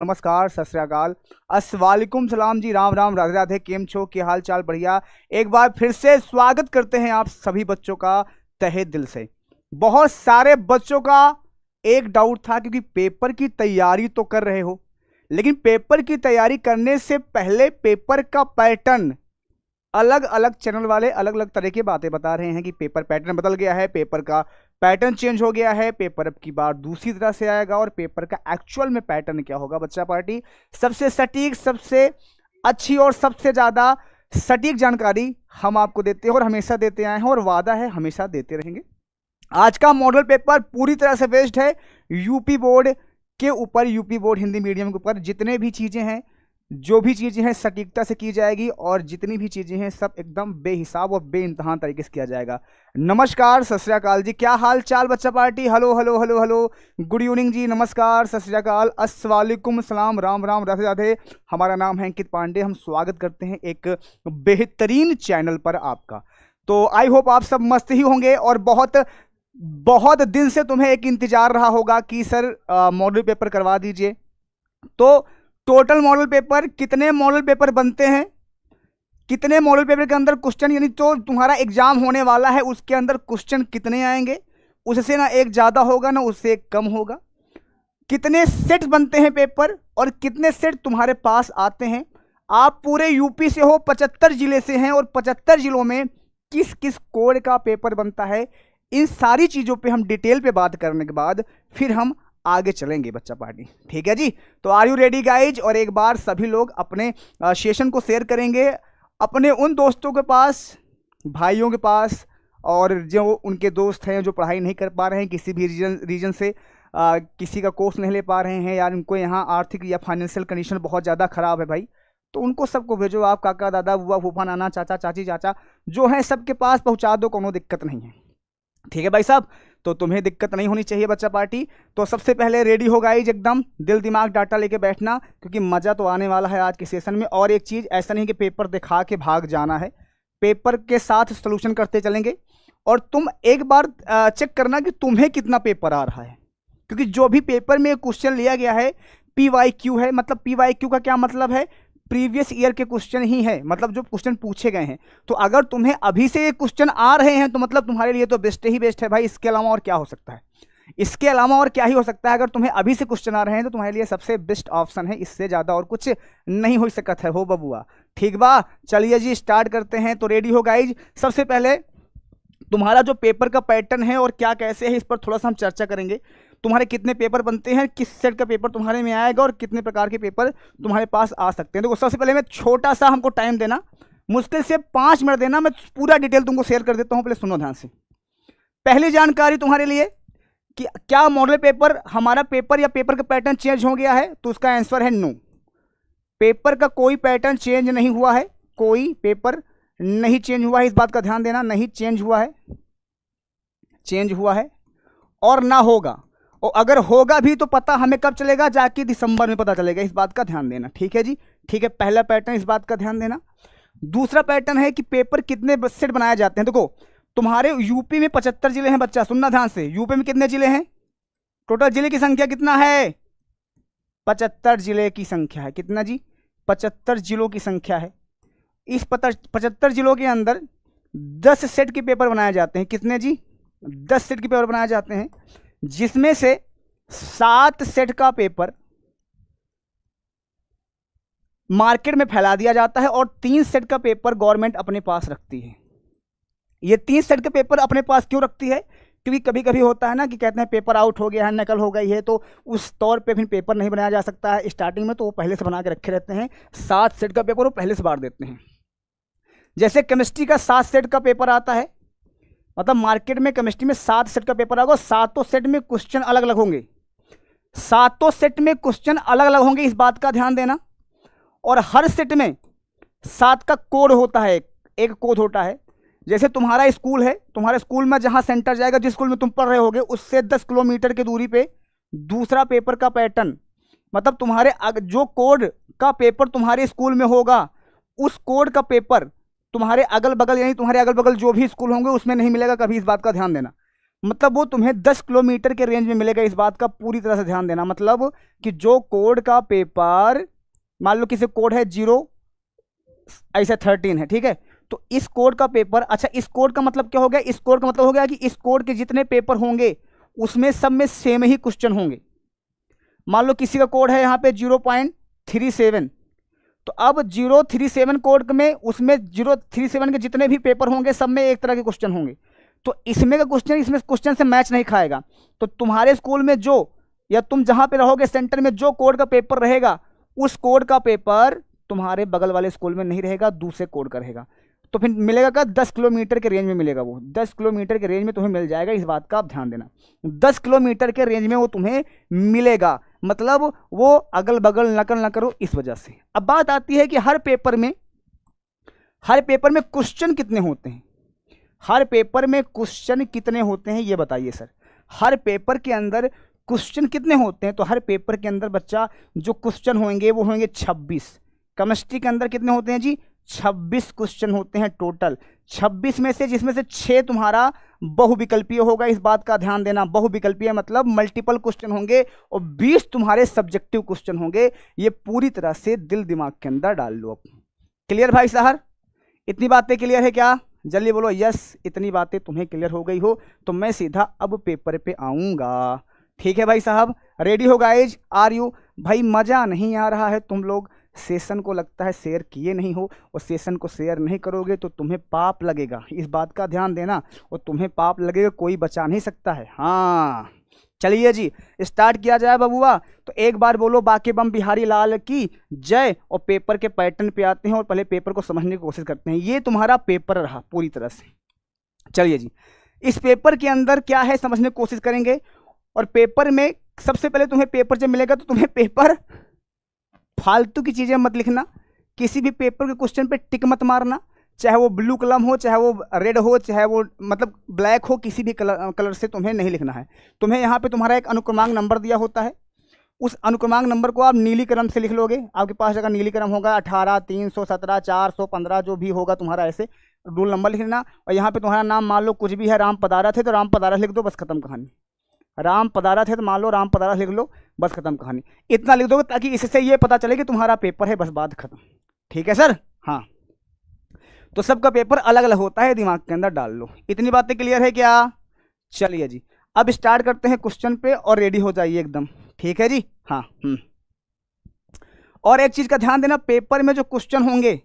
नमस्कार, सत श्री अकाल, अस्सलामुअलैकुम, सलाम जी, राम राम, राधे राधे। केम छो, क्या हाल चाल? बढ़िया। एक बार फिर से स्वागत करते हैं आप सभी बच्चों का तहे दिल से। बहुत सारे बच्चों का एक डाउट था, क्योंकि पेपर की तैयारी तो कर रहे हो, लेकिन पेपर की तैयारी करने से पहले पेपर का पैटर्न, अलग अलग चैनल वाले अलग अलग तरह की बातें बता रहे हैं कि पेपर पैटर्न बदल गया है, पेपर का पैटर्न चेंज हो गया है, पेपर अब की बार दूसरी तरह से आएगा और पेपर का एक्चुअल में पैटर्न क्या होगा। बच्चा पार्टी सबसे सटीक, सबसे अच्छी और सबसे ज़्यादा सटीक जानकारी हम आपको देते हैं और हमेशा देते आए हैं, और वादा है हमेशा देते रहेंगे। आज का मॉडल पेपर पूरी तरह से बेस्ड है यूपी बोर्ड के ऊपर, यूपी बोर्ड हिंदी मीडियम के ऊपर। जितने भी चीज़ें हैं, जो भी चीज़ें हैं सटीकता से की जाएगी, और जितनी भी चीज़ें हैं सब एकदम बेहिसाब और बेइंतहा तरीके से किया जाएगा। नमस्कार, सत श्री अकाल जी, क्या हाल चाल बच्चा party? Hello hello hello hello, good evening ji, नमस्कार, सत श्री अकाल, अस्सलामुअलैकुम, सलाम, राम राम, राधे राधे। हमारा नाम है अंकित पांडे, हम स्वागत करते हैं एक बेहतरीन चैनल पर आपका। तो आई होप आप सब मस्त ही होंगे, और बहुत बहुत दिन से तुम्हें एक इंतजार रहा होगा कि सर मॉडल पेपर करवा दीजिए। तो टोटल मॉडल पेपर, कितने मॉडल पेपर बनते हैं, कितने मॉडल पेपर के अंदर क्वेश्चन, यानी तो तुम्हारा एग्जाम होने वाला है उसके अंदर क्वेश्चन कितने आएंगे, उससे ना एक ज़्यादा होगा ना उससे एक कम होगा। कितने सेट बनते हैं पेपर और कितने सेट तुम्हारे पास आते हैं। आप पूरे यूपी से हो, 75 जिले से हैं, और 75 जिलों में किस किस कोड का पेपर बनता है, इन सारी चीज़ों पे हम डिटेल पे बात करने के बाद फिर हम आगे चलेंगे बच्चा पार्टी। ठीक है जी, तो आर यू रेडी गाइज? और एक बार सभी लोग अपने सेशन को शेयर करेंगे अपने उन दोस्तों के पास, भाइयों के पास, और जो उनके दोस्त हैं जो पढ़ाई नहीं कर पा रहे हैं किसी भी रीजन से, किसी का कोर्स नहीं ले पा रहे हैं, यार उनको यहाँ आर्थिक या फाइनेंशियल कंडीशन बहुत ज़्यादा ख़राब है भाई, तो उनको सबको भेजो। आप काका दादा बुआ फूफा नाना चाचा चाची चाचा जो हैं सबके पास पहुँचा दो, कोनो दिक्कत नहीं है। ठीक है भाई साहब, तो तुम्हें दिक्कत नहीं होनी चाहिए बच्चा पार्टी। तो सबसे पहले रेडी हो गाइज, एकदम दिल दिमाग डाटा लेके बैठना, क्योंकि मज़ा तो आने वाला है आज के सेशन में। और एक चीज़, ऐसा नहीं कि पेपर दिखा के भाग जाना है, पेपर के साथ सोल्यूशन करते चलेंगे। और तुम एक बार चेक करना कि तुम्हें कितना पेपर आ रहा है, क्योंकि जो भी पेपर में क्वेश्चन लिया गया है PYQ है। मतलब PYQ का क्या मतलब है? प्रीवियस ईयर के क्वेश्चन ही है, मतलब जो क्वेश्चन पूछे गए हैं। तो अगर तुम्हें अभी से ये क्वेश्चन आ रहे हैं तो मतलब तुम्हारे लिए तो बेस्ट ही बेस्ट है भाई। इसके अलावा और क्या हो सकता है? इसके अलावा और क्या ही हो सकता है? अगर तुम्हें अभी से क्वेश्चन आ रहे हैं तो तुम्हारे लिए सबसे बेस्ट ऑप्शन है, इससे ज़्यादा और कुछ नहीं हो सकता है। हो बबुआ, ठीक बा? चलिए जी स्टार्ट करते हैं। तो रेडी हो गाइज। सबसे पहले तुम्हारा जो पेपर का पैटर्न है और क्या कैसे है, इस पर थोड़ा सा हम चर्चा करेंगे। तुम्हारे कितने पेपर बनते हैं, किस सेट का पेपर तुम्हारे में आएगा, और कितने प्रकार के पेपर तुम्हारे पास आ सकते हैं। देखो सबसे पहले मैं छोटा सा, हमको टाइम देना, मुश्किल से 5 मिनट देना, मैं पूरा डिटेल तुमको शेयर कर देता हूँ। पहले सुनो ध्यान से। पहली जानकारी तुम्हारे लिए कि क्या मॉडल पेपर, हमारा पेपर या पेपर का पैटर्न चेंज हो गया है, तो उसका आंसर है नो। पेपर का कोई पैटर्न चेंज नहीं हुआ है, कोई पेपर नहीं चेंज हुआ है, इस बात का ध्यान देना। नहीं चेंज हुआ है, चेंज हुआ है और ना होगा। और अगर होगा भी तो पता हमें कब चलेगा? जाके दिसंबर में पता चलेगा, इस बात का ध्यान देना। ठीक है जी, ठीक है। पहला पैटर्न, इस बात का ध्यान देना। दूसरा पैटर्न है कि पेपर कितने सेट बनाए जाते हैं। देखो तुम्हारे यूपी में 75 जिले हैं बच्चा, सुनना ध्यान से। यूपी में कितने जिले हैं? टोटल जिले की संख्या कितना है? 75 जिले की संख्या है। कितना जी? 75 जिलों की संख्या है। इस 75 जिलों के अंदर 10 सेट के पेपर बनाए जाते हैं। कितने जी? 10 सेट के पेपर बनाए जाते हैं, जिसमें से 7 सेट का पेपर मार्केट में फैला दिया जाता है और 3 सेट का पेपर गवर्नमेंट अपने पास रखती है। ये 3 सेट के पेपर अपने पास क्यों रखती है? क्योंकि कभी कभी होता है ना कि कहते हैं पेपर आउट हो गया है, नकल हो गई है, तो उस तौर पे फिर पेपर नहीं बनाया जा सकता है स्टार्टिंग में, तो वो पहले से बना के रखे रहते हैं। 7 सेट का पेपर वो पहले से बांट देते हैं। जैसे केमिस्ट्री का 7 सेट का पेपर आता है, मतलब मार्केट में केमिस्ट्री में 7 सेट का पेपर आएगा, 7 सेट में क्वेश्चन अलग अलग होंगे। 7 सेट में क्वेश्चन अलग अलग होंगे, इस बात का ध्यान देना। और हर सेट में 7 का कोड होता है, एक कोड होता है। जैसे तुम्हारा स्कूल है, तुम्हारे स्कूल में जहां सेंटर जाएगा, जिस स्कूल में तुम पढ़ रहे होगे, उससे 10 किलोमीटर की दूरी पे दूसरा पेपर का पैटर्न, मतलब तुम्हारे जो कोड का पेपर तुम्हारे स्कूल में होगा, उस कोड का पेपर तुम्हारे अगल बगल, यानी तुम्हारे अगल बगल जो भी स्कूल होंगे उसमें नहीं मिलेगा कभी, इस बात का ध्यान देना। मतलब वो तुम्हें 10 किलोमीटर के रेंज में मिलेगा। इस बात का पूरी तरह से ध्यान देना। मतलब कि जो कोड का पेपर, मान लो किसी कोड है 0 ऐसे 13 है, ठीक है, तो इस कोड का पेपर, अच्छा इस कोड का मतलब क्या हो गया, इस कोड का मतलब हो गया कि इस कोड के जितने पेपर होंगे उसमें सब में सेम ही क्वेश्चन होंगे। मान लो किसी का कोड है यहाँ पे 0.37, तो अब 037 कोड में उसमें 037 के जितने भी पेपर होंगे सब में एक तरह के क्वेश्चन होंगे। तो इसमें का क्वेश्चन इसमें क्वेश्चन से मैच नहीं खाएगा। तो तुम्हारे स्कूल में जो, या तुम जहां पे रहोगे सेंटर में जो कोड का पेपर रहेगा, उस कोड का पेपर तुम्हारे बगल वाले स्कूल में नहीं रहेगा, दूसरे कोड का रहेगा। तो फिर मिलेगा का 10 किलोमीटर के रेंज में मिलेगा। वो 10 किलोमीटर के रेंज में तुम्हें मिल जाएगा। इस बात का आप ध्यान देना, 10 किलोमीटर के रेंज में वो तुम्हें मिलेगा। मतलब वो अगल बगल नकल न करो, इस वजह से। अब बात आती है कि हर पेपर में क्वेश्चन कितने होते हैं। हर पेपर में क्वेश्चन कितने होते हैं ये बताइए सर। हर पेपर के अंदर क्वेश्चन कितने होते हैं? तो हर पेपर के अंदर बच्चा जो क्वेश्चन होंगे वो होंगे 26। केमिस्ट्री के अंदर कितने होते हैं जी? 26 क्वेश्चन होते हैं टोटल। 26 में से, जिसमें से 6 तुम्हारा बहुविकल्पीय होगा। इस बात का ध्यान देना, बहुविकल्पीय मतलब मल्टीपल क्वेश्चन होंगे, और 20 तुम्हारे सब्जेक्टिव क्वेश्चन होंगे। ये पूरी तरह से दिल दिमाग के अंदर डाल लो अब। क्लियर भाई साहब? इतनी बातें क्लियर है क्या? जल्दी बोलो यस। इतनी बातें तुम्हें क्लियर हो गई हो तो मैं सीधा अब पेपर पे आऊँगा। ठीक है भाई साहब, रेडी हो गाइज? Are you? भाई मज़ा नहीं आ रहा है? तुम लोग सेशन को लगता है शेयर किए नहीं हो, और सेशन को शेयर नहीं करोगे तो तुम्हें पाप लगेगा। इस बात का ध्यान देना, और तुम्हें पाप लगेगा, कोई बचा नहीं सकता है। हाँ चलिए जी, स्टार्ट किया जाए बबुआ। तो एक बार बोलो बाके बम बिहारी लाल की जय, और पेपर के पैटर्न पे आते हैं और पहले पेपर को समझने की कोशिश करते हैं। ये तुम्हारा पेपर रहा पूरी तरह से। चलिए जी, इस पेपर के अंदर क्या है समझने की कोशिश करेंगे। और पेपर में सबसे पहले तुम्हें पेपर जब मिलेगा तो तुम्हें पेपर, फालतू की चीज़ें मत लिखना। किसी भी पेपर के क्वेश्चन पे टिक मत मारना, चाहे वो ब्लू कलम हो, चाहे वो रेड हो, चाहे वो मतलब ब्लैक हो, किसी भी कलर से तुम्हें नहीं लिखना है। तुम्हें यहाँ पे तुम्हारा एक अनुक्रमांक नंबर दिया होता है, उस अनुक्रमांक नंबर को आप नीली कलम से लिख लोगे। आपके पास अगर नीली कलम होगा 18, 317, 415 जो भी होगा तुम्हारा, ऐसे रूल नंबर लिख लेना। और यहाँ पे तुम्हारा नाम मान लो कुछ भी है, राम पदारथ है तो राम पदारथ लिख दो, बस खत्म कहानी। राम पदारथ है तो मान लो राम पदारथ लिख लो, बस खत्म कहानी। इतना लिख दोगे ताकि इससे ये पता चले कि तुम्हारा पेपर है, बस बात खत्म। ठीक है सर? हाँ, तो सबका पेपर अलग अलग होता है, दिमाग के अंदर डाल लो। इतनी बातें क्लियर है क्या? चलिए जी, अब स्टार्ट करते हैं क्वेश्चन पे, और रेडी हो जाइए एकदम। ठीक है जी? हाँ। और एक चीज का ध्यान देना, पेपर में जो क्वेश्चन होंगे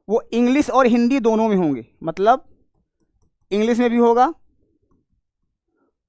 वो इंग्लिश और हिंदी दोनों में होंगे। मतलब इंग्लिश में भी होगा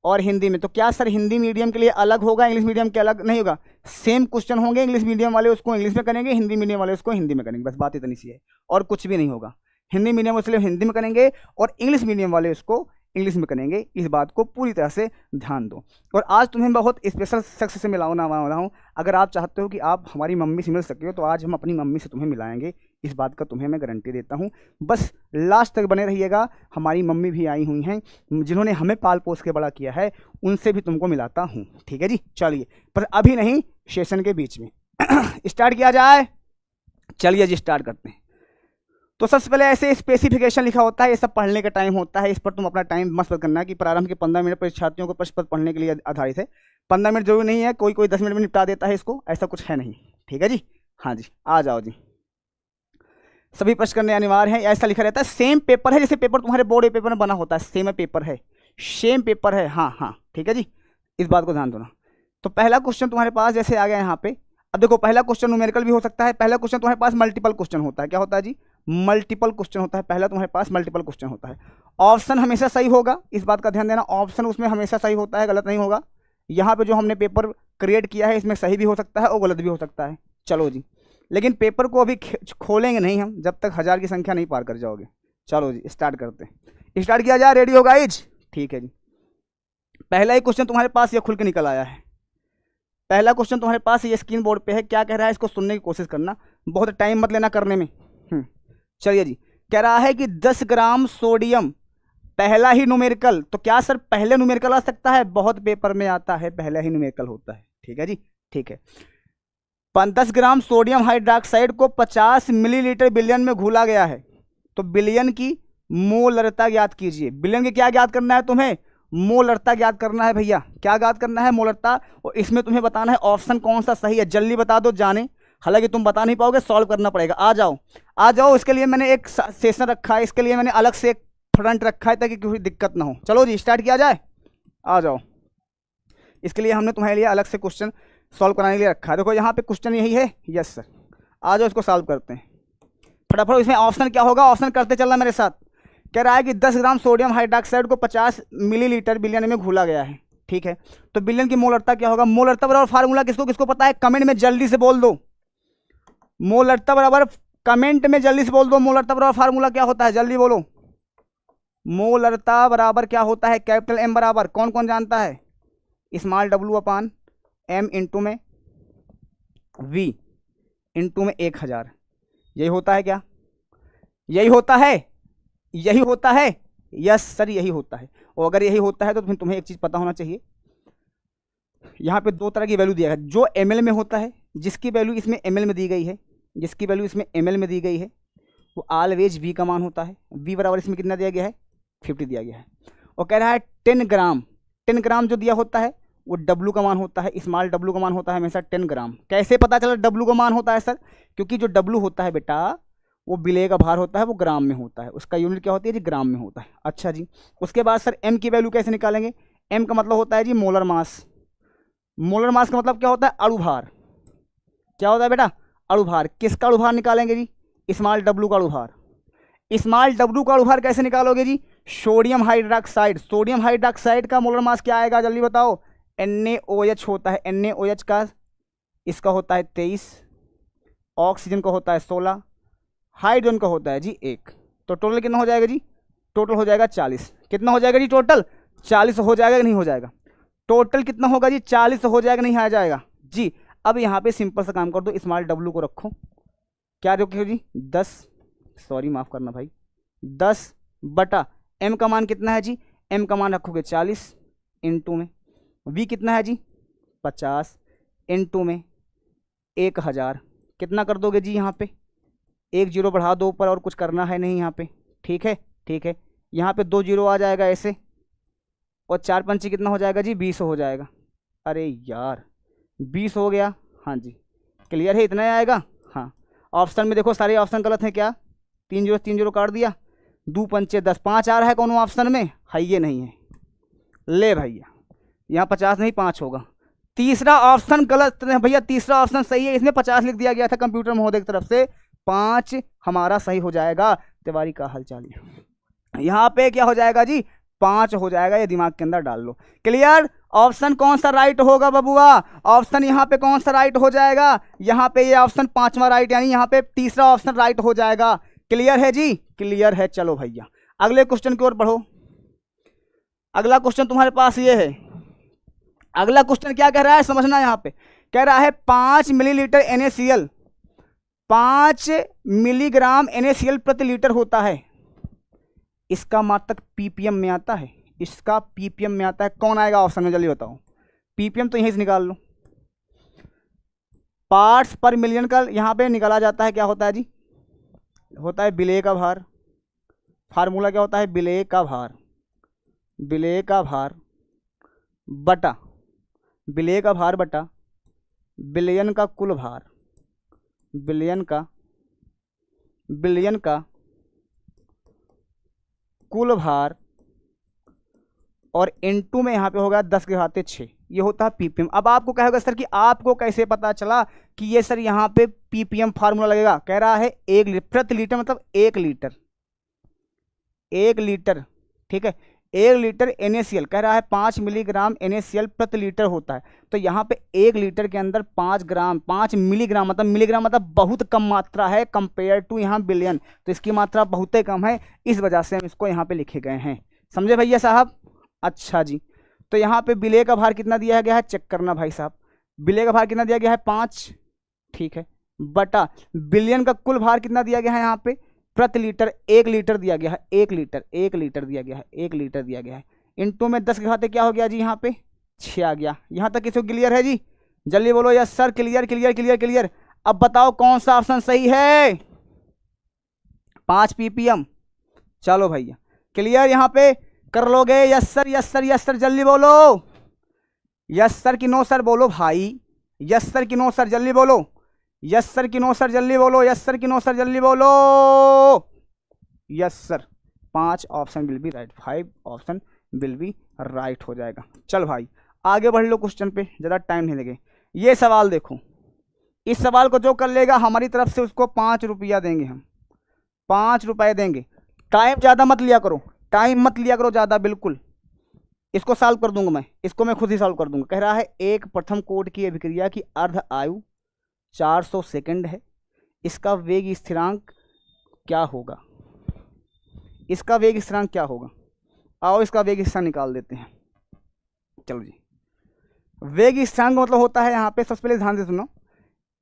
और हिंदी में। तो क्या सर हिंदी मीडियम के लिए अलग होगा, इंग्लिश मीडियम के अलग नहीं होगा? सेम क्वेश्चन होंगे, इंग्लिश मीडियम वाले उसको इंग्लिश में करेंगे, हिंदी मीडियम वाले उसको हिंदी में करेंगे, बस बात इतनी सी है, और कुछ भी नहीं होगा। हिंदी मीडियम उसके लिए हिंदी में करेंगे, और इंग्लिश मीडियम वाले उसको इंग्लिश में करेंगे। इस बात को पूरी तरह से ध्यान दो। और आज तुम्हें बहुत स्पेशल शख्स से मिलाऊँ ना वाला हूँ। अगर आप चाहते हो कि आप हमारी मम्मी से मिल सके हो तो आज हम अपनी मम्मी से तुम्हें मिलाएंगे, इस बात का तुम्हें मैं गारंटी देता हूँ। बस लास्ट तक बने रहिएगा। हमारी मम्मी भी आई हुई हैं जिन्होंने हमें पाल पोस के बड़ा किया है, उनसे भी तुमको मिलाता हूँ। ठीक है जी? चलिए, पर अभी नहीं, सेशन के बीच में स्टार्ट किया जाए। चलिए जी, स्टार्ट करते हैं। तो सबसे पहले ऐसे स्पेसिफिकेशन लिखा होता है, ये सब पढ़ने का टाइम होता है। इस पर तुम अपना टाइम मस्त करना है कि प्रारंभ के 15 मिनट परीक्षार्थियों को प्रश्न पत्र पढ़ने के लिए आधारित है। 15 मिनट जरूरी नहीं है, कोई 10 मिनट में निपटा देता है इसको, ऐसा कुछ है नहीं। ठीक है जी? हाँ जी, आ जाओ जी। सभी प्रश्न करने अनिवार्य हैं, ऐसा लिखा रहता है। सेम पेपर है, जैसे पेपर तुम्हारे बोर्ड पेपर में बना होता है, सेम पेपर है, सेम पेपर है। हाँ, ठीक है जी, इस बात को ध्यान देना। तो पहला क्वेश्चन तुम्हारे पास जैसे आ गया यहाँ पे। अब देखो, पहला क्वेश्चन न्यूमेरिकल भी हो सकता है। पहला क्वेश्चन तुम्हारे पास मल्टीपल क्वेश्चन होता है। क्या होता है जी? मल्टीपल क्वेश्चन होता है। पहला तुम्हारे पास मल्टीपल क्वेश्चन होता है। ऑप्शन हमेशा सही होगा, इस बात का ध्यान देना। ऑप्शन उसमें हमेशा सही होता है, गलत नहीं होगा। यहाँ पे जो हमने पेपर क्रिएट किया है इसमें सही भी हो सकता है और गलत भी हो सकता है। चलो जी, लेकिन पेपर को अभी खोलेंगे नहीं हम जब तक 1000 की संख्या नहीं पार कर जाओगे। चलो जी, स्टार्ट करते हैं। स्टार्ट किया जाए, रेडी हो गाइज? ठीक है जी। पहला ही क्वेश्चन तुम्हारे पास ये खुल के निकल आया है। पहला क्वेश्चन तुम्हारे पास ये स्क्रीन बोर्ड पे है। क्या कह रहा है, इसको सुनने की कोशिश करना, बहुत टाइम मत लेना करने में। चलिए जी, कह रहा है कि 10 ग्राम सोडियम, पहला ही न्यूमेरिकल। तो क्या सर पहले न्यूमेरिकल आ सकता है? बहुत पेपर में आता है, पहला ही न्यूमेरिकल होता है। ठीक है जी? ठीक है। 10 ग्राम सोडियम हाइड्रोक्साइड को 50 मिलीलीटर बिलियन में घोला गया है। तो बिलियन की मोलरता ज्ञात कीजिए। बिलियन की क्या ज्ञात करना है तुम्हें? मोलरता ज्ञात करना है भैया। क्या ज्ञात करना है? मोलरता। और इसमें तुम्हें बताना है ऑप्शन कौन सा सही है। जल्दी बता दो जाने, हालांकि तुम बता नहीं पाओगे, सॉल्व करना पड़ेगा। आ जाओ आ जाओ, इसके लिए मैंने एक सेशन रखा है, इसके लिए मैंने अलग से एक फ्रंट रखा है ताकि कोई दिक्कत ना हो। चलो जी स्टार्ट किया जाए। आ जाओ, इसके लिए हमने तुम्हारे लिए अलग से क्वेश्चन सॉल्व कराने के लिए रखा है। देखो यहाँ पे क्वेश्चन यही है। यस सर, आ जाओ इसको सॉल्व करते हैं फटाफट। इसमें ऑप्शन क्या होगा? ऑप्शन करते चलना मेरे साथ। कह रहा है कि 10 ग्राम सोडियम हाइड्रोक्साइड को 50 मिलीलीटर बिलियन में घोला गया है। ठीक है, तो बिलियन की मोलरता क्या होगा? मोलरता बराबर फार्मूला किसको किसको पता है? कमेंट में जल्दी से बोल दो। मोलरता बराबर, कमेंट में जल्दी से बोल दो, मोलरता बराबर फार्मूला क्या होता है? जल्दी बोलो। मोलरता बराबर क्या होता है? कैपिटल एम बराबर कौन कौन जानता है? स्मॉल डब्ल्यू अपान एम इंटू में वी इंटू में 1000। यही होता है क्या? यही होता है, यही होता है। यस सर, यही होता है। और अगर यही होता है तो फिर तुम्हें एक चीज़ पता होना चाहिए, यहाँ पे दो तरह की वैल्यू दिया है। जो ml में होता है, जिसकी वैल्यू इसमें ml में दी गई है, जिसकी वैल्यू इसमें ml में दी गई है, वो ऑलवेज v का मान होता है। v बराबर इसमें कितना दिया गया है? 50 दिया गया है। और कह रहा है 10 ग्राम, 10 ग्राम जो दिया होता है वो w का मान होता है। स्मॉल w का मान होता है हमेशा 10 ग्राम। कैसे पता चला w का मान होता है सर? क्योंकि जो w होता है बेटा वो विलेय का भार होता है, वो ग्राम में होता है। उसका यूनिट क्या होती है जी? ग्राम में होता है। अच्छा जी, उसके बाद सर m की वैल्यू कैसे निकालेंगे? m का मतलब होता है जी मोलर मास। मोलर मास का मतलब क्या होता है? अणुभार। क्या होता है बेटा? अणुभार। किसका अणुभार निकालेंगे जी? स्मॉल w का अणुभार। स्मॉल w का अणुभार कैसे निकालोगे जी? Sodium hydroxide. सोडियम हाइड्रोक्साइड का मोलर मास क्या आएगा? जल्दी बताओ। NaOH होता है। NaOH का इसका होता है 23, ऑक्सीजन का होता है 16, हाइड्रोजन का होता है जी 1। तो टोटल कितना हो जाएगा जी? टोटल हो जाएगा 40। कितना हो जाएगा जी? टोटल 40 हो जाएगा कि नहीं हो जाएगा? टोटल कितना होगा जी? 40 हो जाएगा नहीं आ जाएगा जी? अब यहाँ पे सिंपल सा काम कर दो, स्मॉल w को रखो। क्या रखो जी? 10, सॉरी माफ़ करना भाई, 10 बटा m का मान कितना है जी? m का मान रखोगे 40 इंटू में v कितना है जी? 50 इंटू में 1000। कितना कर दोगे जी? यहाँ पे 1 जीरो बढ़ा दो ऊपर, और कुछ करना है नहीं यहाँ पे। ठीक है, ठीक है। यहाँ पे 2 जीरो आ जाएगा ऐसे, और 4 पंची कितना हो जाएगा जी? 20 हो जाएगा। अरे यार 20 हो गया। हाँ जी, क्लियर है? इतना ही आएगा। हाँ, ऑप्शन में देखो सारे ऑप्शन गलत हैं क्या? 3 जीरो काट दिया, 2 पंचे 10, 5 आ रहा है कौन ऑप्शन में? है ये नहीं है। ले भैया, यहाँ 50 नहीं 5 होगा। तीसरा ऑप्शन गलत है भैया, तीसरा ऑप्शन सही है। इसमें 50 लिख दिया गया था कंप्यूटर महोदय की तरफ से, 5 हमारा सही हो जाएगा। तिवारी का हाल चाल यहाँ पे क्या हो जाएगा जी? 5 हो जाएगा। ये दिमाग के अंदर डाल लो। क्लियर? ऑप्शन कौन सा राइट होगा बबुआ? ऑप्शन यहाँ पे कौन सा राइट हो जाएगा? यहाँ पे ये ऑप्शन 5वां राइट, यानी यहाँ पे तीसरा ऑप्शन राइट हो जाएगा। क्लियर है जी? क्लियर है। चलो भैया अगले क्वेश्चन की ओर बढ़ो। अगला क्वेश्चन तुम्हारे पास ये है। अगला क्वेश्चन क्या कह रहा है समझना। यहाँ पे कह रहा है 5 मिलीलीटर NaCl, 5 मिलीग्राम NaCl प्रति लीटर होता है। इसका मात्रक ppm में आता है। इसका ppm में आता है। कौन आएगा ऑप्शन में? जल्दी बताओ। ppm तो यहीं से निकाल लो। पार्ट्स पर मिलियन का यहाँ पे निकाला जाता है। क्या होता है जी? होता है विलेय का भार। फार्मूला क्या होता है? विलेय का भार। विलेय का भार बटा, विलेय का भार बटा बिलियन का कुल भार। बिलियन का कुल भार, और इनटू में यहाँ पे होगा 10 के घाते 6। ये होता है ppm। अब आपको कहेगा सर कि आपको कैसे पता चला कि ये सर यहाँ पे ppm फार्मूला लगेगा? कह रहा है 1 लीटर प्रति लीटर, मतलब 1 लीटर, 1 लीटर। ठीक है, 1 लीटर NaCl कह रहा है 5 मिलीग्राम NaCl प्रति लीटर होता है। तो यहाँ पे 1 लीटर के अंदर 5 मिलीग्राम, मतलब बहुत कम मात्रा है कंपेयर टू यहाँ बिलियन। तो इसकी मात्रा बहुत ही कम है, इस वजह से हम इसको यहाँ पे लिखे गए हैं। समझे भैया साहब? अच्छा जी, तो यहाँ पे विलेय का भार कितना दिया गया है? चेक करना भाई साहब। विलेय का भार कितना दिया गया है? 5। ठीक है, बटा बिलियन का कुल भार कितना दिया गया है? यहाँ पे प्रति लीटर 1 लीटर दिया गया है। 1 लीटर दिया गया है। 1 लीटर दिया गया है। इनटू में 10 के घाते क्या हो गया जी? यहाँ पे 6 आ गया। यहाँ तक किसी को क्लियर है जी? जल्दी बोलो yes sir. Clear clear clear clear. अब बताओ कौन सा ऑप्शन सही है? 5 ppm। चलो भैया क्लियर। यहाँ पे कर लोगे? Yes sir, yes sir, yes sir, जल्दी बोलो। यस सर कि नो सर बोलो भाई। यस सर कि नो सर जल्दी बोलो। यस सर कि नो सर जल्दी बोलो। यस सर कि नो सर जल्दी बोलो। Yes sir. 5 option will be right, 5 option will be right हो जाएगा। चल भाई आगे बढ़ लो क्वेश्चन पे, ज़्यादा टाइम नहीं लगे। ये सवाल देखो, इस सवाल को जो कर लेगा हमारी तरफ से उसको 5 रुपया देंगे हम, 5 रुपये देंगे। टाइम ज़्यादा मत लिया करो, टाइम मत लिया करो ज़्यादा, बिल्कुल। इसको सॉल्व कर दूंगा मैं, इसको मैं खुद ही सॉल्व कर दूंगा। कह रहा है एक प्रथम कोटि की अभिक्रिया की अर्ध आयु 400 सेकंड है, इसका वेग स्थिरांक क्या होगा? इसका वेग स्थिरांक क्या होगा? आओ इसका वेग स्थिरांक निकाल देते हैं। चलो जी, वेग स्थिरांक मतलब होता है यहाँ पे, सबसे पहले ध्यान से सुनो,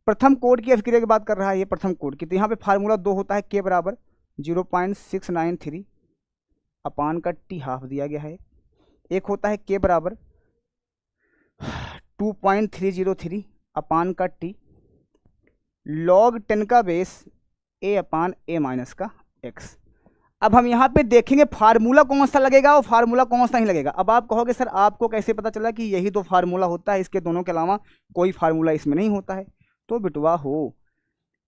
प्रथम कोटि की अभिक्रिया की बात कर रहा है ये प्रथम कोटि की। तो यहाँ पे फार्मूला 2 होता है, के बराबर 0.693 अपान का टी हाफ दिया गया है। एक होता है के बराबर 2.303 अपान का टी log 10 का base a upon a minus का x। अब हम यहाँ पे देखेंगे फार्मूला कौन सा लगेगा और फार्मूला कौन सा नहीं लगेगा। अब आप कहोगे सर आपको कैसे पता चला कि यही 2 फार्मूला होता है, इसके दोनों के अलावा कोई फार्मूला इसमें नहीं होता है? तो बिटवा हो,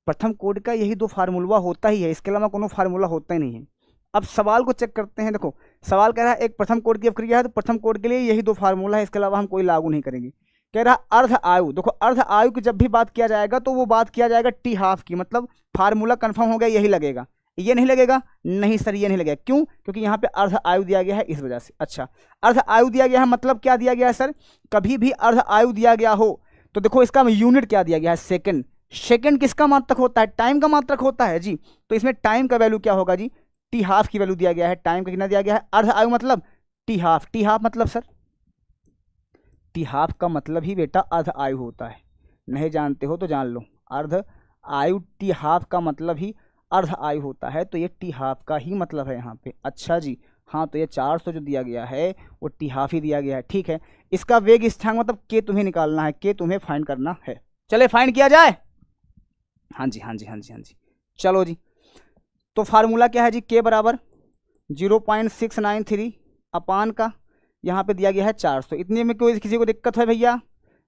प्रथम कोटि का यही 2 फार्मूला होता ही है, इसके अलावा कोनो फार्मूला होता ही नहीं है। अब सवाल को चेक करते हैं। देखो सवाल कह रहा है एक प्रथम कोटि की अभिक्रिया है, तो प्रथम कोटि के लिए यही 2 फार्मूला है, इसके अलावा हम कोई लागू नहीं करेंगे। कह रहा अर्ध आयु, देखो अर्ध आयु की जब भी बात किया जाएगा तो वो बात किया जाएगा टी हाफ की, मतलब फार्मूला कंफर्म हो गया, यही लगेगा। ये नहीं लगेगा? नहीं सर ये नहीं लगेगा। क्यों? क्योंकि यहाँ पे अर्ध आयु दिया गया है, इस वजह से। अच्छा, अर्ध आयु दिया गया है मतलब क्या दिया गया है सर? कभी भी अर्ध आयु दिया गया हो तो देखो इसका यूनिट क्या दिया गया है? सेकंड। सेकंड किसका मात्रक होता है? टाइम का मात्रक होता है जी। तो इसमें टाइम का वैल्यू क्या होगा जी? टी हाफ की वैल्यू दिया गया है। टाइम का कितना दिया गया है? अर्ध आयु मतलब टी हाफ। टी हाफ मतलब सर, टी हाफ का मतलब ही बेटा अर्ध आयु होता है। नहीं जानते हो तो जान लो, अर्ध आयु टी हाफ का मतलब ही अर्ध आयु होता है, तो ये टी हाफ का ही मतलब है यहाँ पे। अच्छा जी, हाँ तो ये 400 जो दिया गया है वो टी हाफ ही दिया गया है, ठीक है। इसका वेग स्थिरांक मतलब के तुम्हें निकालना है, के तुम्हें फाइंड करना है। चले फाइंड किया जाए? हाँ जी, हाँ जी, हाँ जी, हाँ जी। चलो जी, तो फार्मूला क्या है जी? के बराबर 0.693 अपान का यहाँ पे दिया गया है 400। इतने में कोई किसी को दिक्कत है भैया?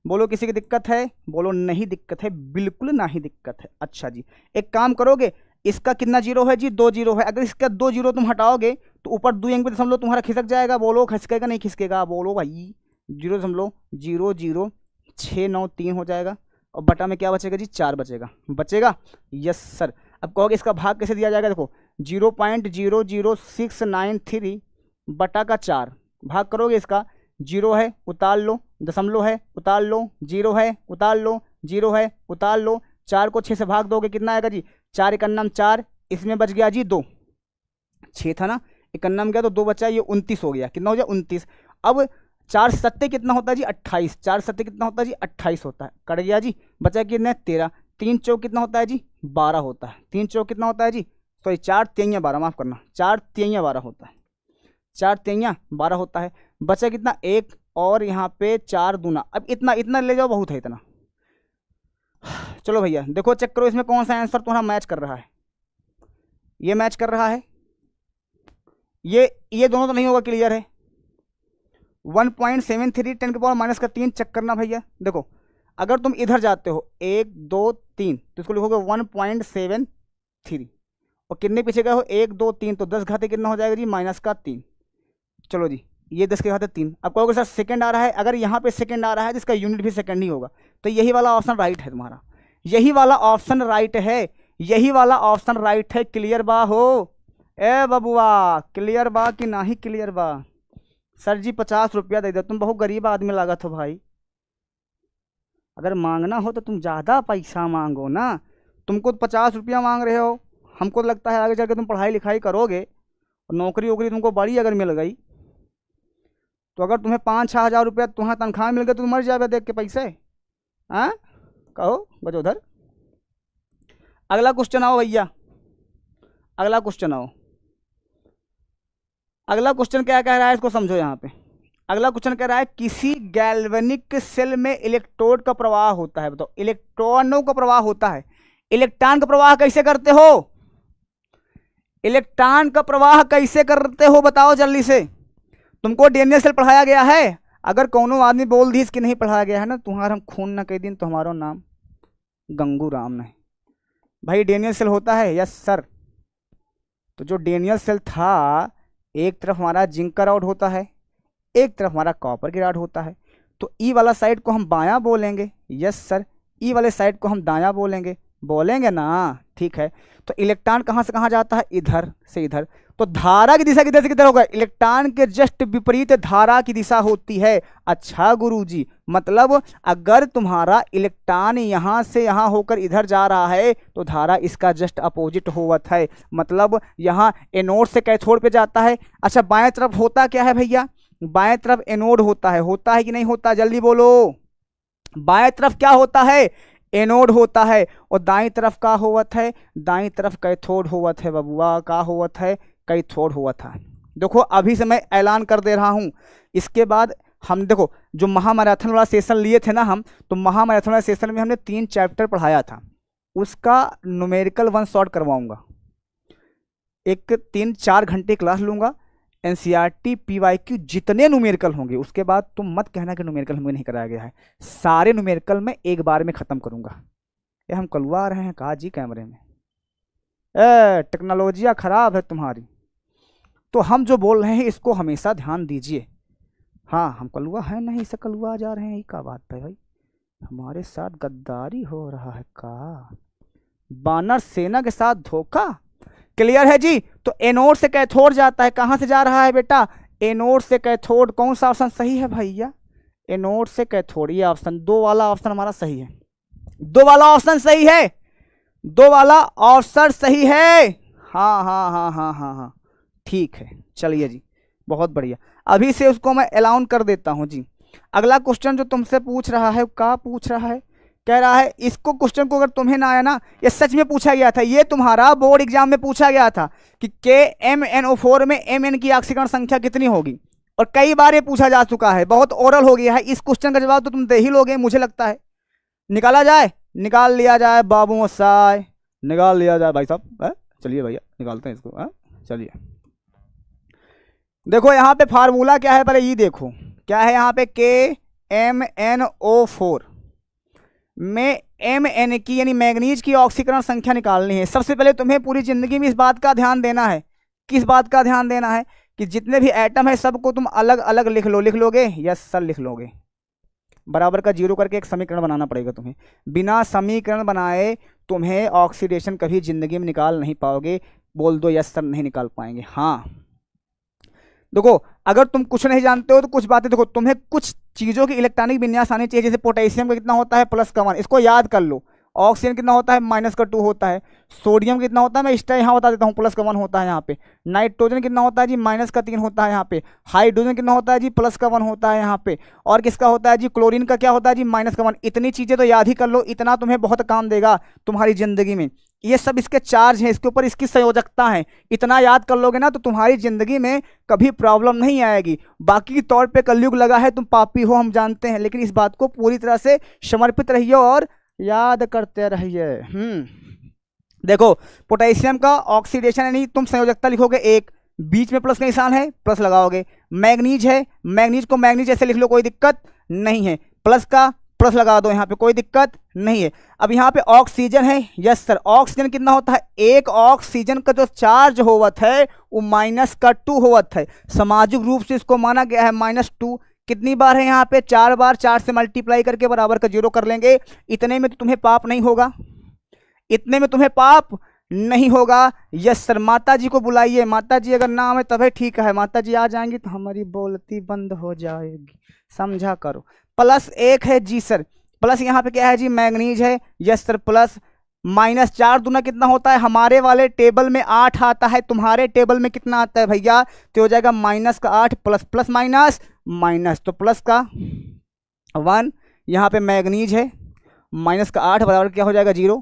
बोलो किसी की दिक्कत है? बोलो नहीं दिक्कत है, बिल्कुल नहीं दिक्कत है। अच्छा जी, एक काम करोगे, इसका कितना जीरो है जी? 2 जीरो है। अगर इसका 2 जीरो तुम हटाओगे तो ऊपर 2 अंक पे दशमलव तुम्हारा खिसक जाएगा। बोलो खिसकेगा नहीं खिसकेगा? बोलो भाई। 0.000693 हो जाएगा और बटा में क्या बचेगा जी? 4 बचेगा। बचेगा? Yes sir. अब कहोगे इसका भाग कैसे दिया जाएगा? देखो 0.00693 बटा का 4 भाग करोगे, इसका 0 है उतार लो, दशमलव है उतार लो, 0 है उतार लो, 0 है उतार लो, 4 को 6 से भाग दोगे कितना आएगा जी? 4 एकन्नम 4, इसमें बच गया जी 2, 6 था ना, एकन्नम गया तो 2 बचा, ये 29 हो गया। कितना हो गया? 29। अब 4 सत्ते कितना होता है जी? 28। 4 सत्ते कितना होता है जी? 28 होता है। कट गया जी, बचा कितना? 13। 3 चौक कितना होता है जी? 12 होता है। 3 चौक कितना होता है जी? सॉरी 4 तियां 12, माफ़ करना, 4 तियां 12 होता है। 4 तियां 12 होता है। बचा कितना? 1 और यहाँ पे 4 दूना। अब इतना इतना ले जाओ, बहुत है इतना। चलो भैया देखो चेक करो इसमें कौन सा आंसर तुम्हारा मैच कर रहा है। ये मैच कर रहा है, ये दोनों तो नहीं होगा, क्लियर है। 1.73 10 के पावर माइनस का 3 चेक करना भैया। देखो अगर तुम इधर जाते हो 1 2 3 तो इसको लिखोगे 1.73 और कितने पीछे गए हो? 1 2 3, तो 10 घाते कितना हो जाएगा जी? माइनस का 3। चलो जी, ये 10 के घाते 3। अब कहोगे सर सेकंड आ रहा है, अगर यहाँ पे सेकंड आ रहा है जिसका यूनिट भी सेकंड ही होगा, तो यही वाला ऑप्शन राइट है तुम्हारा। यही वाला ऑप्शन राइट है, यही वाला ऑप्शन राइट है। क्लियर बा हो ए बबुआ? क्लियर बा कि नहीं क्लियर बा? सर जी 50 रुपया दे दो, तुम बहुत गरीब आदमी लागत हो भाई। अगर मांगना हो तो तुम ज़्यादा पैसा मांगो ना। तुमको 50 रुपया मांग रहे हो, हमको लगता है आगे चल के तुम पढ़ाई लिखाई करोगे और नौकरी वोकरी तुमको बड़ी अगर मिल गई, तो अगर तुम्हें 5-6 हज़ार रुपया तुम्हारा तनख्वाह मिल गया तो तुम मर जाए देख के पैसे। हाँ कहो गजोधर। अगला क्वेश्चन आओ भैया, अगला क्वेश्चन आओ। अगला क्वेश्चन क्या कह रहा है इसको समझो। यहाँ पे अगला क्वेश्चन कह रहा है किसी गैल्वेनिक सेल में इलेक्ट्रोड का प्रवाह होता है। बताओ इलेक्ट्रॉनों का प्रवाह होता है, इलेक्ट्रॉन का प्रवाह कैसे करते हो? इलेक्ट्रॉन का प्रवाह कैसे करते हो बताओ जल्दी से। तुमको डीएनए सेल पढ़ाया गया है? अगर कोनो आदमी बोल दी कि नहीं पढ़ाया गया है ना, तुम्हारा हम खून न कह दिन तो हमारा नाम गंगू राम नहीं। भाई डीएनए सेल होता है? Yes sir. तो जो डीएनए सेल था, एक तरफ हमारा जिंक का रॉड होता है, एक तरफ हमारा कॉपर की रॉड होता है। तो ई वाला साइड को हम बायां बोलेंगे, यस सर। ई वाले साइड को हम दायां बोलेंगे, बोलेंगे ना? ठीक है। तो इलेक्ट्रॉन कहाँ से कहाँ जाता है? इधर से इधर। तो धारा की दिशा किधर से किधर होगा? इलेक्ट्रॉन के जस्ट विपरीत धारा की दिशा होती है। अच्छा गुरुजी, मतलब अगर तुम्हारा इलेक्ट्रॉन यहाँ से यहाँ होकर इधर जा रहा है तो धारा इसका जस्ट अपोजिट होवत है। मतलब यहाँ एनोड से कैथोड पे जाता है। अच्छा बाएं तरफ होता क्या है भैया? बाएं तरफ एनोड होता है कि नहीं होता? जल्दी बोलो। बाएं तरफ क्या होता है? एनोड होता है। और दाईं तरफ का होवत है? दाईं तरफ कैथोड होवत है बबुआ। का होवत है? कैथोड हुआ था। देखो अभी से मैं ऐलान कर दे रहा हूं, इसके बाद हम देखो जो महामैराथन वाला सेशन लिए थे ना हम, तो महामैराथन वाला सेशन में हमने 3 चैप्टर पढ़ाया था, उसका न्यूमेरिकल 1 शॉट करवाऊंगा। एक 3-4 घंटे क्लास लूंगा, एनसीईआरटी पीवाईक्यू जितने न्यूमेरिकल होंगे, उसके बाद तुम मत कहना कि न्यूमेरिकल हमें नहीं कराया गया है। सारे न्यूमेरिकल में एक बार में ख़त्म करूंगा। ये हम कलवा आ रहे हैं कहा जी कैमरे में? टेक्नोलॉजियाँ ख़राब है तुम्हारी। तो हम जो बोल रहे हैं इसको हमेशा ध्यान दीजिए। हाँ हम कलुआ हैं नहीं, इसे कलुआ जा रहे हैं, ये क्या बात है भाई? हमारे साथ गद्दारी हो रहा है का? बानर सेना के साथ धोखा। क्लियर है जी? तो एनोड से कैथोड जाता है, कहाँ से जा रहा है बेटा? एनोड से कैथोड। कौन सा ऑप्शन सही है भैया? एनोड से कैथोड, ये ऑप्शन 2 वाला ऑप्शन हमारा सही है। 2 वाला ऑप्शन सही है, 2 वाला ऑप्शन सही है। हाँ हाँ हाँ हाँ हाँ हाँ ठीक है, चलिए जी बहुत बढ़िया। अभी से उसको मैं अलाउन कर देता हूँ जी। अगला क्वेश्चन जो तुमसे पूछ रहा है, क्या पूछ रहा है? कह रहा है इसको क्वेश्चन को अगर तुम्हें ना आया ना, ये सच में पूछा गया था, ये तुम्हारा बोर्ड एग्जाम में पूछा गया था कि KMnO4 में Mn की ऑक्सीकरण संख्या कितनी होगी, और कई बार ये पूछा जा चुका है, बहुत ओरल हो गया है। इस क्वेश्चन का जवाब तो तुम दे ही लोगे मुझे लगता है। निकाला जाए? निकाल लिया जाए बाबू मोसाई, निकाल लिया जाए भाई साहब। चलिए भैया निकालते हैं इसको। चलिए देखो यहाँ पे फार्मूला क्या है, पहले ये देखो क्या है यहाँ पे। KMnO4 में Mn की यानी मैग्नीज की ऑक्सीकरण संख्या निकालनी है। सबसे पहले तुम्हें पूरी जिंदगी में इस बात का ध्यान देना है। किस बात का ध्यान देना है? कि जितने भी एटम है सबको तुम अलग अलग लिख लो। लिख लोगे? यस सर लिख लोगे। बराबर का 0 करके एक समीकरण बनाना पड़ेगा तुम्हें। बिना समीकरण बनाए तुम्हें ऑक्सीडेशन कभी जिंदगी में निकाल नहीं पाओगे। बोल दो यस सर नहीं निकाल पाएंगे। हाँ देखो अगर तुम कुछ नहीं जानते हो तो कुछ बातें देखो, तुम्हें कुछ चीज़ों की इलेक्ट्रॉनिक विन्यास आनी चाहिए। जैसे पोटेशियम का कितना होता है +1, इसको याद कर लो। ऑक्सीजन कितना होता है -2 होता है। सोडियम कितना होता है, मैं इसका यहाँ बता देता हूँ, +1 होता है यहाँ पे। नाइट्रोजन कितना होता है जी, -3 होता है यहाँ पे। हाइड्रोजन कितना होता है जी, +1 होता है यहाँ पे। और किसका होता है जी, क्लोरीन का क्या होता है जी, -1। इतनी चीज़ें तो याद ही कर लो, इतना तुम्हें बहुत काम देगा तुम्हारी जिंदगी में। ये सब इसके चार्ज हैं, इसके ऊपर इसकी संयोजकता है। इतना याद कर लोगे ना तो तुम्हारी जिंदगी में कभी प्रॉब्लम नहीं आएगी। बाकी तौर पे कलयुग लगा है, तुम पापी हो हम जानते हैं, लेकिन इस बात को पूरी तरह से समर्पित रहिए और याद करते रहिए। देखो पोटेशियम का ऑक्सीडेशन यानी तुम संयोजकता लिखोगे 1, बीच में प्लस का निशान है, प्लस लगाओगे। मैग्नीज है, मैग्नीज को मैग्नीज ऐसे लिख लो, कोई दिक्कत नहीं है। प्लस का प्लस लगा दो यहाँ पे, कोई दिक्कत नहीं है। अब यहाँ पे ऑक्सीजन है, यस सर। ऑक्सीजन कितना होता है, एक ऑक्सीजन का जो चार्ज होवत है वो -2 होवत है। सामाजिक रूप से इसको माना गया है -2। कितनी बार है यहाँ पे, 4 बार। 4 से मल्टीप्लाई करके बराबर का 0 कर लेंगे। इतने में तो तुम्हें पाप नहीं होगा, इतने में तुम्हें पाप नहीं होगा। Yes sir. माता जी को बुलाइए, माता जी अगर ना आए तभी ठीक है। माता जी आ जाएंगी तो हमारी बोलती बंद हो जाएगी, समझा करो। +1 है जी सर। प्लस यहाँ पे क्या है जी, मैग्नीज है, यस सर। प्लस -4 दूना कितना होता है, हमारे वाले टेबल में 8 आता है, तुम्हारे टेबल में कितना आता है भैया, तो हो जाएगा -8 प्लस प्लस माइनस माइनस, तो प्लस का 1। यहाँ पे मैग्नीज है, -8 बराबर क्या हो जाएगा 0।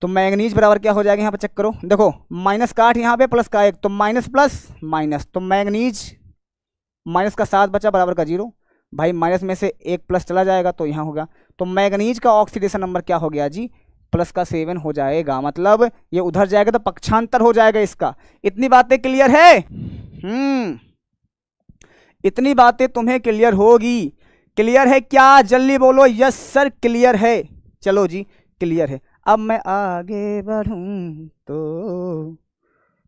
तो मैग्नीज बराबर क्या हो जाएगा, यहाँ पे चेक करो। देखो -8 यहाँ पे, प्लस का 1, तो माइनस प्लस माइनस, तो मैग्नीज -7 बचा बराबर का 0। भाई माइनस में से 1 प्लस चला जाएगा तो यहाँ होगा। तो मैग्नीज का ऑक्सीडेशन नंबर क्या हो गया जी, +7 हो जाएगा। मतलब ये उधर जाएगा तो पक्षांतर हो जाएगा इसका। इतनी बातें क्लियर है? इतनी बातें तुम्हें क्लियर होगी। क्लियर है क्या? जल्दी बोलो यस सर क्लियर है। चलो जी क्लियर है। अब मैं आगे बढ़ूं तो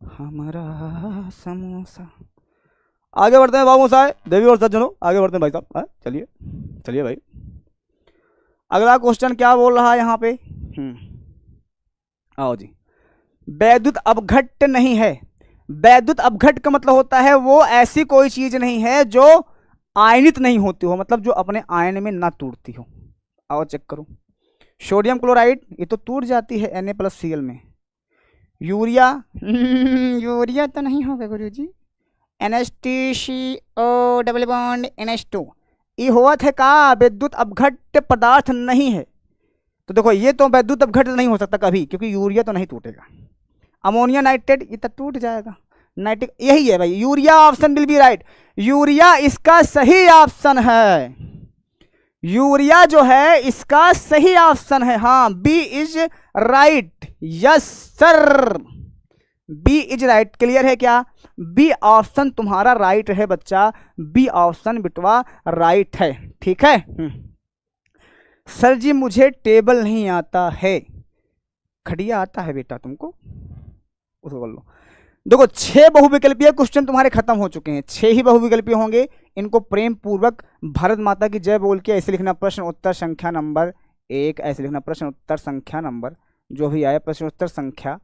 हमारा समोसा। आगे बढ़ते हैं बाबू साहब, देवी और सज्जनों, आगे बढ़ते हैं भाई साहब। चलिए चलिए भाई, अगला क्वेश्चन क्या बोल रहा है यहाँ पे? आओ जी। वैद्युत अपघट्य नहीं है। वैद्युत अपघट्य का मतलब होता है वो ऐसी कोई चीज नहीं है जो आयनित नहीं होती हो, मतलब जो अपने आयन में ना टूटती हो। आओ चेक करो। सोडियम क्लोराइड ये तो टूट जाती है Na+Cl में। यूरिया यूरिया तो नहीं होगा गुरुजी। NH2CO डबल बॉन्ड NH2 ये होत है का विद्युत अपघट्य पदार्थ नहीं है। तो देखो ये तो विद्युत अपघट्य नहीं हो सकता कभी, क्योंकि यूरिया तो नहीं टूटेगा। अमोनिया नाइट्रेट ये तो टूट जाएगा। नाइट्रिक यही है भाई, urea option will be right. Urea इसका सही ऑप्शन है। यूरिया जो है इसका सही ऑप्शन है। हाँ B is right. Yes sir B is right. Clear है क्या? बी ऑप्शन तुम्हारा राइट है बच्चा। बी ऑप्शन बिटवा राइट है। ठीक है। सर जी मुझे टेबल नहीं आता है। खड़िया आता है बेटा तुमको, उसको कर लो। देखो 6 बहुविकल्पीय क्वेश्चन तुम्हारे खत्म हो चुके हैं। 6 ही बहुविकल्पीय होंगे। इनको प्रेम पूर्वक भारत माता की जय बोल के ऐसे लिखना प्रश्न उत्तर संख्या नंबर 1, ऐसे लिखना प्रश्न उत्तर संख्या नंबर जो भी आए, प्रश्न उत्तर संख्या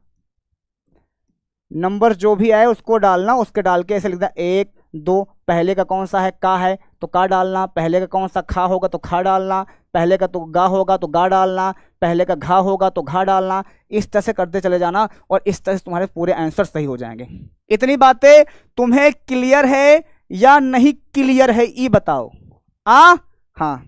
नंबर जो भी आए उसको डालना, उसके डाल के ऐसे लिखना 1 2। पहले का कौन सा है का है तो का डालना, पहले का कौन सा खा होगा तो खा डालना, पहले का तो गा होगा तो गा डालना, पहले का घा होगा तो घा डालना। इस तरह से करते चले जाना और इस तरह से तुम्हारे पूरे आंसर सही हो जाएंगे। इतनी बातें तुम्हें क्लियर है या नहीं क्लियर है ये बताओ। हाँ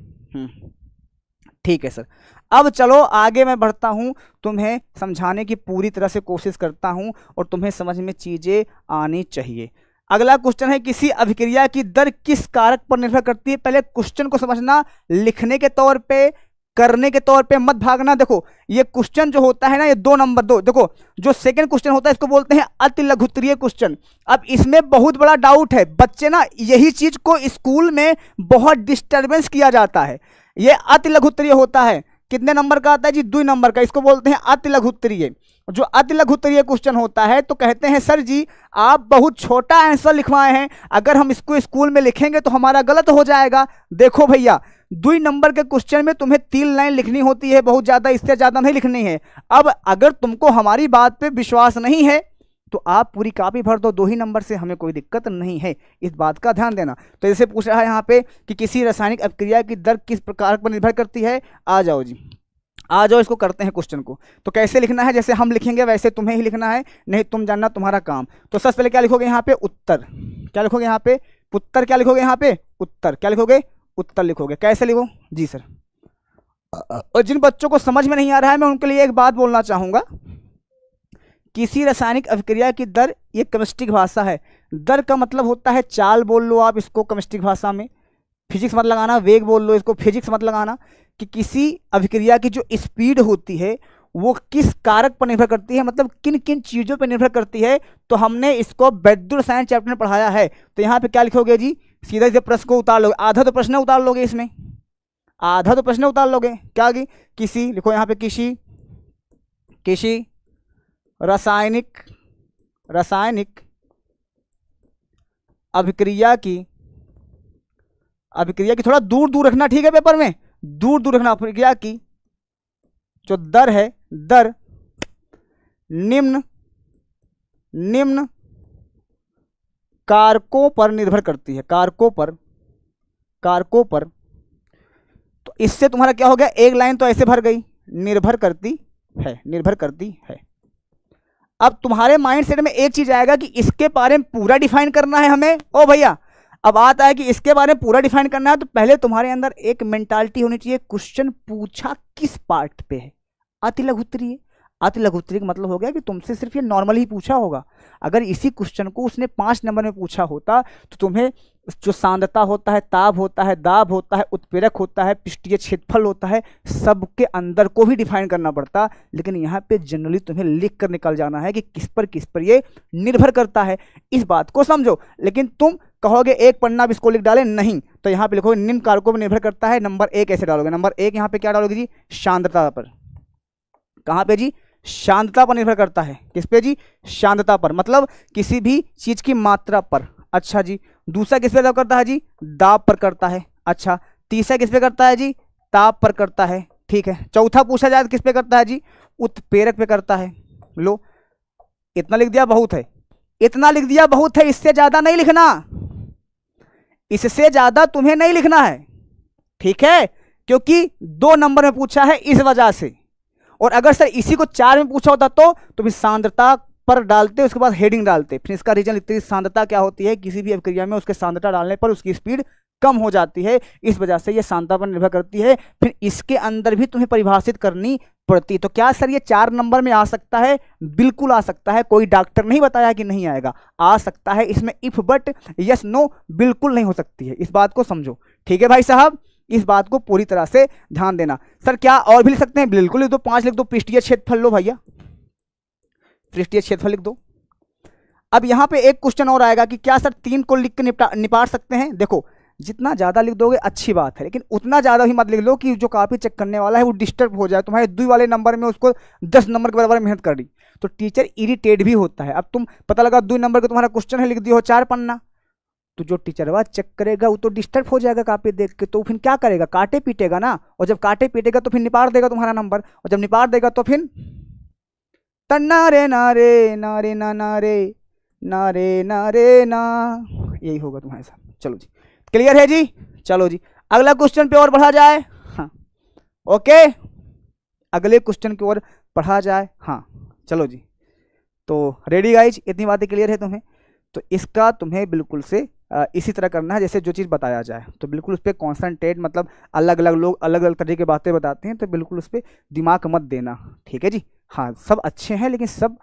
ठीक है सर। अब चलो आगे मैं बढ़ता हूं, तुम्हें समझाने की पूरी तरह से कोशिश करता हूं और तुम्हें समझ में चीजें आनी चाहिए। अगला क्वेश्चन है किसी अभिक्रिया की दर किस कारक पर निर्भर करती है। पहले क्वेश्चन को समझना, लिखने के तौर पे, करने के तौर पे मत भागना। देखो ये क्वेश्चन जो होता है ना, ये 2 नंबर 2, देखो जो सेकंड क्वेश्चन होता है इसको बोलते हैं अति लघुत्तरीय क्वेश्चन। अब इसमें बहुत बड़ा डाउट है बच्चे ना, यही चीज को स्कूल में बहुत डिस्टर्बेंस किया जाता है। ये अति लघुत्तरीय होता है। कितने नंबर का आता है जी? 2 नंबर का। इसको बोलते हैं अति लघुत्तरीय। जो अति लघुत्तरीय क्वेश्चन होता है तो कहते हैं सर जी आप बहुत छोटा आंसर लिखवाए हैं, अगर हम इसको स्कूल में लिखेंगे तो हमारा गलत हो जाएगा। देखो भैया 2 नंबर के क्वेश्चन में तुम्हें 3 लाइन लिखनी होती है, बहुत ज्यादा, इससे ज्यादा नहीं लिखनी है। अब अगर तुमको हमारी बात पे विश्वास नहीं है तो आप पूरी कॉपी भर दो 2 ही नंबर से, हमें कोई दिक्कत नहीं है, इस बात का ध्यान देना। तो जैसे पूछ रहा है यहाँ पे कि किसी रासायनिक अभिक्रिया की दर किस प्रकार पर निर्भर करती है। आ जाओ जी, आ जाओ इसको करते हैं क्वेश्चन को। तो कैसे लिखना है, जैसे हम लिखेंगे वैसे तुम्हें ही लिखना है, नहीं तुम जानना तुम्हारा काम। तो सबसे पहले क्या लिखोगे यहाँ पे? उत्तर। क्या लिखोगे यहाँ पे? उत्तर। क्या लिखोगे यहाँ पे? उत्तर। क्या लिखोगे? उत्तर लिखोगे। कैसे लिखो जी सर? और जिन बच्चों को समझ में नहीं आ रहा है मैं उनके लिए एक बात बोलना चाहूंगा। किसी रासायनिक अभिक्रिया की दर, ये केमिस्ट्री की भाषा है। दर का मतलब होता है चाल, बोल लो आप इसको केमिस्ट्री की भाषा में। फिजिक्स मत लगाना, वेग बोल लो इसको, फिजिक्स मत लगाना। कि किसी अभिक्रिया की जो स्पीड होती है वो किस कारक पर निर्भर करती है, मतलब किन किन चीज़ों पर निर्भर करती है। तो हमने इसको वैद्युत रसायन चैप्टर में पढ़ाया है। तो यहाँ पे क्या लिखोगे जी? सीधा सीधे प्रश्न को उतार लोगे। आधा तो प्रश्न उतार लोगे इसमें, आधा तो प्रश्न उतार लोगे। क्या की किसी लिखो यहाँ पे, किसी रासायनिक अभिक्रिया की थोड़ा दूर दूर रखना, ठीक है, पेपर में दूर दूर रखना। अभिक्रिया की जो दर है, दर निम्न कारकों पर निर्भर करती है। कारकों पर। तो इससे तुम्हारा क्या हो गया? एक लाइन तो ऐसे भर गई, निर्भर करती है। अब तुम्हारे माइंड सेट में एक चीज आएगा कि इसके बारे में पूरा डिफाइन करना है हमें। ओ भैया अब आता है कि इसके बारे में पूरा डिफाइन करना है, तो पहले तुम्हारे अंदर एक मेंटालिटी होनी चाहिए, क्वेश्चन पूछा किस पार्ट पे है। अति लघुत्तरीय का मतलब हो गया कि तुमसे सिर्फ ये नॉर्मल ही पूछा होगा। अगर इसी क्वेश्चन को उसने 5 नंबर में पूछा होता तो तुम्हें जो सांद्रता होता है, ताप होता है, दाब होता है, उत्प्रेरक होता है, पृष्ठीय क्षेत्रफल होता है, सबके अंदर को भी डिफाइन करना पड़ता। लेकिन यहाँ पे जनरली तुम्हें लिख कर निकल जाना है कि किस पर ये निर्भर करता है। इस बात को समझो। लेकिन तुम कहोगे एक पन्ना अब इसको लिख डालें, नहीं, तो यहाँ पे लिखोगे निम्न कारकों पर निर्भर करता है। नंबर 1 ऐसे डालोगे। नंबर 1 यहाँ पे क्या डालोगे जी? शांतता पर। कहाँ पे जी? शांतता पर निर्भर करता है। किस पे जी? शांतता पर, मतलब किसी भी चीज की मात्रा पर। अच्छा जी। दूसरा किस पे निर्भर करता है जी? दाब पर करता है। अच्छा। तीसरा किस पे करता है जी? ताप पर करता है। ठीक है। चौथा पूछा जाए तो किस पे करता है जी? उत्प्रेरक पे करता है। लो, इतना लिख दिया बहुत है, इतना लिख दिया बहुत है, इससे ज्यादा नहीं लिखना, इससे ज्यादा तुम्हें नहीं लिखना है, ठीक है, क्योंकि 2 नंबर में पूछा है इस वजह से। और अगर सर इसी को 4 में पूछा होता तो फिर सांद्रता पर डालते, उसके बाद हेडिंग डालते, फिर इसका रीजन लिखते। सांद्रता क्या होती है? किसी भी अभिक्रिया में उसके सांद्रता डालने पर उसकी स्पीड कम हो जाती है, इस वजह से ये सांद्रता पर निर्भर करती है। फिर इसके अंदर भी तुम्हें परिभाषित करनी पड़ती। तो क्या सर ये 4 नंबर में आ सकता है? बिल्कुल आ सकता है, कोई डॉक्टर नहीं बताया कि नहीं आएगा, आ सकता है। इसमें इफ बट यस नो बिल्कुल नहीं हो सकती है, इस बात को समझो, ठीक है भाई साहब, इस बात को पूरी तरह से ध्यान देना। सर क्या और भी लिख सकते हैं? बिल्कुल लिख दो, 5 लिख दो। पृष्ठीय क्षेत्रफल लो भैया, पृष्ठीय क्षेत्रफल लिख दो। अब यहां पे एक क्वेश्चन और आएगा कि क्या सर 3 को लिख के निपाट सकते हैं? देखो, जितना ज्यादा लिख दोगे अच्छी बात है, लेकिन उतना ज्यादा भी मत लिख लो कि जो कॉपी चेक करने वाला है वो डिस्टर्ब हो जाए। तुम्हारे 2 वाले नंबर में उसको 10 नंबर के बराबर मेहनत कर दी तो टीचर इरिटेट भी होता है। अब तुम पता लगा 2 नंबर का तुम्हारा क्वेश्चन है, लिख दियो 4 पन्ना, तो जो टीचरवा चेक करेगा वो तो डिस्टर्ब हो जाएगा कॉपी देख के, तो फिर क्या करेगा? काटे पीटेगा ना, और जब काटे पीटेगा तो फिर निपाट देगा तुम्हारा नंबर, और जब निपाट देगा तो फिर तन्नारे नारे नारे ना नारे नारे नारे ना, यही होगा तुम्हारे साथ। चलो जी, क्लियर है जी? चलो जी, अगला क्वेश्चन पे और बढ़ा जाए। हाँ ओके, अगले क्वेश्चन की ओर पढ़ा जाए। हाँ चलो जी, तो रेडी गाइज, इतनी बातें क्लियर है तुम्हें? तो इसका तुम्हें बिल्कुल से इसी तरह करना है जैसे जो चीज़ बताया जाए, तो बिल्कुल उस पर कॉन्सेंट्रेट, मतलब अलग अलग लोग अलग अलग तरीके की बातें बताते हैं, तो बिल्कुल उस पर दिमाग मत देना, ठीक है जी? हाँ, सब अच्छे हैं लेकिन सब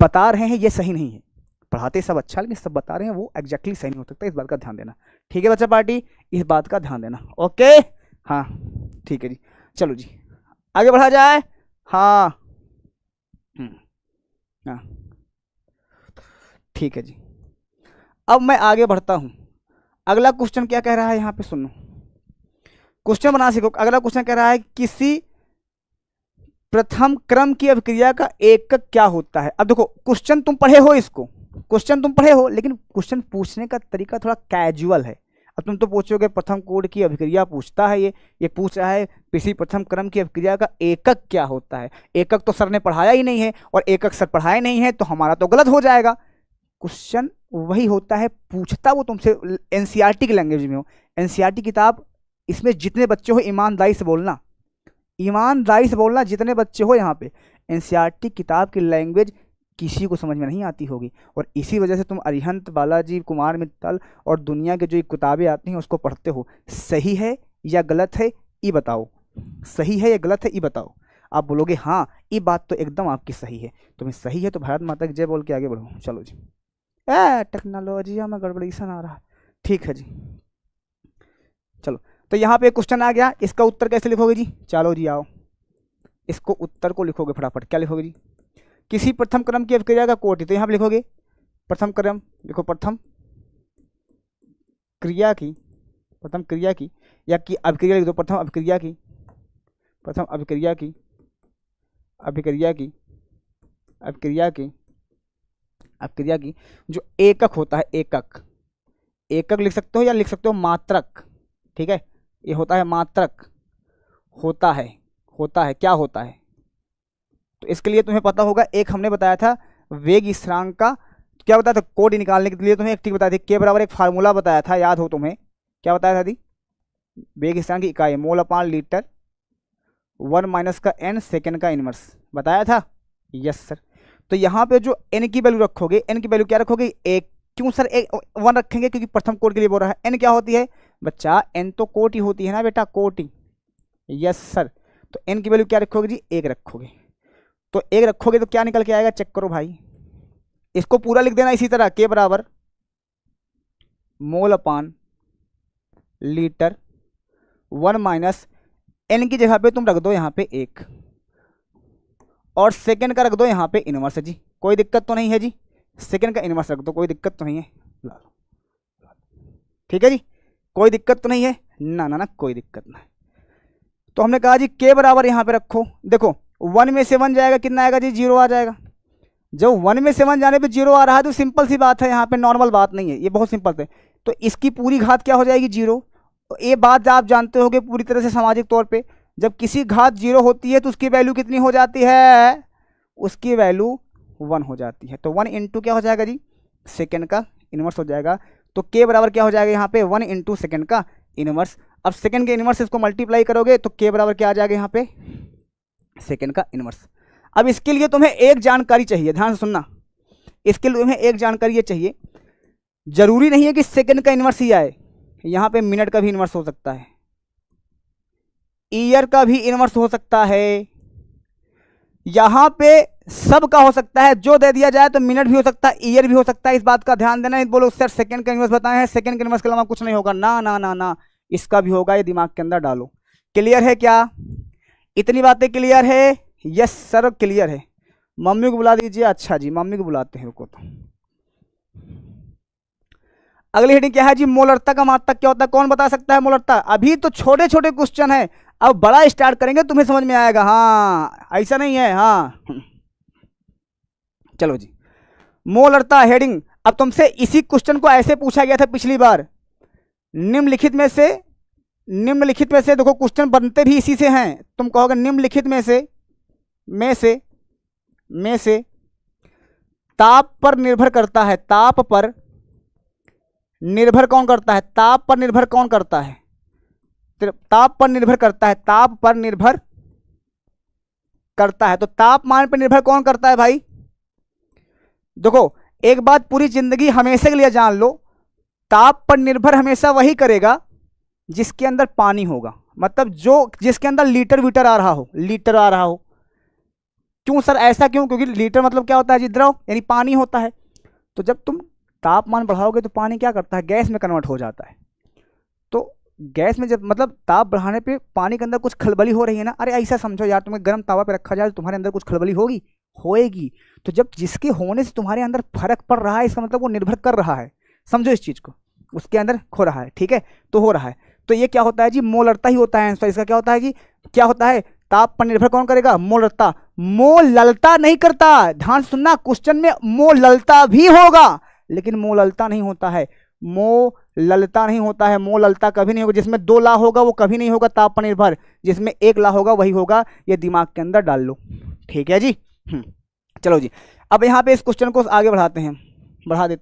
बता रहे हैं ये सही नहीं है, पढ़ाते सब अच्छा लेकिन सब बता रहे हैं वो एग्जैक्टली सही नहीं हो सकता, इस बात का ध्यान देना, ठीक है बच्चा पार्टी? इस बात का ध्यान देना, ओके? हाँ ठीक है जी, चलो जी आगे बढ़ा जाए। हाँ हाँ ठीक है जी, अब मैं आगे बढ़ता हूं। अगला क्वेश्चन क्या कह रहा है यहाँ पे सुनो, क्वेश्चन बना सीखो। अगला क्वेश्चन कह रहा है किसी प्रथम क्रम की अभिक्रिया का एकक क्या होता है? अब देखो, क्वेश्चन तुम पढ़े हो, इसको क्वेश्चन तुम पढ़े हो, लेकिन क्वेश्चन पूछने का तरीका थोड़ा कैजुअल है। अब तुम तो पूछोगे प्रथम कोड की अभिक्रिया पूछता है, ये पूछ रहा है किसी प्रथम क्रम की अभिक्रिया का एकक क्या होता है। एकक तो सर ने पढ़ाया ही नहीं है, और एकक सर पढ़ाए नहीं है, तो हमारा तो गलत हो जाएगा। क्वेश्चन वही होता है, पूछता वो तुमसे एनसीईआरटी की लैंग्वेज में हो, एनसीईआरटी किताब, इसमें जितने बच्चे हो ईमानदारी से बोलना, ईमानदारी से बोलना, जितने बच्चे हो यहाँ पे, एनसीईआरटी किताब की लैंग्वेज किसी को समझ में नहीं आती होगी, और इसी वजह से तुम अरिहंत, बालाजी, कुमार मित्तल और दुनिया के जो किताबें आती हैं उसको पढ़ते हो। सही है या गलत है ये बताओ, सही है या गलत है ये बताओ। आप बोलोगे हाँ ये बात तो एकदम आपकी सही है, तुम्हें सही है तो भारत माता की जय बोल के आगे बढ़ो। चलो जी, टेक्नोलॉजी में गड़बड़ीसन आ रहा है, ठीक है जी। चलो, तो यहाँ पे क्वेश्चन आ गया, इसका उत्तर कैसे लिखोगे जी? चलो जी आओ, इसको उत्तर को लिखोगे फटाफट। क्या लिखोगे जी? किसी प्रथम क्रम की अभिक्रिया का कोटि, तो यहाँ पे लिखोगे प्रथम क्रम, लिखो प्रथम क्रिया की, प्रथम क्रिया की या की अभिक्रिया लिख दो, प्रथम अभिक्रिया की, प्रथम अभिक्रिया की, अभिक्रिया की, अभिक्रिया की, अभिक्रिया की जो एकक होता है, एकक, एकक लिख सकते हो या लिख सकते हो मात्रक, ठीक है? ये होता है मात्रक, होता है, होता है, क्या होता है? तो इसके लिए तुम्हें पता होगा, एक हमने बताया था वेग स्थिरांक का, क्या बताया था? कोड निकालने के लिए तुम्हें एक ट्रिक बताई थी, के बराबर एक फार्मूला बताया था, याद हो तुम्हें? क्या बताया था दी? वेग स्थिरांक की इकाई मोल अपान लीटर, 1 माइनस का n सेकेंड का इनवर्स, बताया था? Yes sir. तो यहाँ पे जो n की वैल्यू रखोगे, n की वैल्यू क्या रखोगे? एक। क्यों सर 1 रखेंगे? क्योंकि प्रथम कोड के लिए बोल रहा है। n क्या होती है बच्चा? n तो कोटि होती है ना बेटा, कोटि। Yes sir. तो n की वैल्यू क्या रखोगे जी? 1 रखोगे। तो 1 रखोगे तो क्या निकल के आएगा? चेक करो भाई, इसको पूरा लिख देना इसी तरह, के बराबर मोल अपान लीटर, 1 माइनस n की जगह पे तुम रख दो यहाँ पे 1, और सेकेंड का रख दो यहाँ पे इनवर्स है जी, कोई दिक्कत तो नहीं है जी? सेकेंड का इनवर्स रख दो, कोई दिक्कत तो नहीं है? ठीक है जी, कोई दिक्कत तो नहीं है ना? ना ना, कोई दिक्कत नहीं। तो हमने कहा जी के बराबर यहाँ पे रखो। देखो 1 में से 1 जाएगा, कितना आएगा जी? 0 आ जाएगा। जब 1 में से 1 जाने पे 0 आ रहा है तो सिंपल सी बात है, यहाँ पे नॉर्मल बात नहीं है, ये बहुत सिंपल है। तो इसकी पूरी घात क्या हो जाएगी? 0। ये बात आप जानते होगे पूरी तरह से सामाजिक तौर पे, जब किसी घात 0 होती है तो उसकी वैल्यू कितनी हो जाती है? उसकी वैल्यू 1 हो जाती है। तो 1 इंटू क्या हो जाएगा जी? सेकेंड का इनवर्स हो जाएगा। तो के बराबर क्या हो जाएगा यहाँ पे? 1 इंटू सेकेंड का इनवर्स। अब सेकेंड के इनवर्स इसको मल्टीप्लाई करोगे तो के बराबर क्या आ जाएगा यहाँ पे? सेकेंड का इनवर्स। अब इसके लिए तुम्हें एक जानकारी चाहिए, ध्यान से सुनना। इसके लिए तुम्हें एक जानकारी ये चाहिए, जरूरी नहीं है कि सेकेंड का इनवर्स ही आए, यहाँ पे मिनट का भी इनवर्स हो सकता है, ईयर का भी इनवर्स हो सकता है, यहाँ पे सब का हो सकता है। जो दे दिया जाए तो मिनट भी हो सकता है, ईयर भी हो सकता है। इस बात का ध्यान देना। बोलो सर सेकंड का इनवर्स बताए हैं, सेकंड के इनवर्स के अलावा कुछ नहीं होगा। ना ना ना ना, इसका भी होगा, ये दिमाग के अंदर डालो। क्लियर है क्या? इतनी बातें क्लियर है? यस सर क्लियर है। मम्मी को बुला दीजिए। अच्छा जी, मम्मी को बुलाते हैं रुको। तो अगली हेडिंग क्या है जी? मोलरता का मात्रक क्या होता है? कौन बता सकता है मोलरता? अभी तो छोटे छोटे क्वेश्चन है, अब बड़ा स्टार्ट करेंगे तुम्हें समझ में आएगा। हाँ ऐसा नहीं है। हाँ चलो जी, मोलरता हेडिंग। अब तुमसे इसी क्वेश्चन को ऐसे पूछा गया था पिछली बार। निम्नलिखित में से देखो क्वेश्चन बनते भी इसी से हैं। तुम कहोगे निम्नलिखित में से ताप पर निर्भर करता है। ताप पर निर्भर कौन करता है? ताप पर निर्भर कौन करता है? ताप पर निर्भर करता है। ताप पर निर्भर करता है। तो तापमान पर निर्भर कौन करता है भाई? देखो एक बात पूरी जिंदगी हमेशा के लिए जान लो, ताप पर निर्भर हमेशा वही करेगा जिसके अंदर पानी होगा। मतलब जो जिसके अंदर लीटर वीटर आ रहा हो। क्यों सर ऐसा क्यों? क्योंकि लीटर मतलब क्या होता है जी? द्रव, यानी पानी होता है। तो जब तुम तापमान बढ़ाओगे तो पानी क्या करता है? गैस में कन्वर्ट हो जाता है। तो गैस में जब मतलब ताप बढ़ाने पे पानी के अंदर कुछ खलबली हो रही है ना। अरे ऐसा समझो यार, तुम्हें गर्म तावा पे रखा जाए तो तुम्हारे अंदर कुछ खलबली होएगी। तो जब जिसके होने से तुम्हारे अंदर फर्क पड़ रहा है, इसका मतलब वो निर्भर कर रहा है। समझो इस चीज को, उसके अंदर हो रहा है। ठीक है, तो हो रहा है। तो ये क्या होता है जी? मोलरता ही होता है आंसर। इसका क्या होता है जी? क्या होता है? ताप पर निर्भर कौन करेगा? मोलरता। मोललता नहीं करता। ध्यान सुनना, क्वेश्चन में मोललता भी होगा लेकिन मोललता नहीं होता है। मोललता नहीं होता है। मोललता कभी नहीं होगा। जिसमें 2 ला होगा वो कभी नहीं होगा ताप पर निर्भर। जिसमें 1 ला होगा वही होगा। ये दिमाग के अंदर डाल लो। ठीक है जी। चलो जी, अब यहाँ पे इस क्वेश्चन को आगे बढ़ा देते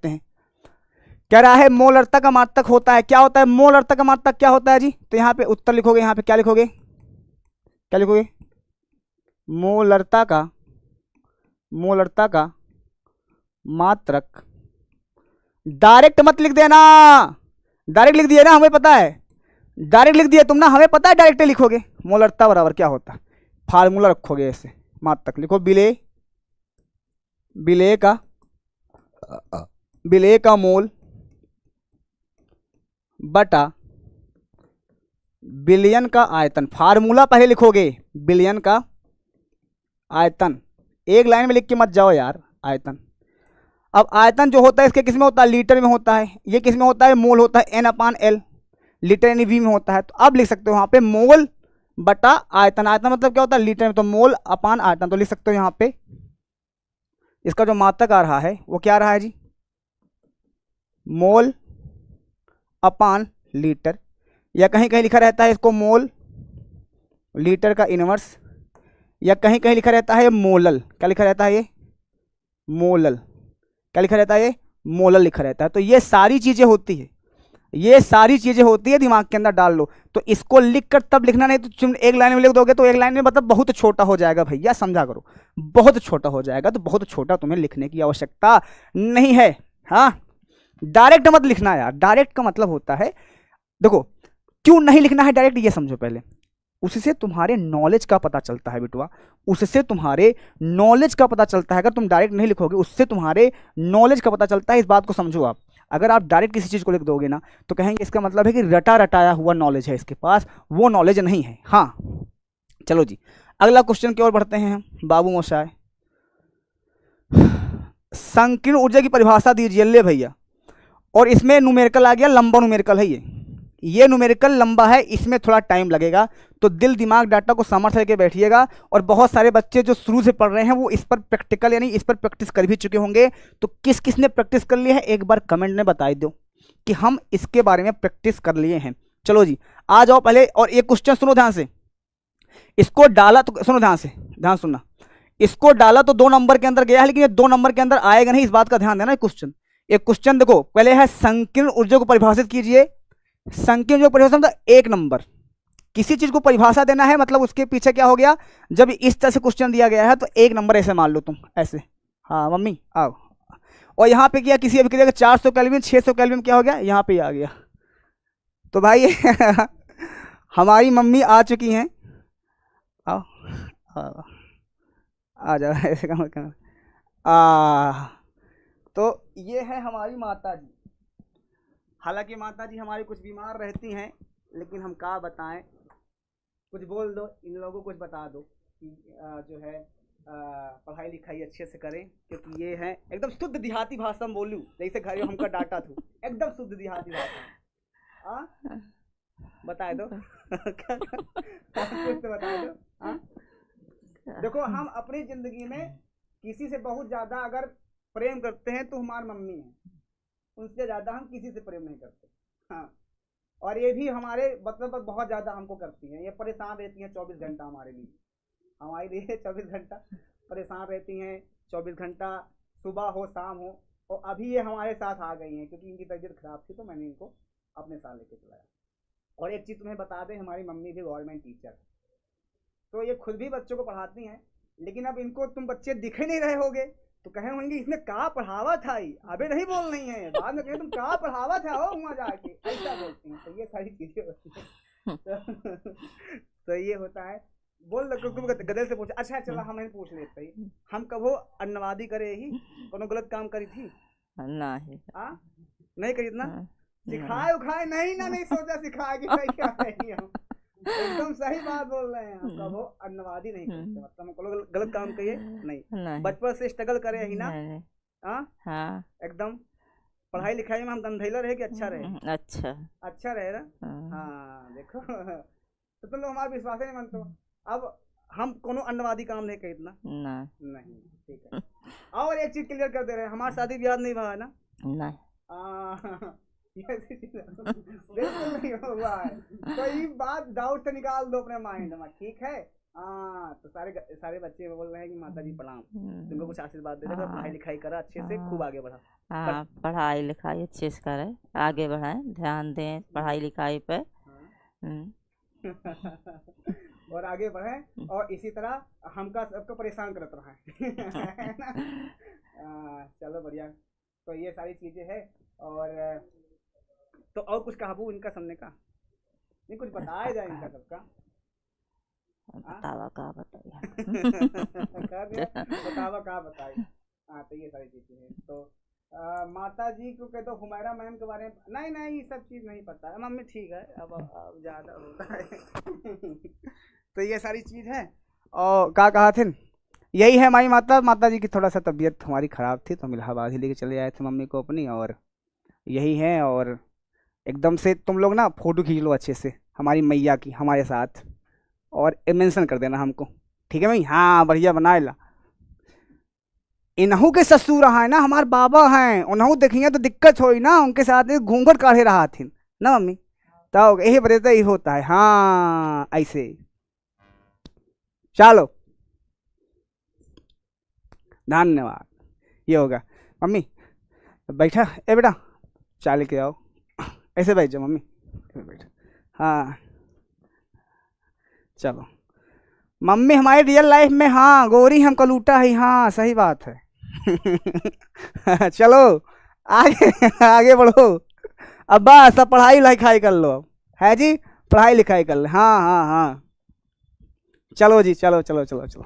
हैं। कह रहा है मोलरता का मात्रक होता है। क्या होता है मोलरता का मात्रक? क्या होता है जी? तो यहाँ पे उत्तर लिखोगे। यहाँ पे क्या लिखोगे? मोलरता का मात्रक। डायरेक्ट मत लिख देना। डायरेक्ट लिख दिया ना, हमें पता है। डायरेक्ट लिख दिया तुम ना, हमें पता है डायरेक्ट लिखोगे। मोलरता बराबर क्या होता है? फार्मूला रखोगे ऐसे। मात्रक लिखो, बिले का मोल बटा बिलियन का आयतन। फार्मूला पहले लिखोगे, बिलियन का आयतन। एक लाइन में लिख के मत जाओ यार, आयतन। अब आयतन जो होता है इसके किस में होता है? लीटर में होता है। ये किस में होता है? मोल होता है। N/L, लीटर यानी V में होता है। तो अब लिख सकते हो यहाँ पे मोल बटा आयतन। आयतन मतलब क्या होता है? लीटर में। तो मोल अपान आयतन। तो लिख सकते हो यहाँ पे इसका जो मात्रक आ रहा है वो क्या आ रहा है जी? मोल अपान लीटर, या कहीं कहीं लिखा रहता है इसको मोल लीटर का इनवर्स, या कहीं कहीं लिखा रहता है मोलल। क्या लिखा रहता है? ये मोलल। क्या लिखा रहता है? ये मोलल लिखा रहता है। तो ये सारी चीजें होती है, दिमाग के अंदर डाल लो। तो इसको लिखकर तब लिखना, नहीं तो तुम एक लाइन में लिख दोगे तो एक लाइन में मतलब बहुत छोटा हो जाएगा भैया, समझा करो। बहुत छोटा हो जाएगा। तो बहुत छोटा तुम्हें लिखने की आवश्यकता नहीं है। हाँ, डायरेक्ट मत लिखना यार। डायरेक्ट का मतलब होता है, देखो क्यों नहीं लिखना है डायरेक्ट, ये समझो पहले। उससे तुम्हारे नॉलेज का पता चलता है बेटुआ, उससे तुम्हारे नॉलेज का पता चलता है। अगर तुम डायरेक्ट नहीं लिखोगे उससे तुम्हारे नॉलेज का पता चलता है। इस बात को समझो आप। अगर आप डायरेक्ट किसी चीज़ को लिख दोगे ना तो कहेंगे इसका मतलब है कि रटा रटाया हुआ नॉलेज है इसके पास, वो नॉलेज नहीं है। हाँ चलो जी, अगला क्वेश्चन की ओर बढ़ते हैं हम। बाबू मोशाय, संकीर्ण ऊर्जा की परिभाषा दीजिए। ले भैया, और इसमें न्यूमेरिकल आ गया, लंबा न्यूमेरिकल है ये न्यूमेरिकल लंबा है, इसमें थोड़ा टाइम लगेगा। तो दिल दिमाग डाटा को समझ करके बैठिएगा। और बहुत सारे बच्चे जो शुरू से पढ़ रहे हैं वो इस पर प्रैक्टिकल यानी इस पर प्रैक्टिस कर भी चुके होंगे। तो किस किस ने प्रैक्टिस कर लिया है एक बार कमेंट में बता दो कि हम इसके बारे में प्रैक्टिस कर लिए हैं। चलो जी आ जाओ पहले। और एक क्वेश्चन सुनो ध्यान से, इसको डाला तो सुनो ध्यान से, ध्यान सुनना। इसको डाला तो 2 नंबर के अंदर गया है, लेकिन ये 2 नंबर के अंदर आएगा नहीं, इस बात का ध्यान देना। क्वेश्चन एक क्वेश्चन देखो, पहले है संकीर्ण ऊर्जा को परिभाषित कीजिए। संकीर्ण ऊर्जा को परिभाषित मतलब 1 नंबर। किसी चीज को परिभाषा देना है मतलब उसके पीछे क्या हो गया, जब इस तरह से क्वेश्चन दिया गया है तो 1 नंबर ऐसे मान लो तुम ऐसे। हाँ मम्मी आओ। और यहाँ पे किया किसी अभिक्रिया का 400 केल्विन 600 केल्विन क्या हो गया, यहाँ पे आ गया। तो भाई हमारी मम्मी आ चुकी हैं, आओ आ जाओ ऐसे काम। तो ये है हमारी माता जी। हालांकि माता जी हमारी कुछ बीमार रहती हैं, लेकिन हम क्या बताएं, कुछ बोल दो इन लोगों को, कुछ बता दो कि जो है पढ़ाई लिखाई अच्छे से करें, क्योंकि ये है एकदम शुद्ध देहाती भाषा में बोलूँ, जैसे घर हमका डाटा था एकदम शुद्ध देहाती भाषा। बता दो कुछ तो बता दो। देखो हम अपनी जिंदगी में किसी से बहुत ज्यादा अगर प्रेम करते हैं तो हमारी मम्मी है, उनसे ज्यादा हम किसी से प्रेम नहीं करते। हाँ, और ये भी हमारे मतलब बहुत ज्यादा हमको करती हैं, ये परेशान रहती हैं 24 घंटा हमारे लिए 24 घंटा परेशान रहती हैं। 24 घंटा सुबह हो शाम हो। और अभी ये हमारे साथ आ गई हैं क्योंकि इनकी तबीयत खराब थी, तो मैंने इनको अपने साथ लेके चलाया। और एक चीज तुम्हें बता दें, हमारी मम्मी भी गवर्नमेंट टीचर, तो ये खुद भी बच्चों को पढ़ाती हैं। लेकिन अब इनको तुम बच्चे दिख ही नहीं रहे होगे तो कहे होंगे इसमें क्या पढ़ावा था ही, अबे नहीं बोल नहीं है, बाद में कहे तुम क्या पढ़ावा था हो वहाँ जाके, ऐसा बोलती हैं। तो ये सारी चीजें होती हैं। तो ये होता है। बोल गदल से पूछ। अच्छा चलो हम पूछ लेते हैं, हम कभो अन्नवादी करे ही कोनो गलत काम करी थी नहीं करी इतना सिखाए उखाए नहीं ना, नहीं सोचा सिखाए कि भाई क्या नहीं, हम एकदम सही बात बोल रहे हैं। हम कभो अन्नवादी नहीं करते, मतलब हम कोई गलत काम करिए नहीं, बचपन से स्ट्रगल करे ही ना। हाँ एकदम पढ़ाई लिखाई में हम गंधैला रहे कि अच्छा रहे, अच्छा रहे ना। हाँ देखो तो तुम लोग हमारा विश्वास नहीं मानते। अब हम कोनो अन्नवादी काम नहीं करी इतना नहीं, ठीक है। और एक चीज क्लियर कर दे रहे हैं, हमारा शादी ब्याह नहीं हुआ है ना, बिल्कुल नहीं हुआ है। तो ये बात डाउट से निकाल दो अपने माइंड में, ठीक है। तो सारे बच्चे बोल रहे हैं कि माता जी प्रणाम, तुमको कुछ आशीर्वाद दे देगा, पढ़ाई लिखाई करा अच्छे से, खूब आगे बढ़ा। हाँ पढ़ाई लिखाई अच्छे से करें, आगे बढ़ाएं, ध्यान दें पढ़ाई लिखाई पे। और आगे बढ़े और इसी तरह हमका सबको परेशान करते रहे। चलो बढ़िया। तो ये सारी चीजें हैं। और तो और कुछ काबू इनका सामने का नहीं, कुछ बताया जाए इनका सबका। बतावा का बताइए बतावा का बताइए। हाँ तो ये सारी चीजें हैं। तो माता जी को कहते हुमैरा मैम के बारे में नहीं ये सब चीज नहीं पता है मम्मी, ठीक है अब ज्यादा होता है। तो ये सारी चीज है। और क्या कहा थे, यही है हमारी माता जी की थोड़ा सा तबीयत हमारी ख़राब थी, तो हम इलाहाबाद ही लेके चले आए थे मम्मी को अपनी, और यही है। और एकदम से तुम लोग ना फ़ोटो खींच लो अच्छे से हमारी मैया की हमारे साथ, और मेंशन कर देना हमको, ठीक है भाई। हाँ बढ़िया बनाए ला। इन्हू के ससुर है ना हमारे बाबा हैं, उन्हों देखिए तो दिक्कत हो ना, उनके साथ घूंघट काढ़े रहा थी ना मम्मी, तो यही बता ही होता है। हाँ ऐसे चलो धन्यवाद। ये होगा मम्मी बैठा, ए बेटा चाय लेके आओ, ऐसे बैठ जाओ मम्मी, बैठा। हाँ चलो मम्मी हमारी रियल लाइफ में हाँ गोरी हमको लूटा है, हाँ सही बात है। चलो आगे आगे बढ़ो। अब बस सब पढ़ाई लिखाई कर लो, है जी पढ़ाई लिखाई कर ले। हाँ हाँ हाँ चलो जी, चलो चलो चलो चलो।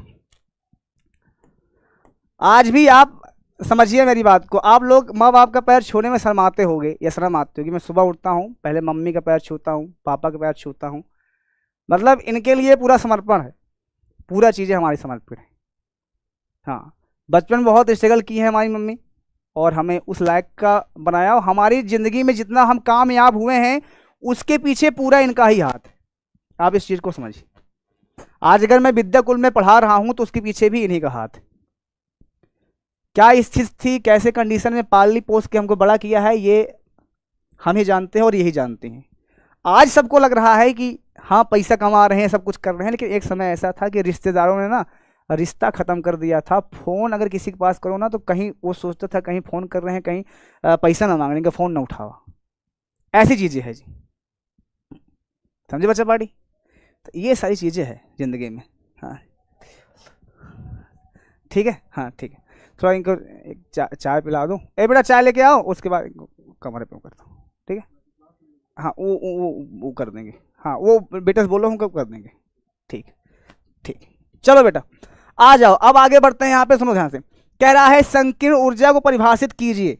आज भी आप समझिए मेरी बात को, आप लोग माँ बाप का पैर छूने में शर्माते होगे या शर्म आते होगी। मैं सुबह उठता हूँ पहले मम्मी का पैर छूता हूँ, पापा का पैर छूता हूँ, मतलब इनके लिए पूरा समर्पण है, पूरा चीज़ें हमारी समर्पित है। हाँ बचपन में बहुत स्ट्रगल की है हमारी मम्मी, और हमें उस लायक का बनाया। हमारी ज़िंदगी में जितना हम कामयाब हुए हैं उसके पीछे पूरा इनका ही हाथ है। आप इस चीज़ को समझिए। आज अगर मैं विद्याकुल में पढ़ा रहा हूं तो उसके पीछे भी इन्हीं का हाथ है। क्या स्थिति थी, कैसे कंडीशन में पाली पोस के हमको बड़ा किया है, ये हम ही जानते हैं और यही जानते हैं। आज सबको लग रहा है कि हाँ पैसा कमा रहे हैं, सब कुछ कर रहे हैं, लेकिन एक समय ऐसा था कि रिश्तेदारों ने ना रिश्ता ख़त्म कर दिया था। फ़ोन अगर किसी के पास करो ना तो कहीं वो सोचता था कहीं फ़ोन कर रहे हैं, कहीं पैसा ना मांगने का, फ़ोन ना उठावा। ऐसी चीज़ें हैं जी, समझे बच्चा पार्टी। तो ये सारी चीज़ें हैं ज़िंदगी में। हाँ ठीक है, हाँ ठीक है। थोड़ा इनको एक चाय पिला दूँ। ए बेटा चाय लेके आओ, उसके बाद कमरे पे करता हूँ, ठीक है। हाँ वो कर देंगे। हाँ वो बेटा से बोलो हम कब कर देंगे। ठीक ठीक, चलो बेटा आ जाओ। अब आगे बढ़ते हैं। यहाँ पे सुनो ध्यान से, कह रहा है संकीर्ण ऊर्जा को परिभाषित कीजिए।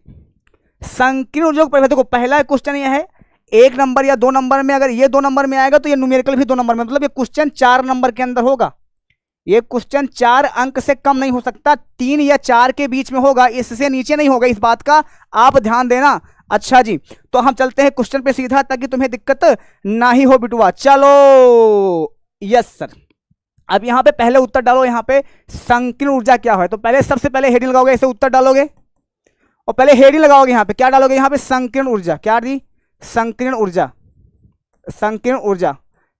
संकीर्ण ऊर्जा को परिभाषित, देखो पहला क्वेश्चन ये है 1 नंबर या 2 नंबर में, अगर ये 2 नंबर में आएगा तो ये न्यूमेरिकल भी 2 नंबर में, मतलब ये क्वेश्चन 4 नंबर के अंदर होगा। ये क्वेश्चन 4 अंक से कम नहीं हो सकता, 3 या 4 के बीच में होगा, इससे नीचे नहीं होगा। इस बात का आप ध्यान देना। अच्छा जी, तो हम चलते हैं क्वेश्चन पे सीधा, ताकि तुम्हें दिक्कत ना ही हो बिटुआ। चलो यस सर। अब यहाँ पे पहले उत्तर डालो। यहाँ पे संकीर्ण ऊर्जा क्या है, तो पहले सबसे पहले हेडिंग लगाओगे, ऐसे उत्तर डालोगे और पहले हेडिंग लगाओगे। यहाँ पे क्या डालोगे, यहाँ पे संकीर्ण ऊर्जा। क्या दी, संकीर्ण ऊर्जा, संकीर्ण ऊर्जा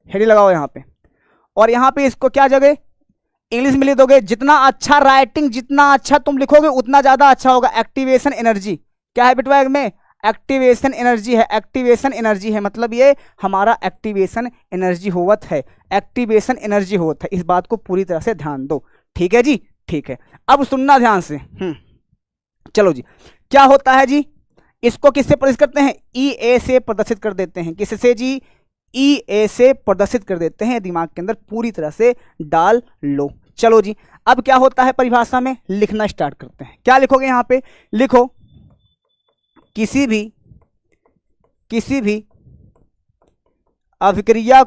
हेडिंग लगाओ यहाँ पे। और यहाँ पे इसको क्या जगह इंग्लिश में लिख दोगे। जितना अच्छा राइटिंग, जितना अच्छा तुम लिखोगे उतना ज्यादा अच्छा होगा। एक्टिवेशन एनर्जी क्या है बिटवा में, एक्टिवेशन एनर्जी है। एक्टिवेशन एनर्जी है मतलब ये हमारा एक्टिवेशन एनर्जी होवत है, एक्टिवेशन एनर्जी होवत है। इस बात को पूरी तरह से ध्यान दो, ठीक है जी, ठीक है। अब सुनना ध्यान से। चलो जी, क्या होता है जी, इसको किससे प्रदर्शित करते हैं, ई ए से प्रदर्शित कर देते हैं। किससे जी, ई ए से प्रदर्शित कर देते हैं। दिमाग के अंदर पूरी तरह से डाल लो। चलो जी, अब क्या होता है परिभाषा में, लिखना स्टार्ट करते हैं। क्या लिखोगे यहाँ पे, लिखो किसी भी अभिक्रिया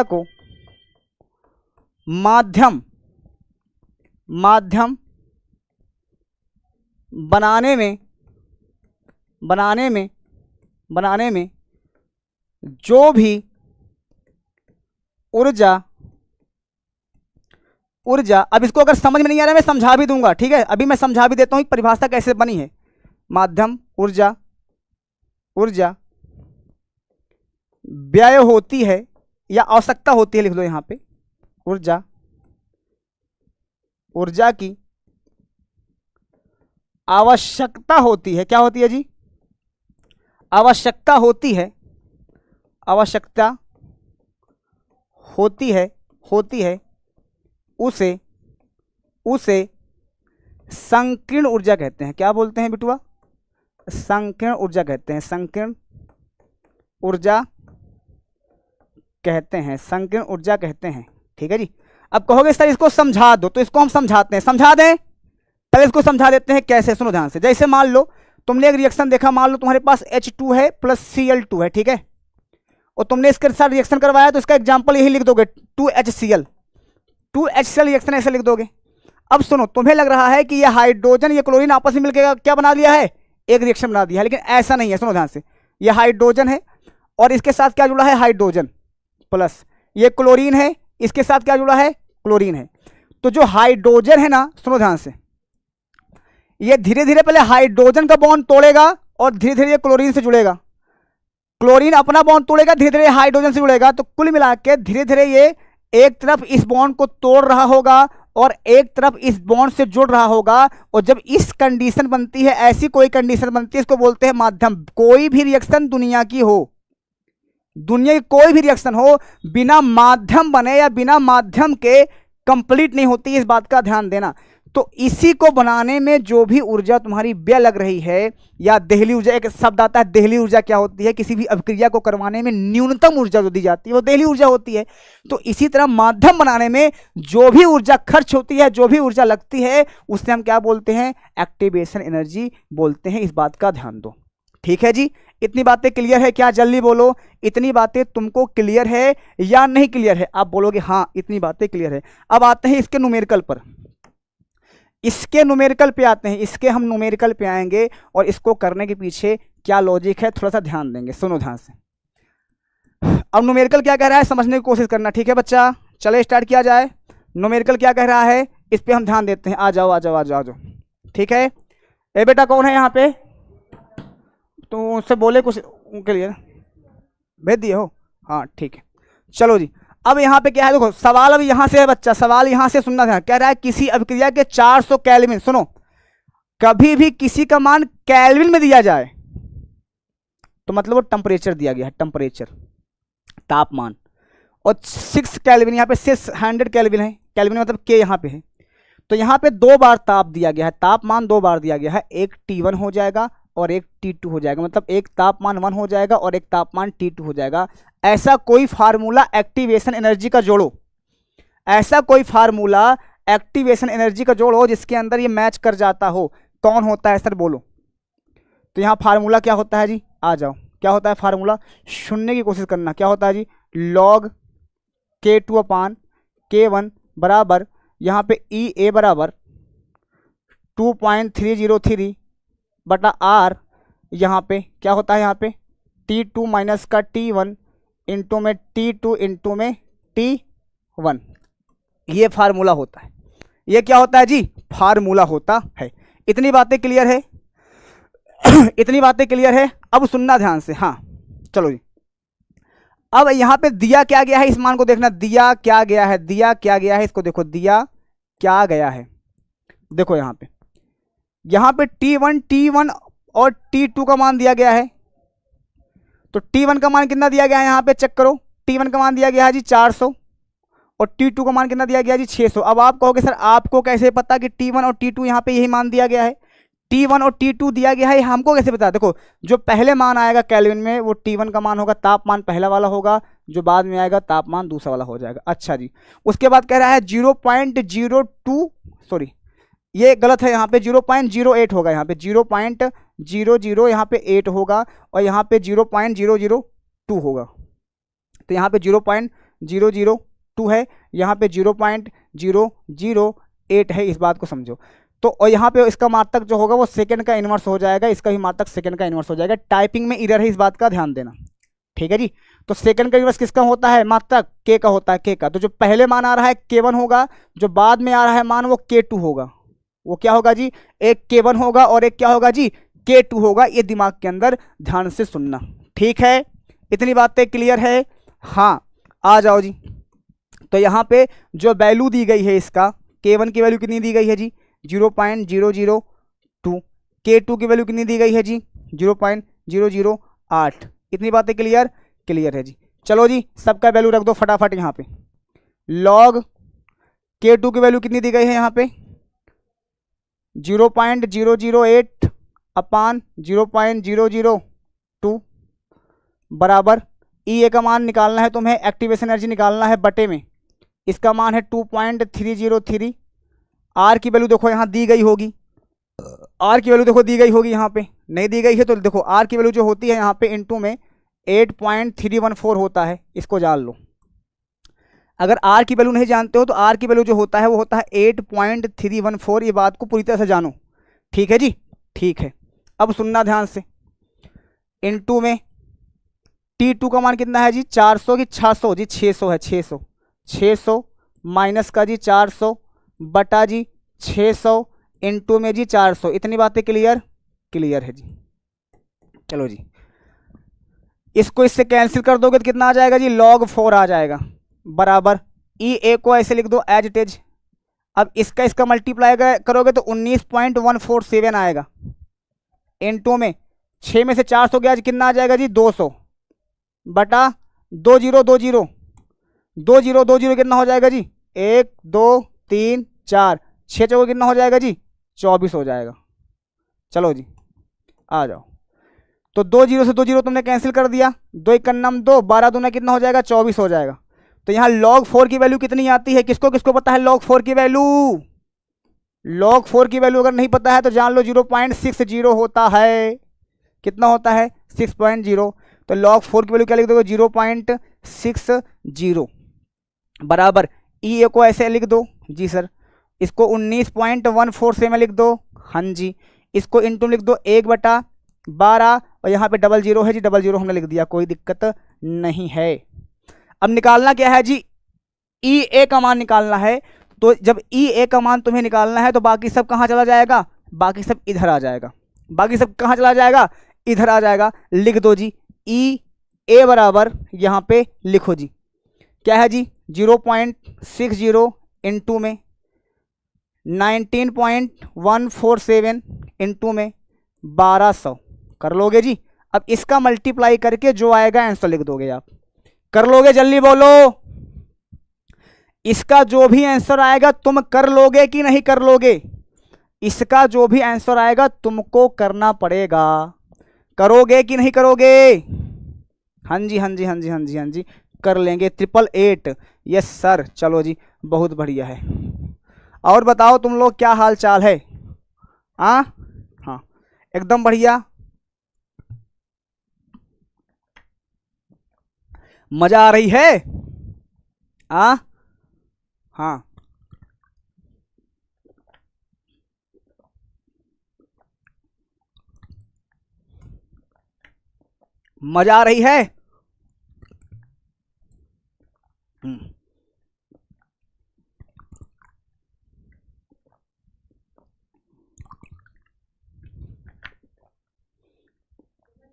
को माध्यम बनाने में जो भी ऊर्जा, अब इसको अगर समझ में नहीं आ रहा है मैं समझा भी दूंगा, ठीक है। अभी मैं समझा भी देता हूँ परिभाषा कैसे बनी है। माध्यम ऊर्जा व्यय होती है या आवश्यकता होती है, लिख लो यहाँ पे। ऊर्जा की आवश्यकता होती है। क्या होती है जी, आवश्यकता होती है, आवश्यकता होती है उसे संकीर्ण ऊर्जा कहते हैं। क्या बोलते हैं बिटुआ, संकीर्ण ऊर्जा कहते हैं, संकीर्ण ऊर्जा कहते हैं, संकीर्ण ऊर्जा कहते हैं, ठीक है जी। अब कहोगे सर इसको समझा दो, तो इसको हम समझाते हैं, समझा दें। पहले इसको समझा देते हैं कैसे, सुनो ध्यान से। जैसे मान लो तुमने एक रिएक्शन देखा, मान लो तुम्हारे पास H2 है प्लस Cl2 है, ठीक है, और तुमने इसके साथ रिएक्शन करवाया, तो इसका एग्जांपल यही लिख दोगे 2HCl रिएक्शन ऐसे लिख दोगे। अब सुनो, तुम्हें लग रहा है कि ये हाइड्रोजन ये क्लोरीन आपस में मिलकर क्या बना लिया है, एक रिएक्शन बना दिया है, लेकिन ऐसा नहीं है। सुनो ध्यान से, ये हाइड्रोजन है और इसके साथ क्या जुड़ा है, हाइड्रोजन प्लस ये क्लोरीन है, इसके साथ क्या जुड़ा है, क्लोरीन है। तो जो हाइड्रोजन है ना, सुनो ध्यान से, ये धीरे धीरे पहले हाइड्रोजन का बॉन्ड तोड़ेगा और धीरे धीरे क्लोरीन से जुड़ेगा। क्लोरीन अपना बॉन्ड तोड़ेगा, धीरे धीरे हाइड्रोजन से जुड़ेगा। तो कुल मिला के धीरे धीरे ये एक तरफ इस बॉन्ड को तोड़ रहा होगा और एक तरफ इस बॉन्ड से जुड़ रहा होगा। और जब इस कंडीशन बनती है, ऐसी कोई कंडीशन बनती है, इसको बोलते हैं माध्यम। कोई भी रिएक्शन दुनिया की हो, दुनिया की कोई भी रिएक्शन हो, बिना माध्यम बने या बिना माध्यम के कंप्लीट नहीं होती, इस बात का ध्यान देना। तो इसी को बनाने में जो भी ऊर्जा तुम्हारी व्यय लग रही है, या देहली ऊर्जा, एक शब्द आता है देहली ऊर्जा, क्या होती है, किसी भी अभिक्रिया को करवाने में न्यूनतम ऊर्जा जो दी जाती है वो देहली ऊर्जा होती है। तो इसी तरह माध्यम बनाने में जो भी ऊर्जा खर्च होती है, जो भी ऊर्जा लगती है, उससे हम क्या बोलते हैं, एक्टिवेशन एनर्जी बोलते हैं। इस बात का ध्यान दो, ठीक है जी। इतनी बातें क्लियर है क्या, जल्दी बोलो, इतनी बातें तुमको क्लियर है या नहीं क्लियर है। आप बोलोगे हाँ इतनी बातें क्लियर है। अब आते हैं इसके न्यूमेरिकल पर। इसके न्यूमेरिकल पे आते हैं, इसके हम न्यूमेरिकल पे आएंगे और इसको करने के पीछे क्या लॉजिक है थोड़ा सा ध्यान देंगे, सुनो ध्यान से। अब न्यूमेरिकल क्या कह रहा है समझने की कोशिश करना, ठीक है बच्चा। चले स्टार्ट किया जाए। न्यूमेरिकल क्या कह रहा है इस पे हम ध्यान देते हैं। आ जाओ आ जाओ आ जाओ आ जाओ, ठीक है। ए बेटा कौन है यहाँ पे, तो उससे बोले कुछ उनके लिए भेज दिए हो, हाँ ठीक है। चलो जी, अब यहाँ पे क्या है देखो, सवाल अब यहाँ से है बच्चा, सवाल यहाँ से सुनना था। कह रहा है किसी अभिक्रिया के 400 केल्विन, सुनो, कभी भी किसी का मान केल्विन में दिया जाए तो मतलब वो टेम्परेचर दिया गया है, टेम्परेचर तापमान, और 6 केल्विन, यहाँ पे 600 केल्विन है, केल्विन मतलब के यहाँ पे है, तो यहाँ पे 2 बार ताप दिया गया है, तापमान 2 बार दिया गया है, एक T1 हो जाएगा और एक T2 हो जाएगा, मतलब एक तापमान 1 हो जाएगा और एक तापमान T2 हो जाएगा। ऐसा कोई फार्मूला एक्टिवेशन एनर्जी का जोड़ो, ऐसा कोई फार्मूला एक्टिवेशन एनर्जी का जोड़ो जिसके अंदर ये मैच कर जाता हो। कौन होता है सर बोलो। तो यहाँ फार्मूला क्या होता है जी, आ जाओ, क्या होता है फार्मूला, सुनने की कोशिश करना। क्या होता है जी, log K2 अपान K1 बराबर यहाँ पे EA बराबर 2.303 बटा R, यहाँ पे क्या होता है, यहाँ पे T2 माइनस का T1 इंटू में T2 इंटू में T1, ये फार्मूला होता है। ये क्या होता है जी, फार्मूला होता है। इतनी बातें क्लियर है इतनी बातें क्लियर है। अब सुनना ध्यान से, हाँ चलो जी। अब यहाँ पे दिया क्या गया है, इस मान को देखना, दिया क्या गया है, दिया क्या गया है, इसको देखो, दिया क्या गया है। देखो यहाँ पे T1 और T2 का मान दिया गया है, तो T1 का मान कितना दिया गया है, यहाँ पे चेक करो, T1 का मान दिया गया है जी 400 और T2 का मान कितना दिया गया जी 600। अब आप कहोगे सर आपको कैसे पता कि T1 और T2 यहाँ पे यही मान दिया गया है, T1 और T2 दिया गया है, हमको कैसे पता। देखो जो पहले मान आएगा केल्विन में वो T1 का मान होगा, तापमान पहला वाला होगा, जो बाद में आएगा तापमान दूसरा वाला हो जाएगा। अच्छा जी, उसके बाद कह रहा है 0.02, सॉरी ये गलत है, यहाँ पे 0.08 होगा, यहाँ पे 0.00 यहाँ पे 8 होगा और यहाँ पे 0.002 होगा, तो यहाँ पे 0.002 है, यहाँ पे 0.008 है, इस बात को समझो। तो और यहाँ पे इसका मात्रक जो होगा वो सेकंड का इन्वर्स हो जाएगा, इसका भी मात्रक सेकंड का इन्वर्स हो जाएगा। टाइपिंग में इरर है, इस बात का ध्यान देना, ठीक है जी। तो सेकंड का इन्वर्स किसका होता है, मात्रक के का होता है, के का। तो जो पहले मान आ रहा है K1 होगा, जो बाद में आ रहा है मान वो K2 होगा। वो क्या होगा जी, एक K1 होगा और एक क्या होगा जी K2 होगा। ये दिमाग के अंदर ध्यान से सुनना, ठीक है। इतनी बातें क्लियर है, हाँ आ जाओ जी। तो यहाँ पे जो वैल्यू दी गई है इसका, K1 की वैल्यू कितनी दी गई है जी 0.002, K2 की वैल्यू कितनी दी गई है जी 0.008। इतनी बातें क्लियर है जी। चलो जी सबका वैल्यू रख दो फटाफट यहाँ पे। log K2 की वैल्यू कितनी दी गई है यहाँ पे 0.008 अपान 0.002 बराबर EA का मान निकालना है तुम्हें, एक्टिवेशन एनर्जी निकालना है बटे में, इसका मान है 2.303। R की वैल्यू देखो यहाँ दी गई होगी, R की वैल्यू देखो दी गई होगी, यहाँ पे नहीं दी गई है तो देखो R की वैल्यू जो होती है यहाँ पे इंटू में 8.314 होता है, इसको जान लो। अगर R की वैल्यू नहीं जानते हो तो R की वैल्यू जो होता है वो होता है 8.314, ये बात को पूरी तरह से जानो, ठीक है जी, ठीक है। अब सुनना ध्यान से, इंटू में T2 का मान कितना है जी 400 की 600 जी 600 है, 600 माइनस का जी 400 बटा जी 600 इंटू में जी 400। इतनी बातें क्लियर है जी। चलो जी, इसको इससे कैंसिल कर दोगे तो कितना आ जाएगा जी log 4 आ जाएगा, बराबर EA को ऐसे लिख दो एज इट इज। अब इसका मल्टीप्लाई करोगे तो 19.147 आएगा, इंटू में 6 में से 400 गया कितना आ जाएगा जी 200 बटा 2020 कितना हो जाएगा जी 1 2 3 4 6 चौको कितना हो जाएगा जी 24 हो जाएगा। चलो जी आ जाओ, तो 20 से 20 तुमने कैंसिल कर दिया, 2 1 2 12 दूना कितना हो जाएगा 24 हो जाएगा। तो यहाँ log 4 की वैल्यू कितनी आती है, किसको किसको पता है log 4 की वैल्यू? log 4 की वैल्यू अगर नहीं पता है तो जान लो 0.60 होता है। कितना होता है 6.0। तो log 4 की वैल्यू क्या लिख दोगे 0.60 बराबर EA को ऐसे लिख दो जी सर इसको 19.147 में लिख दो। हाँ जी, इसको इंटू लिख दो 1/12 और यहाँ पे डबल जीरो है जी, डबल जीरो हमने लिख दिया, कोई दिक्कत नहीं है। अब निकालना क्या है जी, ई ए का मान निकालना है। तो जब ई ए का मान तुम्हें निकालना है तो बाकी सब कहाँ चला जाएगा, बाकी सब इधर आ जाएगा। बाकी सब कहाँ चला जाएगा, इधर आ जाएगा। लिख दो जी ई ए बराबर, यहाँ पे लिखो जी क्या है जी 0.60 इंटू में 19.147 इंटू में 1200 कर लोगे जी। अब इसका मल्टीप्लाई करके जो आएगा आंसर लिख दोगे आप। कर लोगे, जल्दी बोलो। इसका जो भी आंसर आएगा तुम कर लोगे कि नहीं कर लोगे, इसका जो भी आंसर आएगा तुमको करना पड़ेगा। करोगे कि नहीं करोगे? हाँ जी हाँ जी हाँ जी हाँ जी हाँ जी, कर लेंगे। 888 यस सर। चलो जी, बहुत बढ़िया है। और बताओ तुम लोग क्या हाल चाल है? हाँ एकदम बढ़िया, मजा आ रही है? हाँ मजा आ रही है?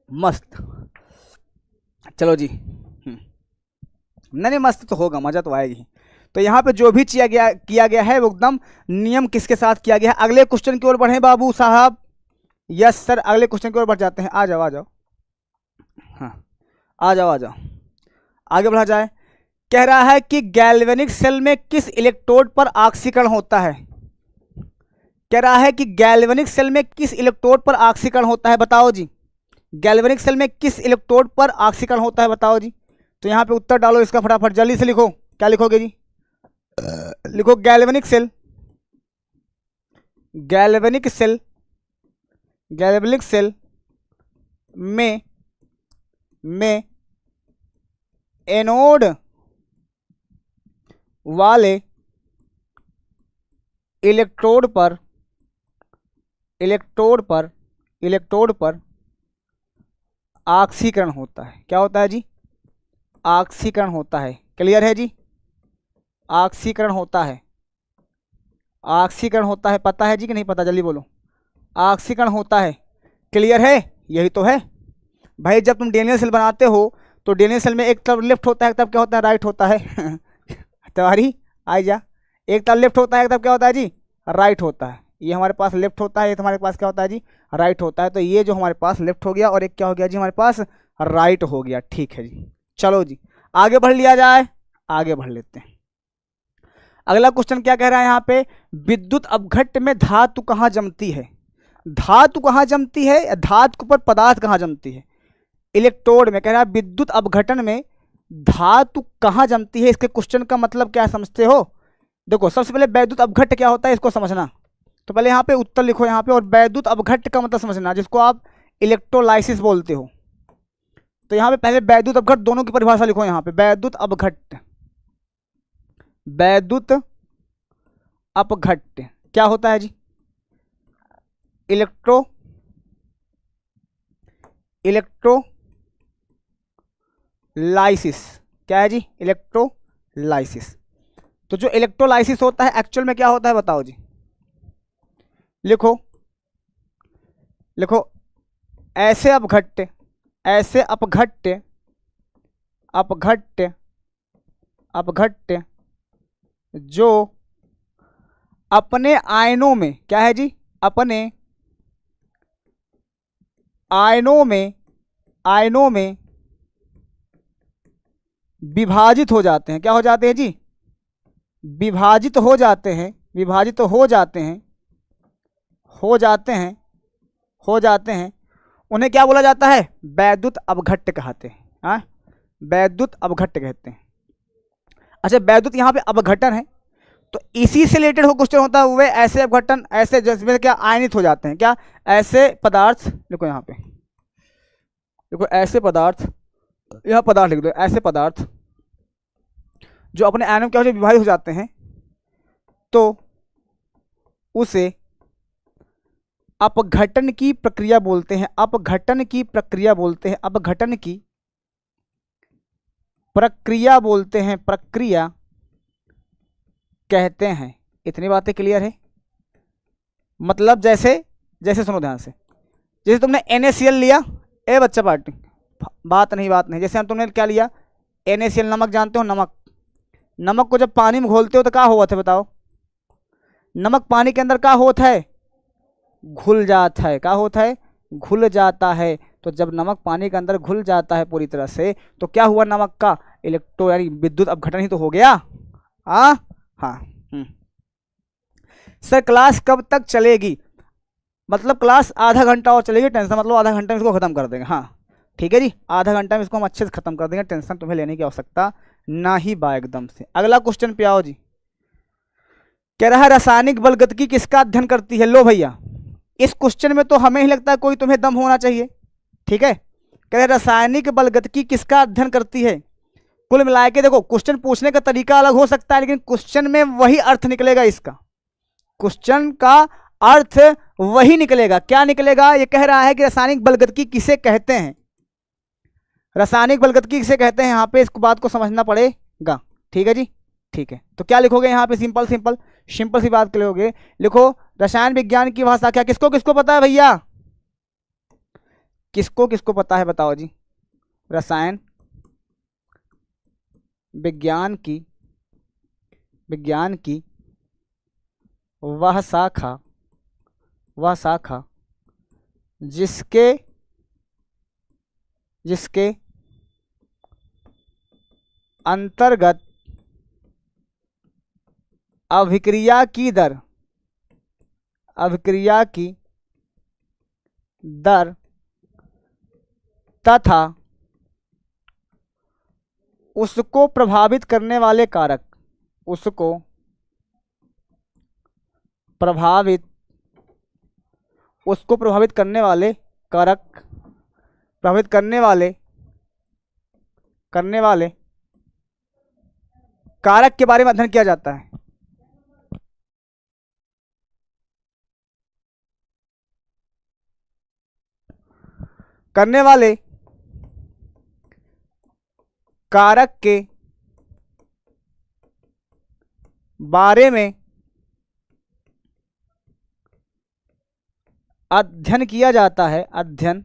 मस्त। चलो जी, नहीं मस्त तो होगा, मजा तो आएगी। तो यहाँ पे जो भी किया गया है वो एकदम नियम किसके साथ किया गया है। अगले क्वेश्चन की ओर बढ़े बाबू साहब। यस सर, अगले क्वेश्चन की ओर बढ़ जाते हैं। आ जाओ आ जाओ, हाँ आ जाओ आ जाओ, आगे बढ़ा जाए। कह रहा है कि गैल्वेनिक सेल में किस इलेक्ट्रोड पर ऑक्सीकरण होता है। कह रहा है कि गैल्वेनिक सेल में किस इलेक्ट्रोड पर ऑक्सीकरण होता है, बताओ जी। गैल्वेनिक सेल में किस इलेक्ट्रोड पर ऑक्सीकरण होता है, बताओ जी। तो यहाँ पे उत्तर डालो इसका फटाफट, जल्दी से लिखो। क्या लिखोगे जी? लिखो galvanic cell. Galvanic cell, galvanic cell में एनोड वाले इलेक्ट्रोड पर ऑक्सीकरण होता है। क्या होता है जी? ऑक्सीकरण होता है। क्लियर है जी? ऑक्सीकरण होता है, ऑक्सीकरण होता है। पता है जी कि नहीं पता, जल्दी बोलो। ऑक्सीकरण होता है, क्लियर है? यही तो है भाई। जब तुम डीएनए सेल बनाते हो तो डीएनए सेल में एक तरफ लेफ्ट होता है, तब क्या होता है, राइट होता है। तुम्हारी आई जा, एक तरफ लेफ्ट होता है तब क्या होता है जी, राइट होता है। ये हमारे पास लेफ्ट होता है, ये तुम्हारे पास क्या होता है जी, राइट होता है। तो ये जो हमारे पास लेफ्ट हो गया और एक क्या हो गया जी, हमारे पास राइट हो गया। ठीक है जी, चलो जी आगे बढ़ लिया जाए, आगे बढ़ लेते हैं। अगला क्वेश्चन क्या कह रहा है यहाँ पे, विद्युत अपघट्ट में धातु कहाँ जमती है। धातु कहाँ जमती है, या धातु पर पदार्थ कहाँ जमती है। इलेक्ट्रोड में कह रहा है विद्युत अपघटन में धातु कहाँ जमती है। इसके क्वेश्चन का मतलब क्या समझते हो? देखो सबसे पहले वैद्युत अपघट्ट क्या होता है इसको समझना। तो पहले यहाँ पे उत्तर लिखो यहाँ पे, और वैद्युत अपघट्ट का मतलब समझना, जिसको आप इलेक्ट्रोलाइसिस बोलते हो। तो यहाँ पे पहले वैद्युत अपघट्ट दोनों की परिभाषा लिखो यहाँ पे। वैद्युत अपघट्ट, वैद्युत अपघट्ट क्या होता है जी, इलेक्ट्रोलाइसिस। क्या है जी, इलेक्ट्रोलाइसिस। तो जो इलेक्ट्रोलाइसिस होता है एक्चुअल में क्या होता है बताओ जी। लिखो लिखो, ऐसे अपघट्ट, ऐसे अपघट्ट, अपघट्ट, अपघट्ट जो अपने आयनों में, क्या है जी, अपने आयनों में विभाजित हो जाते हैं। क्या हो जाते हैं जी, विभाजित हो जाते हैं, विभाजित हो जाते हैं, हो जाते हैं, हो जाते हैं। उन्हें क्या बोला जाता है, वैद्युत अपघट्ट कहते हैं। हाँ, वैद्युत अपघट्ट कहते हैं। अच्छा, वैद्युत यहाँ पे अपघटन है, तो इसी से रिलेटेड हो क्वेश्चन होता है। वे ऐसे अपघटन, ऐसे जिसमें क्या आयनित हो जाते हैं, क्या ऐसे पदार्थ, देखो यहाँ पे देखो, ऐसे पदार्थ, यह पदार्थ लिख दो, ऐसे पदार्थ जो अपने आयनों में क्या हो विभाजित हो जाते हैं। तो उसे अपघटन की प्रक्रिया बोलते हैं। अपघटन की प्रक्रिया बोलते हैं। अपघटन की प्रक्रिया बोलते हैं। प्रक्रिया कहते हैं। इतनी बातें क्लियर है? मतलब जैसे जैसे सुनो ध्यान से, जैसे तुमने NaCl लिया, ए बच्चा पार्टी, बात नहीं, जैसे हम तुमने क्या लिया, NaCl, नमक जानते हो, नमक। नमक को जब पानी में घोलते हो तो क्या होता है बताओ? नमक पानी के अंदर क्या होता है? घुल जाता है। क्या होता है? घुल जाता है। तो जब नमक पानी के अंदर घुल जाता है पूरी तरह से, तो क्या हुआ? नमक का इलेक्ट्रो यानी विद्युत अपघटन ही तो हो गया। हाँ। सर क्लास कब तक चलेगी? मतलब क्लास आधा घंटा और चलेगी, टेंशन मतलब आधा घंटा में इसको खत्म कर देंगे। हाँ ठीक है जी, आधा घंटा में इसको हम अच्छे से खत्म कर देंगे, टेंशन तुम्हें लेने की आवश्यकता ना ही बा एकदम से। अगला क्वेश्चन पे आओ जी। कह रहा है रासायनिक बलगतिकी किसका अध्ययन करती है? लो भैया, इस क्वेश्चन में तो हमें ही लगता है कोई तुम्हें दम होना चाहिए। ठीक है, कह रहे रासायनिक बलगतिकी किसका अध्ययन करती है? कुल मिला के देखो, क्वेश्चन पूछने का तरीका अलग हो सकता है, लेकिन क्वेश्चन में वही अर्थ निकलेगा इसका। क्वेश्चन का अर्थ वही निकलेगा। क्या निकलेगा? ये कह रहा है कि रासायनिक बलगतिकी किसे कहते हैं। रासायनिक बलगतिकी किसे कहते हैं, यहाँ पे इस बात को समझना पड़ेगा। ठीक है जी, ठीक है। तो क्या लिखोगे यहाँ पे? सिंपल सी बात लिखोगे, लिखो रसायन विज्ञान की भाषा क्या। किसको किसको पता है भैया? किसको किसको पता है बताओ जी? रसायन विज्ञान की वह शाखा जिसके अंतर्गत अभिक्रिया की दर तथा उसको प्रभावित करने वाले कारक, प्रभावित करने वाले कारक के बारे में अध्ययन किया जाता है। करने वाले कारक के बारे में अध्ययन किया जाता है। अध्ययन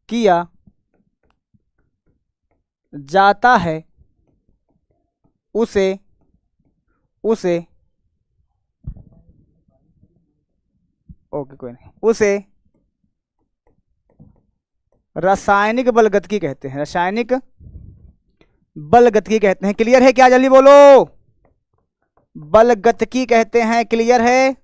किया जाता है उसे ओके कोई नहीं, उसे रासायनिक बलगतिकी कहते हैं। रासायनिक बलगतिकी कहते हैं। क्लियर है क्या? जल्दी बोलो। बलगतिकी कहते हैं। क्लियर है?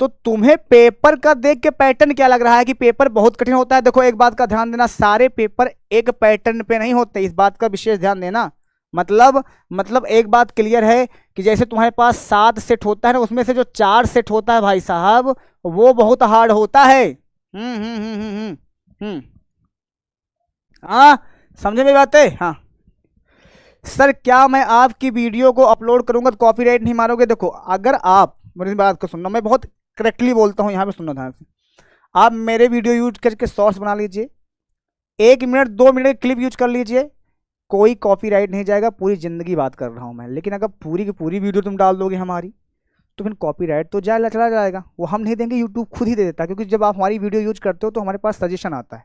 तो तुम्हें पेपर का देख के पैटर्न क्या लग रहा है कि पेपर बहुत कठिन होता है? देखो एक बात का ध्यान देना, सारे पेपर एक पैटर्न पे नहीं होते, इस बात का विशेष ध्यान देना। मतलब एक बात क्लियर है कि जैसे तुम्हारे पास 7 सेट होता है ना, उसमें से जो 4 सेट होता है भाई साहब, वो बहुत हार्ड होता है। हाँ समझे मेरी बातें? हाँ सर क्या मैं आपकी वीडियो को अपलोड करूंगा तो कॉपीराइट नहीं मारोगे? देखो अगर आप मेरी बात को सुनना, मैं बहुत करेक्टली बोलता हूँ, यहाँ पे सुनना ध्यान से। आप मेरे वीडियो यूज करके शॉर्ट्स बना लीजिए, 1 मिनट 2 मिनट क्लिप यूज कर लीजिए, कोई कॉपीराइट नहीं जाएगा। पूरी ज़िंदगी बात कर रहा हूँ मैं। लेकिन अगर पूरी की पूरी वीडियो तुम डाल दोगे हमारी, तो फिर कॉपीराइट तो चला जाएगा, वो हम नहीं देंगे, यूट्यूब खुद ही दे देता है। क्योंकि जब आप हमारी वीडियो यूज करते हो तो हमारे पास सजेशन आता है।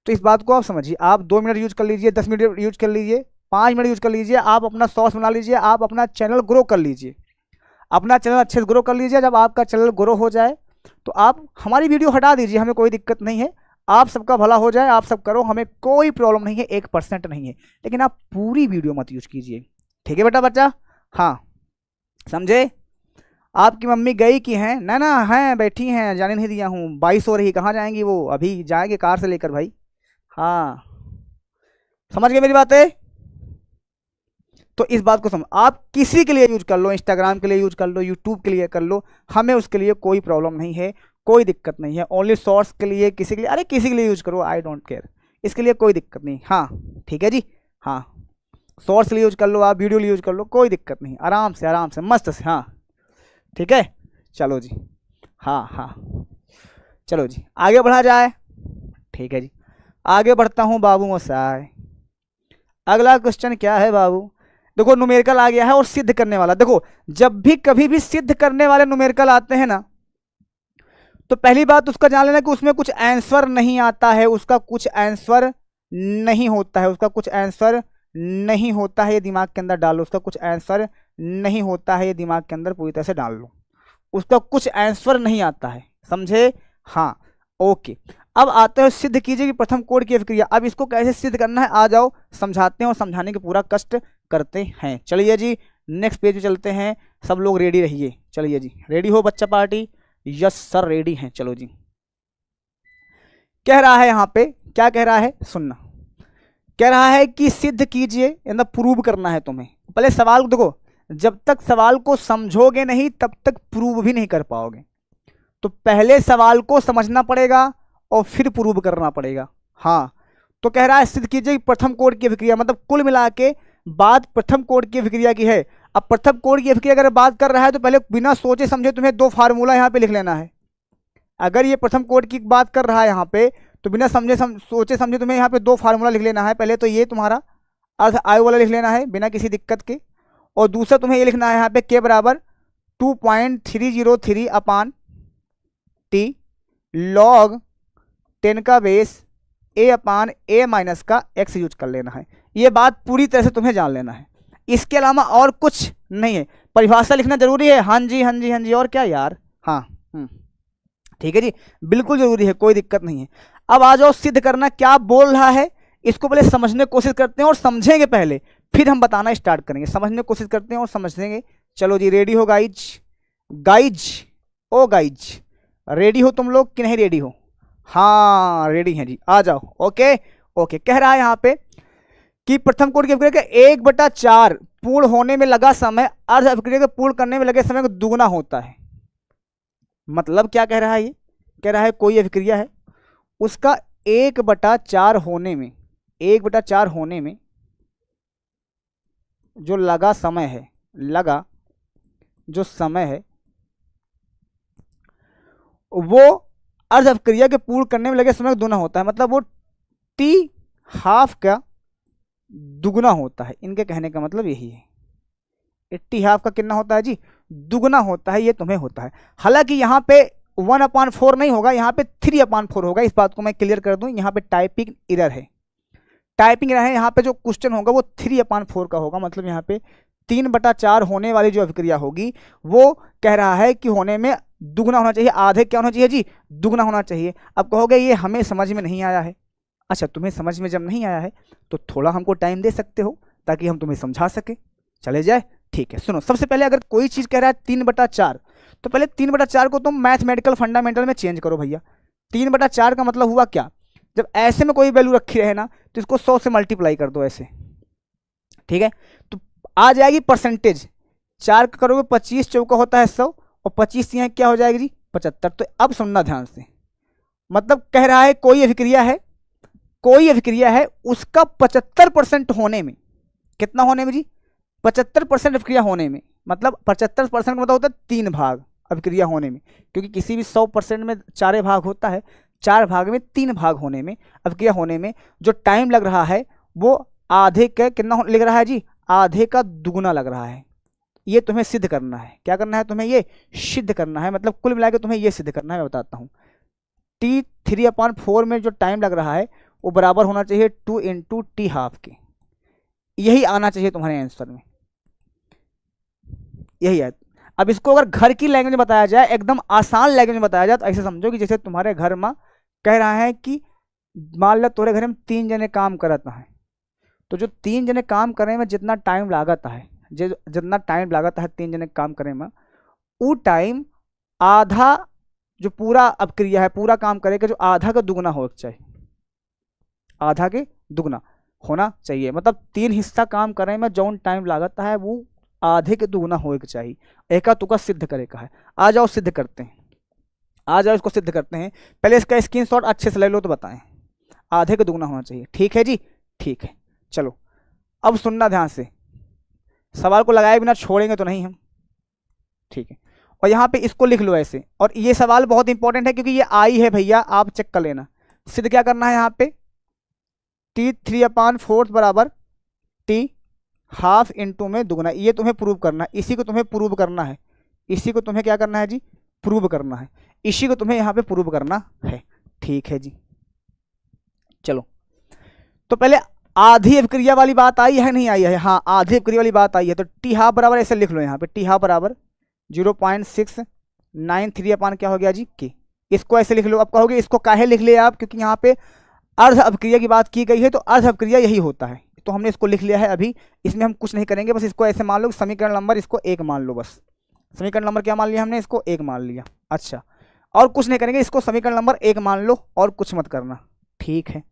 तो इस बात को आप समझिए। आप 2 मिनट यूज कर लीजिए, 10 मिनट यूज कर लीजिए, 5 मिनट यूज कर लीजिए, आप अपना शॉर्ट्स बना लीजिए, आप अपना चैनल ग्रो कर लीजिए, अपना चैनल अच्छे से ग्रो कर लीजिए। जब आपका चैनल ग्रो हो जाए तो आप हमारी वीडियो हटा दीजिए, हमें कोई दिक्कत नहीं है। आप सबका भला हो जाए, आप सब करो, हमें कोई प्रॉब्लम नहीं है, 1% नहीं है। लेकिन आप पूरी वीडियो मत यूज कीजिए। ठीक है बेटा बच्चा? हाँ समझे? आपकी मम्मी गई कि हैं? ना हैं, बैठी हैं, जाने नहीं दिया हूँ। 22 हो रही, कहाँ जाएंगी वो? अभी जाएंगे कार से लेकर भाई। हाँ समझ गए मेरी बातें? तो इस बात को समझ, आप किसी के लिए यूज कर लो, इंस्टाग्राम के लिए यूज कर लो, यूट्यूब के लिए कर लो, हमें उसके लिए कोई प्रॉब्लम नहीं है, कोई दिक्कत नहीं है। ओनली शॉर्ट्स के लिए, किसी के लिए, अरे किसी के लिए यूज करो, आई डोंट केयर, इसके लिए कोई दिक्कत नहीं। हाँ ठीक है जी। हाँ शॉर्ट्स यूज कर लो, आप वीडियो यूज कर लो, कोई दिक्कत नहीं, आराम से मस्त से। हाँ ठीक है, चलो जी, हाँ हाँ चलो जी आगे बढ़ा जाए। ठीक है जी, आगे बढ़ता हूँ बाबू मोसाय। अगला क्वेश्चन क्या है बाबू, देखो न्यूमेरिकल आ गया है और सिद्ध करने वाला। देखो जब भी कभी भी सिद्ध करने वाले न्यूमेरिकल आते हैं ना, तो पहली बात उसका जान लेना कि उसमें कुछ आंसर नहीं आता है, उसका कुछ आंसर नहीं होता है, उसका कुछ आंसर नहीं होता है, ये दिमाग के अंदर डालो, उसका कुछ आंसर नहीं होता है, ये दिमाग के अंदर पूरी तरह से डाल लो, उसका कुछ आंसर नहीं आता है, समझे। हाँ ओके, अब आते हैं सिद्ध कीजिए कि प्रथम कोड की अभिक्रिया। अब इसको कैसे सिद्ध करना है आ जाओ समझाते हैं और समझाने के पूरा कष्ट करते हैं। चलिए जी नेक्स्ट पेज पे चलते हैं, सब लोग रेडी रहिए। चलिए जी, रेडी हो बच्चा पार्टी? यस सर रेडी हैं। चलो जी, कह रहा है यहाँ पे, क्या कह रहा है सुनना, कह रहा है कि सिद्ध कीजिए, मतलब प्रूव करना है तुम्हें। पहले सवाल देखो, जब तक सवाल को समझोगे नहीं तब तक प्रूव भी नहीं कर पाओगे, तो पहले सवाल को समझना पड़ेगा और फिर प्रूव करना पड़ेगा। हाँ तो कह रहा है सिद्ध कीजिए कि प्रथम कोड की अभिक्रिया, मतलब कुल मिला के बात प्रथम कोड की अभिक्रिया की है। अब प्रथम कोड की अभिक्रिया अगर बात कर रहा है तो पहले बिना सोचे समझे तुम्हें दो फार्मूला यहाँ पे लिख लेना है। अगर ये प्रथम कोड की बात कर रहा है यहाँ पे, तो बिना सोचे समझे तुम्हें यहाँ पे दो फार्मूला लिख लेना है। पहले तो ये तुम्हारा अर्ध आयु वाला लिख लेना है बिना किसी दिक्कत के, और दूसरा तुम्हें ये लिखना है यहाँ पे के बराबर 2.303 अपान टी लॉग 10 का बेस ए अपान ए माइनस का एक्स यूज कर लेना है। ये बात पूरी तरह से तुम्हें जान लेना है, इसके अलावा और कुछ नहीं है। परिभाषा लिखना जरूरी है, हाँ जी हाँ जी हाँ जी, और क्या यार, हाँ ठीक है जी, बिल्कुल जरूरी है, कोई दिक्कत नहीं है। अब आ जाओ सिद्ध करना क्या बोल रहा है, इसको पहले समझने की कोशिश करते हैं और समझेंगे पहले, फिर हम बताना स्टार्ट करेंगे। समझने की कोशिश करते हैं और समझेंगे। चलो जी रेडी हो गाइज? गाइज ओ गाइज, रेडी हो तुम लोग कि नहीं रेडी हो? हाँ रेडी हैं जी, आ जाओ। ओके ओके, कह रहा है यहाँ पे कि प्रथम कोड की अभिक्रिया का 1/4 पूर्ण होने में लगा समय अर्ध अभिक्रिया के पूर्ण करने में लगे समय को दुगुना होता है। मतलब क्या कह रहा है ये, कह रहा है कोई अभिक्रिया है, उसका 1/4 होने में, 1/4 होने में जो लगा समय है, लगा जो समय है वो अर्ध अभिक्रिया के पूर्ण करने में लगे समय का दुगुना होता है। मतलब वो टी हाफ का दुगुना होता है। इनके कहने का मतलब यही है, टी हाफ का कितना होता है जी? दुगुना होता है, ये तुम्हें होता है। हालांकि यहाँ पे 1/4 नहीं होगा, यहाँ पे 3/4 होगा। इस बात को मैं क्लियर कर दूं, यहाँ पे टाइपिंग एरर है, टाइपिंग एरर है। यहाँ पे जो क्वेश्चन होगा वो 3/4 का होगा, मतलब यहाँ पे 3/4 होने वाली जो अभिक्रिया होगी वो कह रहा है कि होने में दुगुना होना चाहिए। आधे क्या होना चाहिए जी? दुगुना होना चाहिए। अब कहोगे ये हमें समझ में नहीं आया है। अच्छा, तुम्हें समझ में जब नहीं आया है तो थोड़ा हमको टाइम दे सकते हो ताकि हम तुम्हें समझा सके, चले जाए? ठीक है, सुनो, सबसे पहले अगर कोई चीज़ कह रहा है 3/4, तो पहले 3/4 को तुम मैथमेटिकल फंडामेंटल में चेंज करो भैया। 3/4 का मतलब हुआ क्या? जब ऐसे में कोई वैल्यू रखी रहे ना तो इसको 100 से मल्टीप्लाई कर दो ऐसे, ठीक है, तो आ जाएगी परसेंटेज। 4 का करोगे 25 चौका होता है 100, और 25 यहाँ क्या हो जाएगी जी? 75। तो अब सुनना ध्यान से, मतलब कह रहा है कोई अभिक्रिया है, कोई अभिक्रिया है, उसका 75% होने में, कितना होने में जी? 75% अभिक्रिया होने में, मतलब 75% का मतलब होता है 3 भाग अभिक्रिया होने में, क्योंकि किसी भी 100% में 4 भाग होता है, 4 भाग में 3 भाग होने में, अभिक्रिया होने में जो टाइम लग रहा है वो आधे का कितना लग रहा है जी? आधे का दुगुना लग रहा है। ये तुम्हें सिद्ध करना है। क्या करना है तुम्हें? ये सिद्ध करना है, मतलब कुल मिलाकर तुम्हें ये सिद्ध करना है। मैं बताता हूँ, T3/4 में जो टाइम लग रहा है वो बराबर होना चाहिए 2 × T हाफ के। यही आना चाहिए तुम्हारे आंसर में, यही है। अब इसको अगर घर की लैंग्वेज में बताया जाए, एकदम आसान लैंग्वेज में बताया जाए, तो ऐसे समझो कि जैसे तुम्हारे घर में कह रहा है कि मान लो तुम्हारे घर में 3 जने काम करता है, तो जो 3 जने काम करने में जितना टाइम लागत है, जितना टाइम लागत है 3 जने काम करने में, वो टाइम आधा जो पूरा अभिक्रिया है, पूरा काम करेगा, जो आधा का दुगुना हो चाहिए, आधा के दुगुना होना चाहिए। मतलब 3 हिस्सा काम करने में जो टाइम लागत है वो आधे के दुगुना होने के चाहिए। एका तुका सिद्ध करेगा है। आ जाओ सिद्ध करते हैं, आ जाओ इसको सिद्ध करते हैं। पहले इसका स्क्रीनशॉट अच्छे से ले लो तो बताएं। आधे का दुगुना होना चाहिए, ठीक है जी? ठीक है, चलो अब सुनना ध्यान से, सवाल को लगाए बिना छोड़ेंगे तो नहीं हम, ठीक है। और यहाँ पे इसको लिख लो ऐसे, और ये सवाल बहुत इंपॉर्टेंट है क्योंकि ये आई है भैया, आप चेक कर लेना। सिद्ध क्या करना है यहाँ पे, T3/4 बराबर T हाफ इंटू में दुगना, ये तुम्हें प्रूव करना है, इसी को तुम्हें प्रूव करना है, इसी को तुम्हें क्या करना है जी, प्रूव करना है, इसी को तुम्हें यहाँ पे प्रूव करना है, ठीक है जी। चलो, तो पहले आधी अभिक्रिया वाली बात आई है नहीं आई है, हाँ आधी अभिक्रिया वाली बात आई है, तो टी हाफ बराबर ऐसे लिख लो यहाँ पे, टी हाफ बराबर 0.693 अपान क्या हो गया जी के, इसको ऐसे लिख लो। अब कहोगे इसको काहे लिख लिया आप, क्योंकि यहाँ पे अर्ध अभिक्रिया की बात की गई है, तो अर्ध अभिक्रिया यही होता है, तो हमने इसको लिख लिया है। अभी इसमें हम कुछ नहीं करेंगे, बस इसको ऐसे मान लो, समीकरण नंबर इसको 1 मान लो, बस समीकरण नंबर क्या मान लिया हमने, इसको 1 मान लिया। अच्छा, और कुछ नहीं करेंगे, इसको समीकरण नंबर 1 मान लो और कुछ मत करना, ठीक है।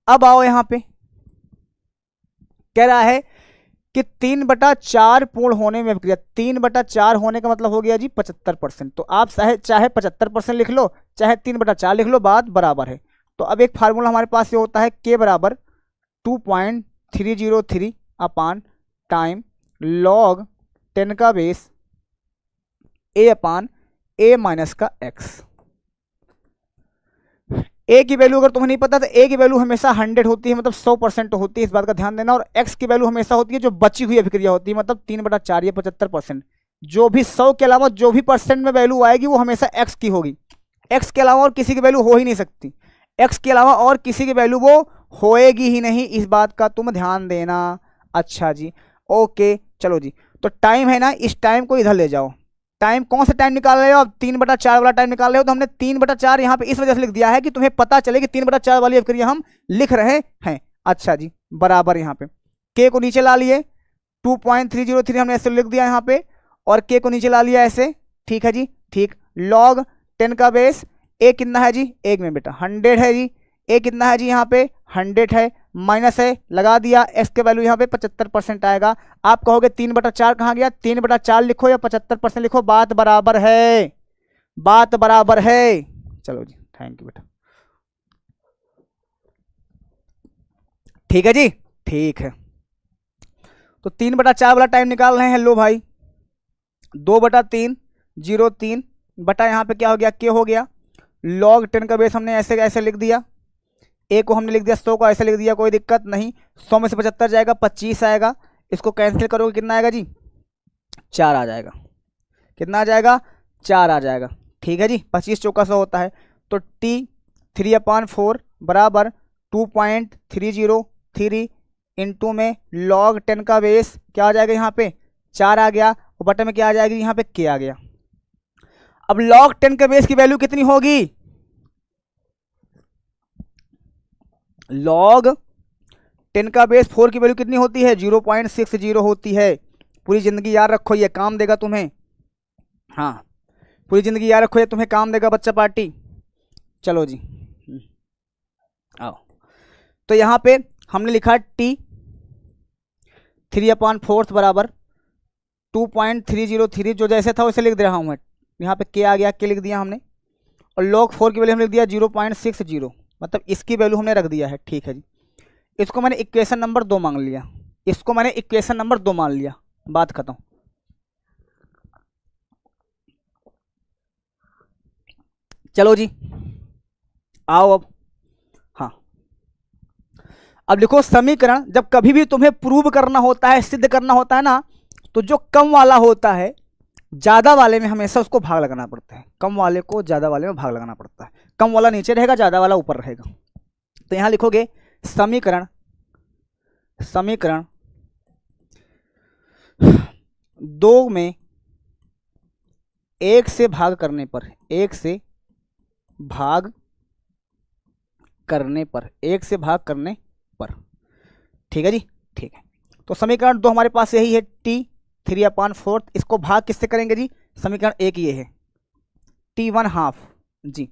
अब आओ यहाँ पे कह रहा है कि 3/4 पूर्ण होने में अभिक्रिया, 3/4 होने का मतलब हो गया जी 75%। तो आप चाहे 75% लिख लो, चाहे 3/4 लिख लो, बात बराबर है। तो अब एक फार्मूला हमारे पास ये होता है, के बराबर 2.303 अपान टाइम log 10 का base a upon a minus का x। a की वैल्यू अगर तुम्हें नहीं पता तो a की वैल्यू हमेशा 100 होती है, मतलब 100% होती है, इस बात का ध्यान देना। और x की वैल्यू हमेशा होती है जो बची हुई अभिक्रिया होती है, मतलब 3/4 या 75%। जो भी 100 के अलावा जो भी परसेंट में वैल्यू आएगी वो हमेशा x की होगी, x के अलावा और किसी की वैल्यू हो ही नहीं सकती, x के अलावा और किसी की वैल्यू वो होएगी ही नहीं, इस बात का तुम ध्यान देना। अच्छा जी, ओके, चलो जी। तो टाइम है ना, इस टाइम को इधर ले जाओ, टाइम कौन सा टाइम निकाल रहे हो आप, 3/4 वाला टाइम निकाल रहे हो। तो हमने 3/4 यहाँ पे इस वजह से लिख दिया है कि तुम्हें पता चले कि 3/4 वाली अभिक्रिया हम लिख रहे हैं। अच्छा जी, बराबर यहाँ पे के को नीचे ला लिए, 2.303 हमने ऐसे लिख दिया यहाँ पे, और के को नीचे ला लिया ऐसे, ठीक है जी, ठीक। log 10 का बेस ए कितना है जी, 1 में बेटा 100 है जी, ए कितना है जी यहाँ पे 100 है, माइनस है लगा दिया, एक्स के वैल्यू यहाँ पे 75% आएगा। आप कहोगे 3/4 कहाँ गया, 3/4 लिखो या 75% लिखो, बात बराबर है, बात बराबर है। चलो जी, थैंक यू बेटा, ठीक है जी, ठीक है। तो 3/4 वाला टाइम निकाल रहे हैं, लो भाई 2/303 बटा यहाँ पे क्या हो गया, के हो गया, log 10 का बेस हमने ऐसे ऐसे लिख दिया, ए को हमने लिख दिया 100 को ऐसे लिख दिया, कोई दिक्कत नहीं। 100 में से 75 जाएगा, 25 आएगा, इसको कैंसिल करोगे कितना आएगा जी, 4 आ जाएगा, कितना आ जाएगा, 4 आ जाएगा, ठीक है जी। 25 चौका 100 होता है, तो T3/4 बराबर 2.303 इंटू में log 10 का बेस क्या आ जाएगा, यहाँ पे 4 आ गया, और बटे में क्या आ जाएगी, यहाँ पे के आ गया। अब log 10 के बेस की वैल्यू कितनी होगी, log 10 का बेस 4 की वैल्यू कितनी होती है, 0.60 होती है। पूरी जिंदगी याद रखो, ये काम देगा तुम्हें, हाँ पूरी जिंदगी याद रखो, ये तुम्हें काम देगा बच्चा पार्टी। चलो जी, आओ, तो यहाँ पे हमने लिखा T3/4 बराबर 2.303, जो जैसे था वैसे लिख दे रहा हूँ मैं, यहाँ पे के आ गया, के लिख दिया हमने, और log 4 की वैल्यू हमने लिख दिया 0.60, मतलब इसकी वैल्यू हमने रख दिया है, ठीक है जी। इसको मैंने इक्वेशन नंबर 2 मांग लिया, इसको मैंने इक्वेशन नंबर 2 मान लिया, बात खत्म। चलो जी, आओ अब, हाँ अब लिखो समीकरण, जब कभी भी तुम्हें प्रूव करना होता है, सिद्ध करना होता है ना, तो जो कम वाला होता है ज़्यादा वाले में हमेशा उसको भाग लगाना पड़ता है, कम वाले को ज़्यादा वाले में भाग लगाना पड़ता है, कम वाला नीचे रहेगा, ज़्यादा वाला ऊपर रहेगा। तो यहाँ लिखोगे समीकरण 2 में 1 से भाग करने पर, 1 से भाग करने पर, 1 से भाग करने पर, ठीक है जी, ठीक है। तो समीकरण 2 हमारे पास यही है, T3/4, इसको भाग किससे करेंगे जी, समीकरण 1 ये है T1/2 जी,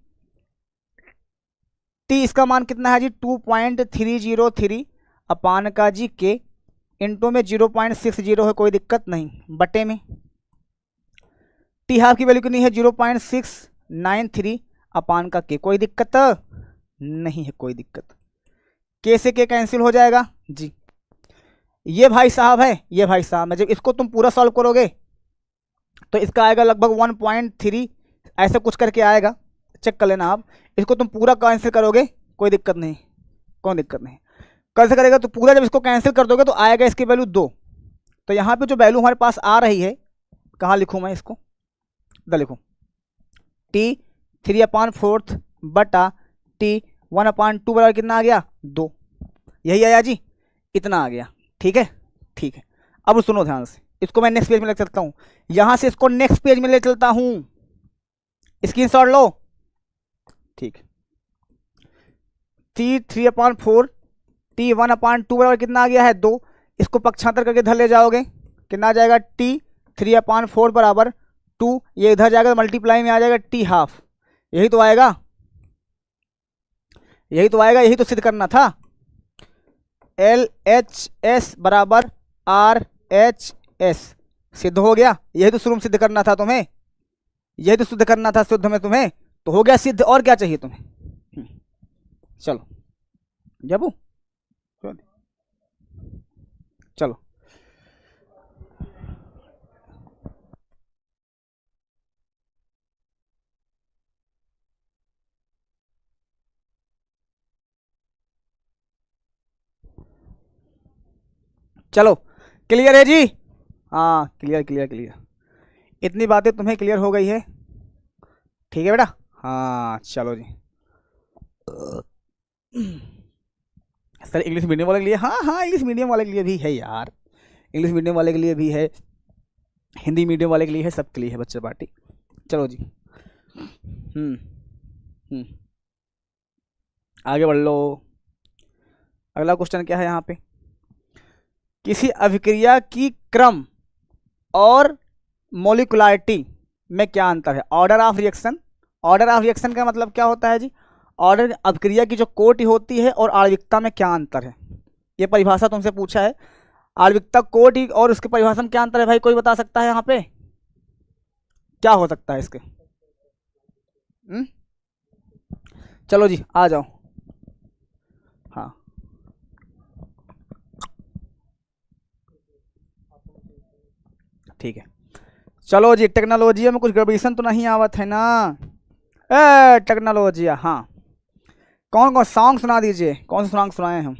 T इसका मान कितना है जी 2.303 अपान का जी के, इंटू में 0.60 है, कोई दिक्कत नहीं, बटे में T हाफ की वैल्यू कितनी है 0.693 अपान का के, कोई दिक्कत नहीं है, कोई दिक्कत, के से के कैंसिल हो जाएगा जी, ये भाई साहब है, ये भाई साहब है। जब इसको तुम पूरा सॉल्व करोगे तो इसका आएगा लगभग 1.3 ऐसा कुछ करके आएगा, चेक कर लेना आप। इसको तुम पूरा कैंसिल करोगे, कोई दिक्कत नहीं, कोई दिक्कत नहीं, कैसे करेगा तो पूरा जब इसको कैंसिल कर दोगे तो आएगा इसकी वैल्यू 2। तो यहाँ पे जो वैल्यू हमारे पास आ रही है, कहाँ लिखूँ मैं इसको, इधर लिखूँ, t3/4 बटा t1/2 बराबर कितना आ गया 2, यही आया जी, इतना आ गया। ठीक है, ठीक है। अब सुनो ध्यान से, इसको मैं नेक्स्ट पेज में ले चलता हूँ, यहाँ से इसको नेक्स्ट पेज में ले चलता हूँ, स्क्रीनशॉट लो। ठीक है, t3/4 t1/2 बराबर कितना आ गया है 2। इसको पक्षांतर करके इधर ले जाओगे, कितना आ जाएगा t3/4 बराबर 2, ये इधर जाएगा मल्टीप्लाई में आ जाएगा t½ यही तो आएगा, यही तो आएगा, यही तो सिद्ध करना था। LHS बराबर RHS सिद्ध हो गया, यही तो शुरू में सिद्ध करना था तुम्हें, यही तो सिद्ध करना था शुद्ध में तुम्हें, तो हो गया सिद्ध, और क्या चाहिए तुम्हें। चलो जबू, चलो चलो, क्लियर है जी, हाँ क्लियर क्लियर क्लियर, इतनी बातें तुम्हें क्लियर हो गई है, ठीक है बेटा। हाँ चलो जी, सर इंग्लिश मीडियम वाले के लिए, हाँ हाँ इंग्लिश मीडियम वाले के लिए भी है यार, इंग्लिश मीडियम वाले के लिए भी है, हिंदी मीडियम वाले के लिए है, सबके लिए है बच्चे पार्टी। चलो जी, आगे बढ़ लो। अगला क्वेश्चन क्या है यहाँ पे, किसी अभिक्रिया की क्रम और मोलिकुलरिटी में क्या अंतर है। Order of reaction, order of reaction का मतलब क्या होता है जी, ऑर्डर अभिक्रिया की जो कोटि होती है और आणविकता में क्या अंतर है, ये परिभाषा तुमसे पूछा है। आणविकता कोटि और उसकी परिभाषा में क्या अंतर है भाई, कोई बता सकता है यहाँ पे क्या हो सकता है इसके। चलो जी आ जाओ, हाँ ठीक है। चलो जी, टेक्नोलॉजी में कुछ गड़बड़ीसन तो नहीं आवत है ना, ए टेक्नोलॉजी, हाँ कौन कौन सॉन्ग सुना दीजिए, कौन से सॉन्ग सुनाए हम।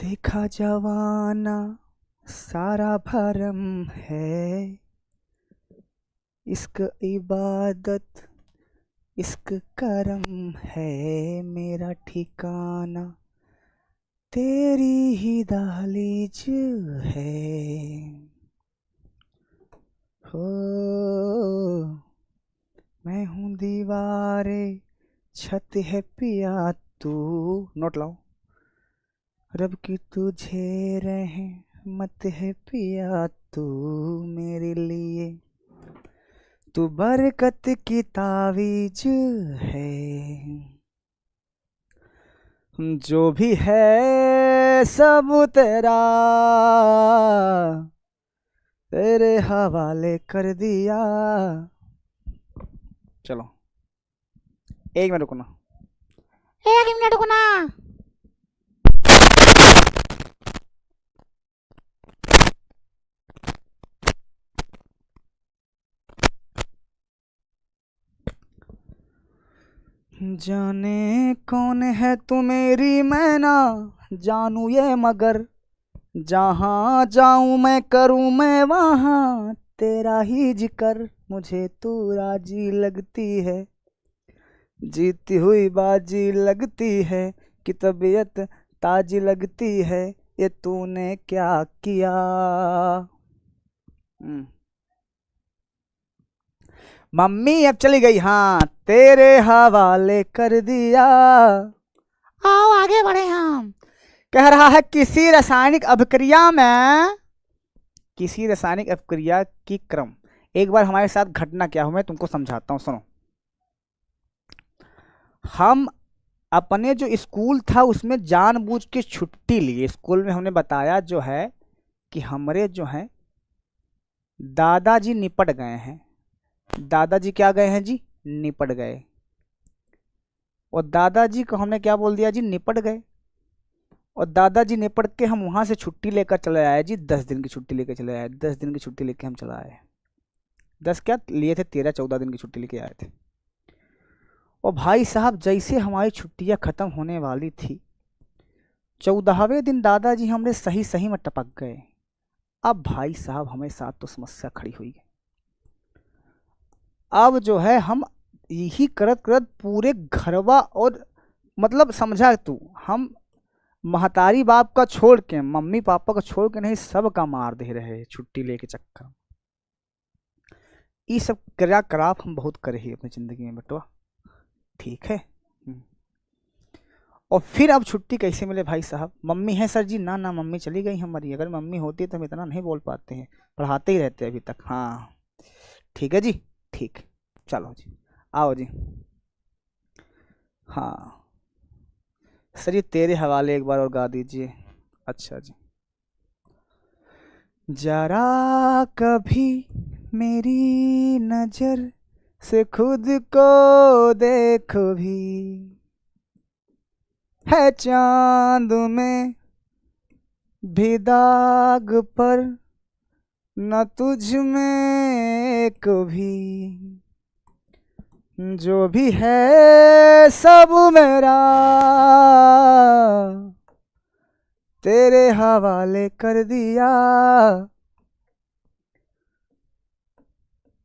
देखा जवाना सारा भरम है, इश्क इबादत इश्क करम है, मेरा ठिकाना तेरी ही दहलीज है, हो मैं हूँ दीवारे छत है पिया तू, नोट लाओ, रब की तुझे रहमत है पिया तू मेरे लिए, तू बरकत की तावीज है, जो भी है सब तेरा तेरे हवाले कर दिया। चलो 1 मिनट रुकना, 1 मिनट रुकना। जाने कौन है तू मेरी मैना, जानू ये मगर जहाँ जाऊँ मैं करूँ मैं वहाँ तेरा ही जिक्र, मुझे तू राजी लगती है, जीती हुई बाजी लगती है, कि तबीयत ताजी लगती है, ये तूने क्या किया। मम्मी अब चली गई, हाँ तेरे हवाले कर दिया। आओ आगे बढ़े हम। कह रहा है किसी रासायनिक अभिक्रिया में, किसी रासायनिक अभिक्रिया की क्रम, एक बार हमारे साथ घटना क्या हुआ मैं तुमको समझाता हूँ, सुनो। हम अपने जो स्कूल था उसमें जानबूझ के छुट्टी लिए, स्कूल में हमने बताया जो है कि हमारे जो है दादाजी निपट गए हैं, दादाजी क्या गए हैं जी, निपट गए, और दादाजी को हमने क्या बोल दिया जी, निपट गए। और दादाजी ने पढ़ के हम वहां से छुट्टी लेकर चले आए जी, 10 दिन की छुट्टी लेकर चले आए, 10 दिन की छुट्टी लेके हम चला आए। 10 क्या लिए थे, 13-14 दिन की छुट्टी लेके आए थे। और भाई साहब जैसे हमारी छुट्टियां खत्म होने वाली थी, 14वें दिन दादाजी हमने सही सही में टपक गए। अब भाई साहब हमारे साथ तो समस्या खड़ी हुई। अब जो है हम यही करत करत पूरे घरवा, और मतलब समझा तू, हम महतारी बाप का छोड़ के, मम्मी पापा का छोड़ के नहीं, सबका मार दे रहे हैं छुट्टी लेके चक्कर। ये सब क्रियाकलाप हम बहुत करे ही अपनी जिंदगी में बटवा, ठीक है। और फिर अब छुट्टी कैसे मिले भाई साहब? मम्मी है सर जी? ना ना, मम्मी चली गई हमारी। अगर मम्मी होती तो हम इतना नहीं बोल पाते हैं, पढ़ाते ही रहते अभी तक। हाँ ठीक है जी, ठीक, चलो जी, आओ जी। हाँ सर, ये तेरे हवाले एक बार और गा दीजिए। अच्छा जी। जरा कभी मेरी नजर से खुद को देखो भी, है चांद में भी दाग पर न तुझ में कभी, जो भी है सब मेरा तेरे हवाले कर दिया,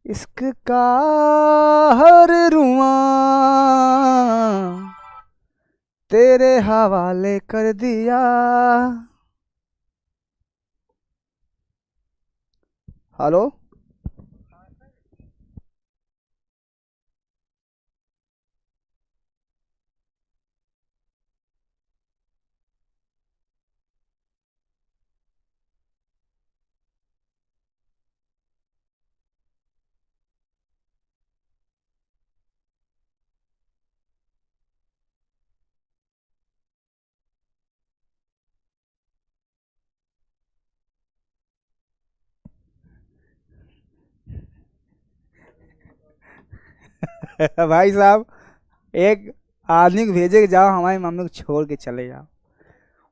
इश्क का हर रुआं तेरे हवाले कर दिया। हेलो, भाई साहब एक आदमी को भेजे कि जाओ हमारी मम्मी को छोड़ के चले जाओ,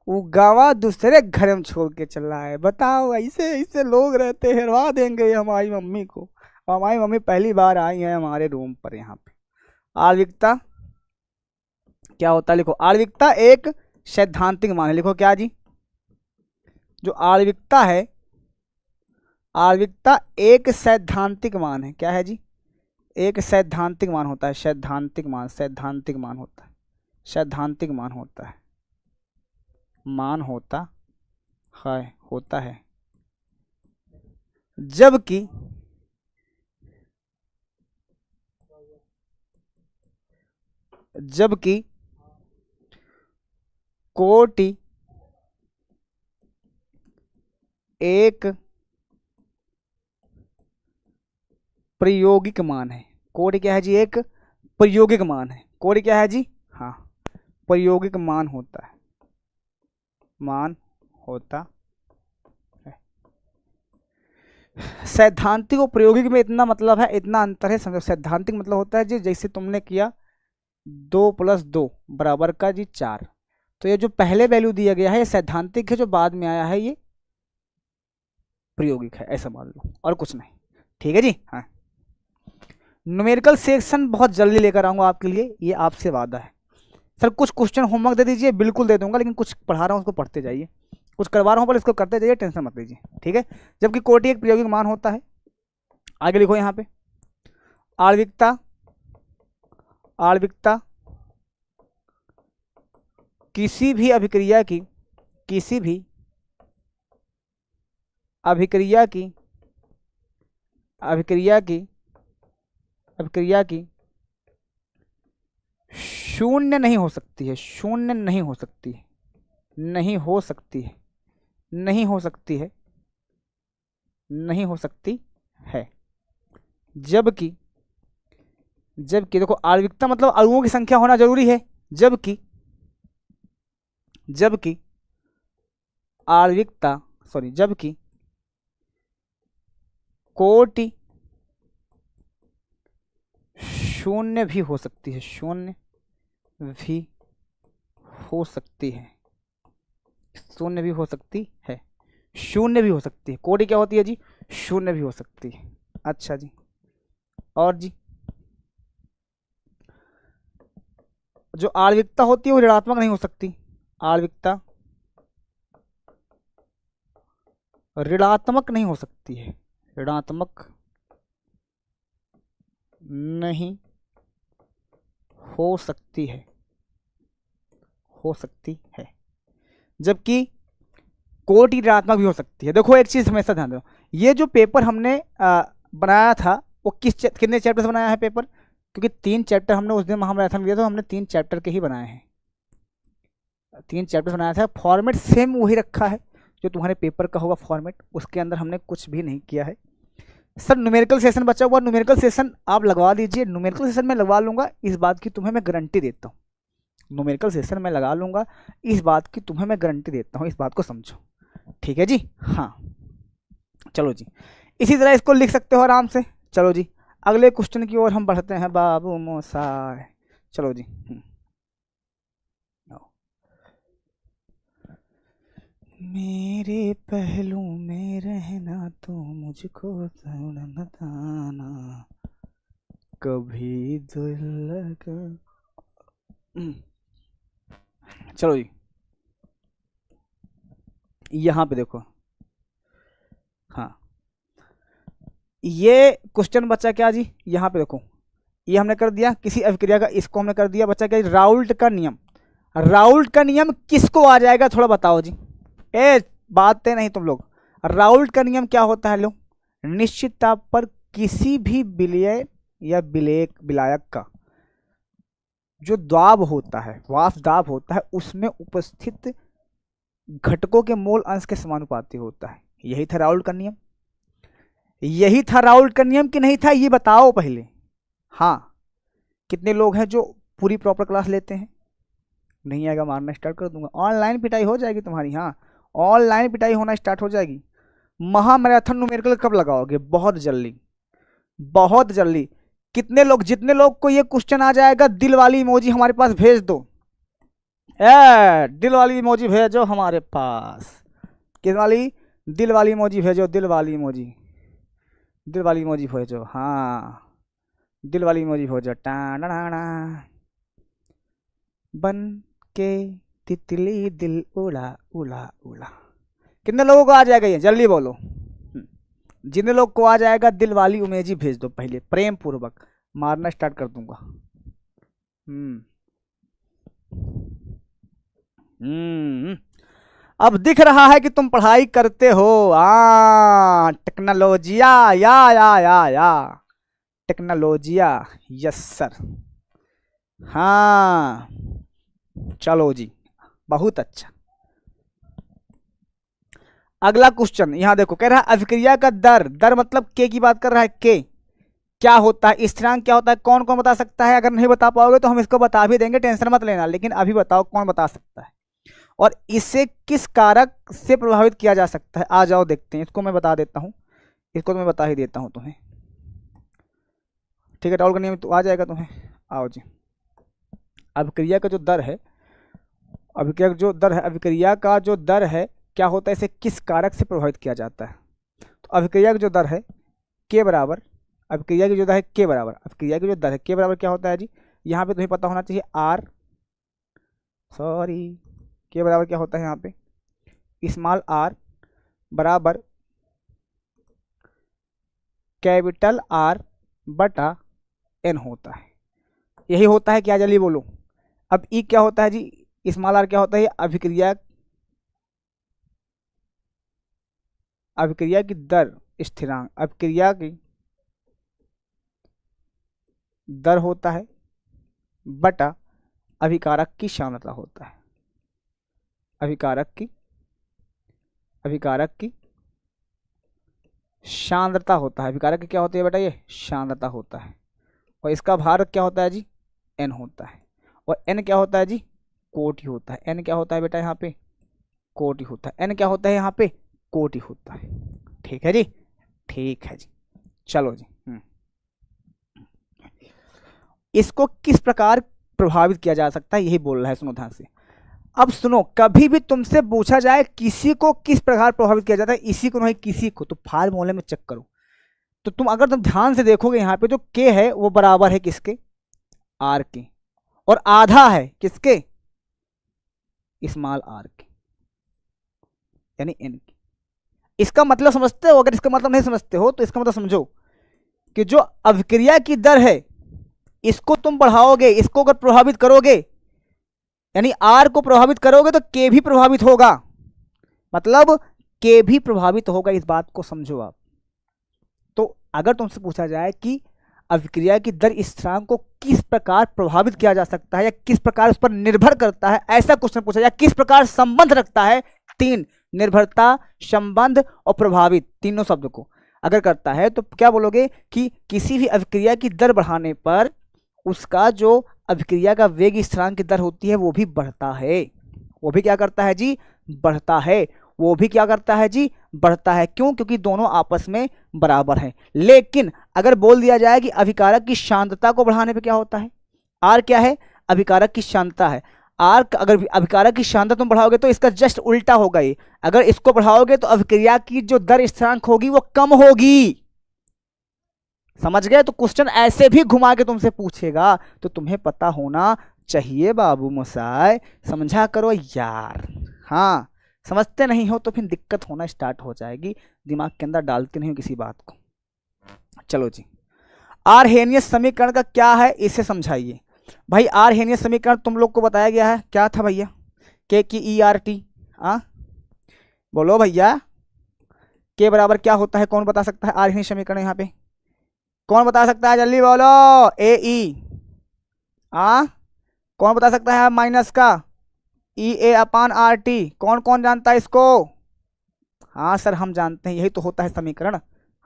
वो गवा दूसरे घर में छोड़ के चला है। बताओ, ऐसे ऐसे लोग रहते हैं, हरवा देंगे हमारी मम्मी को। हमारी मम्मी पहली बार आई है हमारे रूम पर यहाँ पे। आर्विकता क्या होता है लिखो। आर्विकता एक सैद्धांतिक मान है, लिखो क्या जी? जो आर्विकता है, आर्विकता एक सैद्धांतिक मान है। क्या है जी? एक सैद्धांतिक मान होता है, सैद्धांतिक मान, सैद्धांतिक मान होता है, सैद्धांतिक मान होता है, मान होता है। जबकि जबकि कोटि एक प्रायोगिक मान है। कोटि क्या है जी? एक प्रायोगिक मान है। कोटि क्या है जी? हाँ, प्रायोगिक मान होता है, मान होता है। सैद्धांतिक और प्रायोगिक में इतना मतलब है, इतना अंतर है, समझो। सैद्धांतिक मतलब होता है जी जैसे तुमने किया 2 + 2 बराबर का जी 4, तो ये जो पहले वैल्यू दिया गया है ये सैद्धांतिक है, जो बाद में आया है ये प्रायोगिक है, ऐसा मान लो, और कुछ नहीं। ठीक है जी। हाँ, न्यूमेरिकल सेक्शन बहुत जल्दी लेकर आऊंगा आपके लिए, ये आपसे वादा है। सर कुछ क्वेश्चन होमवर्क दे दीजिए, बिल्कुल दे दूंगा, लेकिन कुछ पढ़ा रहा हूँ उसको पढ़ते जाइए, कुछ करवा रहा हूँ पर इसको करते जाइए, टेंशन मत लीजिए, ठीक है। जबकि कोटि एक प्रायोगिक मान होता है। आगे लिखो यहाँ पे, आणविकता, आणविकता किसी भी अभिक्रिया की, किसी भी अभिक्रिया की, अभिक्रिया की, अभिक्रिया की शून्य नहीं हो सकती है, शून्य नहीं हो सकती है, नहीं हो सकती है, नहीं हो सकती है, नहीं हो सकती है। जबकि, जबकि देखो आणविकता मतलब अणुओं की संख्या होना जरूरी है। जबकि, जबकि आणविकता, सॉरी, जबकि कोटि शून्य भी हो सकती है, शून्य भी हो सकती है, शून्य भी हो सकती है, शून्य भी हो सकती है। कोटि क्या होती है जी? शून्य भी हो सकती है। अच्छा जी, और जी जो आणविकता होती है वो ऋणात्मक नहीं हो सकती। आणविकता ऋणात्मक नहीं हो सकती है, ऋणात्मक नहीं हो सकती है, हो सकती है। जबकि कोटि ऋणात्मक भी हो सकती है। देखो एक चीज हमेशा ध्यान दो, ये जो पेपर हमने बनाया था वो कितने चैप्टर से बनाया है पेपर? क्योंकि 3 चैप्टर हमने उस दिन महामैराथन लिया था, हमने 3 चैप्टर के ही बनाए हैं, 3 चैप्टर बनाया था। फॉर्मेट सेम वही रखा है जो तुम्हारे पेपर का होगा फॉर्मेट, उसके अंदर हमने कुछ भी नहीं किया है। सर न्यूमेरिकल सेशन बचा हुआ, न्यूमेरिकल सेशन आप लगवा दीजिए। न्यूमेरिकल सेशन में लगवा लूंगा, इस बात की तुम्हें मैं गारंटी देता हूँ। न्यूमेरिकल सेशन में लगा लूंगा, इस बात की तुम्हें मैं गारंटी देता हूँ, इस बात को समझो। ठीक है जी, हाँ चलो जी, इसी तरह इसको लिख सकते हो आराम से। चलो जी अगले क्वेश्चन की ओर हम बढ़ते हैं बाबू मोसाय। चलो जी, मेरे पहलू में रहना तो मुझको बताना, कभी दिल लगा। चलो जी यहाँ पे देखो, हाँ ये क्वेश्चन बच्चा क्या जी, यहाँ पे देखो ये हमने कर दिया किसी अभिक्रिया का, इसको हमने कर दिया बच्चा क्या, राउल्ट का नियम। राउल्ट का नियम किसको आ जाएगा थोड़ा बताओ जी, ए बातें नहीं तुम लोग। राउल्ट का नियम क्या होता है? लो, निश्चित ताप पर किसी भी विलय या विलायक का जो दाब होता है, वाष्प दाब होता है, उसमें उपस्थित घटकों के मोल अंश के समानुपाती होता है। यही था राउल्ट का नियम, यही था राउल्ट का नियम कि नहीं था ये बताओ पहले। हाँ कितने लोग हैं जो पूरी प्रॉपर क्लास लेते हैं? नहीं आएगा मारना स्टार्ट कर दूंगा, ऑनलाइन पिटाई हो जाएगी तुम्हारी। हाँ ऑनलाइन पिटाई होना स्टार्ट हो जाएगी। महामैराथन न्यूमेरिकल कब लगाओगे? बहुत जल्दी, बहुत जल्दी। कितने लोग, जितने लोग को ये क्वेश्चन आ जाएगा दिल वाली इमोजी हमारे पास भेज दो, दिल वाली इमोजी भेजो हमारे पास। किस वाली? दिल वाली इमोजी भेजो, दिल वाली इमोजी, दिल वाली इमोजी भेजो। हाँ दिल वाली इमोजी भेजो। टाना बन के तितली दिल उड़ा उड़ा उड़ा। कितने लोगों को आ जाएगा ये? जल्दी बोलो। जितने लोग को आ जाएगा दिल वाली इमोजी भेज दो पहले, प्रेम पूर्वक मारना स्टार्ट कर दूंगा। अब दिख रहा है कि तुम पढ़ाई करते हो। टेक्नोलॉजिया या टेक्नोलॉजिया, यस सर। हाँ चलो जी बहुत अच्छा। अगला क्वेश्चन यहाँ देखो, कह रहा है अभिक्रिया का दर, दर मतलब के की बात कर रहा है। के क्या होता है? स्थिरांक क्या होता है? कौन कौन बता सकता है? अगर नहीं बता पाओगे तो हम इसको बता भी देंगे, टेंशन मत लेना, लेकिन अभी बताओ कौन बता सकता है और इसे किस कारक से प्रभावित किया जा सकता है? आ जाओ देखते हैं, इसको मैं बता देता हूँ, इसको तो मैं बता ही देता हूँ तुम्हें। ठीक है राहुल का नियम तो आ जाएगा तुम्हें। आओ जी, अभिक्रिया का जो दर है, अभिक्रिया का जो दर है, अभिक्रिया का जो दर है क्या होता है, इसे किस कारक से प्रभावित किया जाता है? तो अभिक्रिया की जो दर है के बराबर, अभिक्रिया की जो दर है के बराबर, अभिक्रिया की जो दर है के बराबर क्या होता है जी? यहाँ पे तुम्हें पता होना चाहिए आर, सॉरी के बराबर क्या होता है यहाँ पे? स्मॉल आर बराबर कैपिटल आर बटा एन होता है। यही होता है क्या? जल्दी बोलो। अब ई क्या होता है जी? स्मॉल आर क्या होता है? अभिक्रिया, अभिक्रिया की दर स्थिरांक, अभिक्रिया की दर होता है बटा अभिकारक की सांद्रता होता है, अभिकारक की, अभिकारक की सांद्रता होता है। अभिकारक की क्या होती है बेटा? ये सांद्रता होता है। और इसका भार क्या होता है जी? एन होता है। और एन क्या होता है जी? कोटि होता है। एन क्या होता है बेटा यहाँ पे? कोटि होता है। एन क्या होता है यहाँ पे? कोटि होता है। ठीक है जी, ठीक है जी, चलो जी। इसको किस प्रकार प्रभावित किया जा सकता है यही बोल रहा है, सुनो ध्यान से। अब सुनो, कभी भी तुमसे पूछा जाए किसी को किस प्रकार प्रभावित किया जाता है, इसी को नहीं किसी को, तो फार्मूले में चेक करो। तो अगर तुम ध्यान से देखोगे यहाँ पे जो के है वो बराबर है किसके, आर के, और आधा है किसके, स्मॉल आर के, यानी एन के। इसका मतलब समझते हो? अगर इसका मतलब नहीं समझते हो तो इसका मतलब समझो कि जो अभिक्रिया की दर है इसको तुम बढ़ाओगे, इसको अगर प्रभावित करोगे यानी आर को प्रभावित करोगे तो के भी प्रभावित होगा, मतलब के भी प्रभावित होगा, इस बात को समझो आप। तो अगर तुमसे पूछा जाए कि अभिक्रिया की दर स्थिरांक को किस प्रकार प्रभावित किया जा सकता है या किस प्रकार उस पर निर्भर करता है, ऐसा क्वेश्चन पूछा जाए, किस प्रकार संबंध रखता है, तीन, निर्भरता, संबंध और प्रभावित, तीनों शब्द को अगर करता है तो क्या बोलोगे कि किसी भी अभिक्रिया की दर बढ़ाने पर उसका जो अभिक्रिया का वेग स्थिरांक की दर होती है वो भी बढ़ता है, वो भी क्या करता है जी, बढ़ता है, वो भी क्या करता है जी, बढ़ता है। क्यों? क्योंकि दोनों आपस में बराबर हैं। लेकिन अगर बोल दिया जाए कि अभिकारक की शांतता को बढ़ाने पे क्या होता है, आर क्या है, अभिकारक की शांतता है, आर अगर अभिकारक की शांतता तुम बढ़ाओगे तो इसका जस्ट उल्टा होगा ये, अगर इसको बढ़ाओगे तो अभिक्रिया की जो दर स्थिरांक होगी वो कम होगी, समझ गए? तो क्वेश्चन ऐसे भी घुमा के तुमसे पूछेगा तो तुम्हें पता होना चाहिए बाबू मोसाय, समझा करो यार। हाँ, समझते नहीं हो तो फिर दिक्कत होना स्टार्ट हो जाएगी, दिमाग के अंदर डालते नहीं हो किसी बात को। चलो जी, आरहेनियस समीकरण का क्या है इसे समझाइए भाई। आरहेनियस समीकरण तुम लोग को बताया गया है, क्या था भैया, के की ई आर टी, बोलो भैया, के बराबर क्या होता है, कौन बता सकता है? आरहेनियस समीकरण यहाँ पे कौन बता सकता है, जल्दी बोलो, ए ई, कौन बता सकता है माइनस का, ई ए अपान आर टी, कौन कौन जानता है इसको? हाँ सर हम जानते हैं, यही तो होता है समीकरण।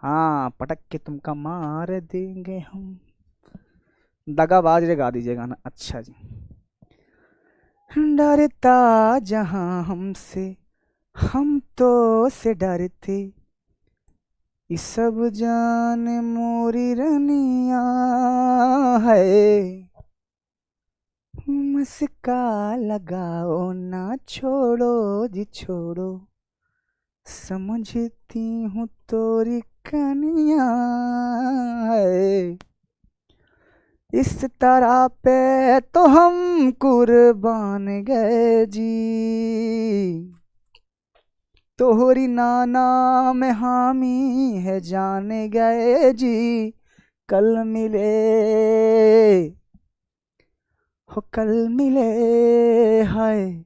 हाँ, पटक के तुमका मार देंगे हम, दगाबाज रे गा दीजिए गाना। अच्छा जी, डरता जहां हमसे हम तो से डरते, ये सब जान मोरी रनिया है, मस्का लगाओ ना छोड़ो जी छोड़ो, समझती हूँ तोरी कनिया है, इस तरह पे तो हम कुर्बान गए जी, तोहरी नाना में हामी है जाने गए जी, कल मिले हो कल मिले, हाय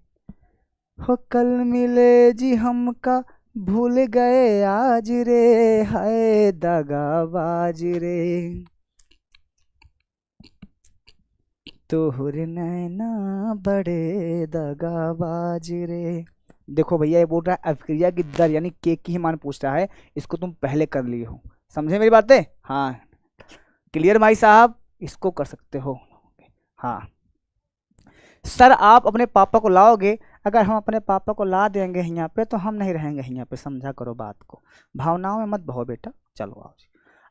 हो कल मिले जी, हमका भूल गए आज रे, हाय दगाबाज रे, तोहरे नैना बड़े दगाबाज रे। देखो भैया ये बोल रहा है अभिक्रिया की दर यानी के की ही मान पूछ रहा है, इसको तुम पहले कर लिए हो, समझे मेरी बातें? हाँ क्लियर भाई साहब, इसको कर सकते हो। हाँ सर आप अपने पापा को लाओगे, अगर हम अपने पापा को ला देंगे यहाँ पे तो हम नहीं रहेंगे यहाँ पे, समझा करो बात को, भावनाओं में मत बहो बेटा। चलो आओ जी,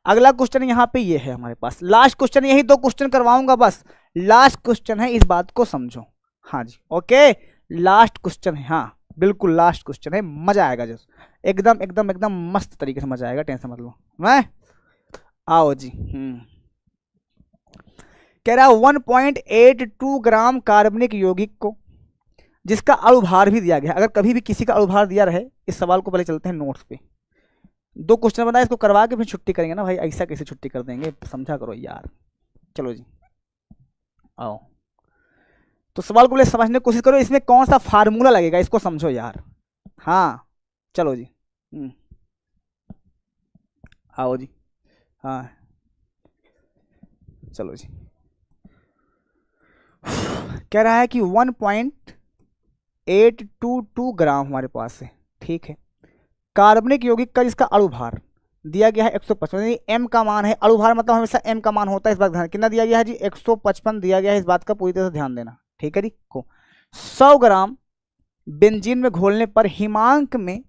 अगला क्वेश्चन यहाँ पे ये है हमारे पास, लास्ट क्वेश्चन, यही दो क्वेश्चन करवाऊंगा बस, लास्ट क्वेश्चन है, इस बात को समझो। हाँ जी ओके, लास्ट क्वेश्चन है, हाँ बिल्कुल लास्ट क्वेश्चन है, मजा आएगा जो एकदम एकदम एकदम मस्त तरीके से मजा आएगा, टेंशन मत लो। मैं आओ जी, कह रहा है 1.82 ग्राम कार्बनिक यौगिक को जिसका अणुभार भी दिया गया है, अगर कभी भी किसी का अणुभार दिया रहे, इस सवाल को पहले चलते हैं नोट्स पे, दो क्वेश्चन बनाए, इसको करवा के फिर छुट्टी करेंगे ना भाई, ऐसा कैसे छुट्टी कर देंगे, समझा करो यार। चलो जी आओ, तो सवाल को समझने की कोशिश करो, इसमें कौन सा फार्मूला लगेगा इसको समझो यार। हाँ चलो जी, आओ जी, हाँ चलो जी, कह रहा है कि 1.822 ग्राम हमारे पास है, ठीक है, कार्बनिक यौगिक का जिसका अणुभार दिया गया है 155, एम का मान है, अणुभार मतलब हमेशा एम का मान होता है, इस बात ध्यान, कितना दिया गया है जी 155 दिया गया है, इस बात का पूरी तरह से ध्यान देना, ठीक है जी। को 100 ग्राम बेंजीन में घोलने पर हिमांक में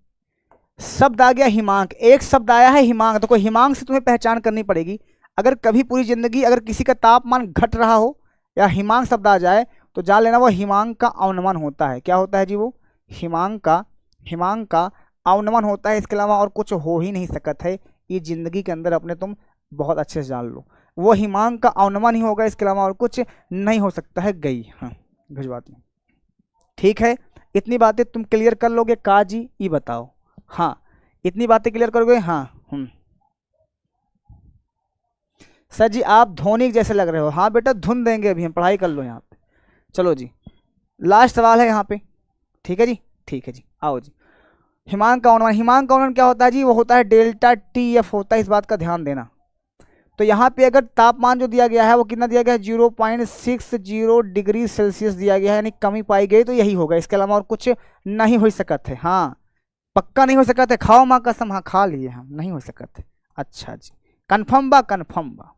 शब्द आ गया, हिमांक, एक शब्द आया है हिमांक, तो कोई हिमांक से तुम्हें पहचान करनी पड़ेगी, अगर कभी पूरी जिंदगी अगर किसी का तापमान घट रहा हो या हिमांक शब्द आ जाए तो जान लेना वो हिमांक का अवनमन होता है। क्या होता है जी? वो हिमांक का अवनमन होता है। इसके अलावा और कुछ हो ही नहीं सकता है ये जिंदगी के अंदर, अपने तुम बहुत अच्छे से जान लो, वो हिमांक का अवनमन ही होगा, इसके अलावा और कुछ नहीं हो सकता है। गई, हाँ भिजवाती हूँ। ठीक है, इतनी बातें तुम क्लियर कर लोगे काजी? ये बताओ, हाँ इतनी बातें क्लियर करोगे? हाँ। सर जी आप धोनी जैसे लग रहे हो। हाँ बेटा धुन देंगे अभी हम, पढ़ाई कर लो यहाँ पे। चलो जी लास्ट सवाल है यहाँ पे। ठीक है जी, ठीक है जी, आओ जी। हिमांक का अनुमान, हिमांक का अनुमान क्या होता है जी? वो होता है डेल्टा टी एफ होता है, इस बात का ध्यान देना। तो यहाँ पे अगर तापमान जो दिया गया है वो कितना दिया गया है? 0.60 डिग्री सेल्सियस दिया गया है, यानी कमी पाई गई, तो यही होगा, इसके अलावा और कुछ नहीं हो सकता है। हाँ पक्का नहीं हो सकता है, खाओ माँ कसम। हाँ खा लिए हम, नहीं हो सकता है। अच्छा जी, कन्फर्म बा, कन्फर्म बा।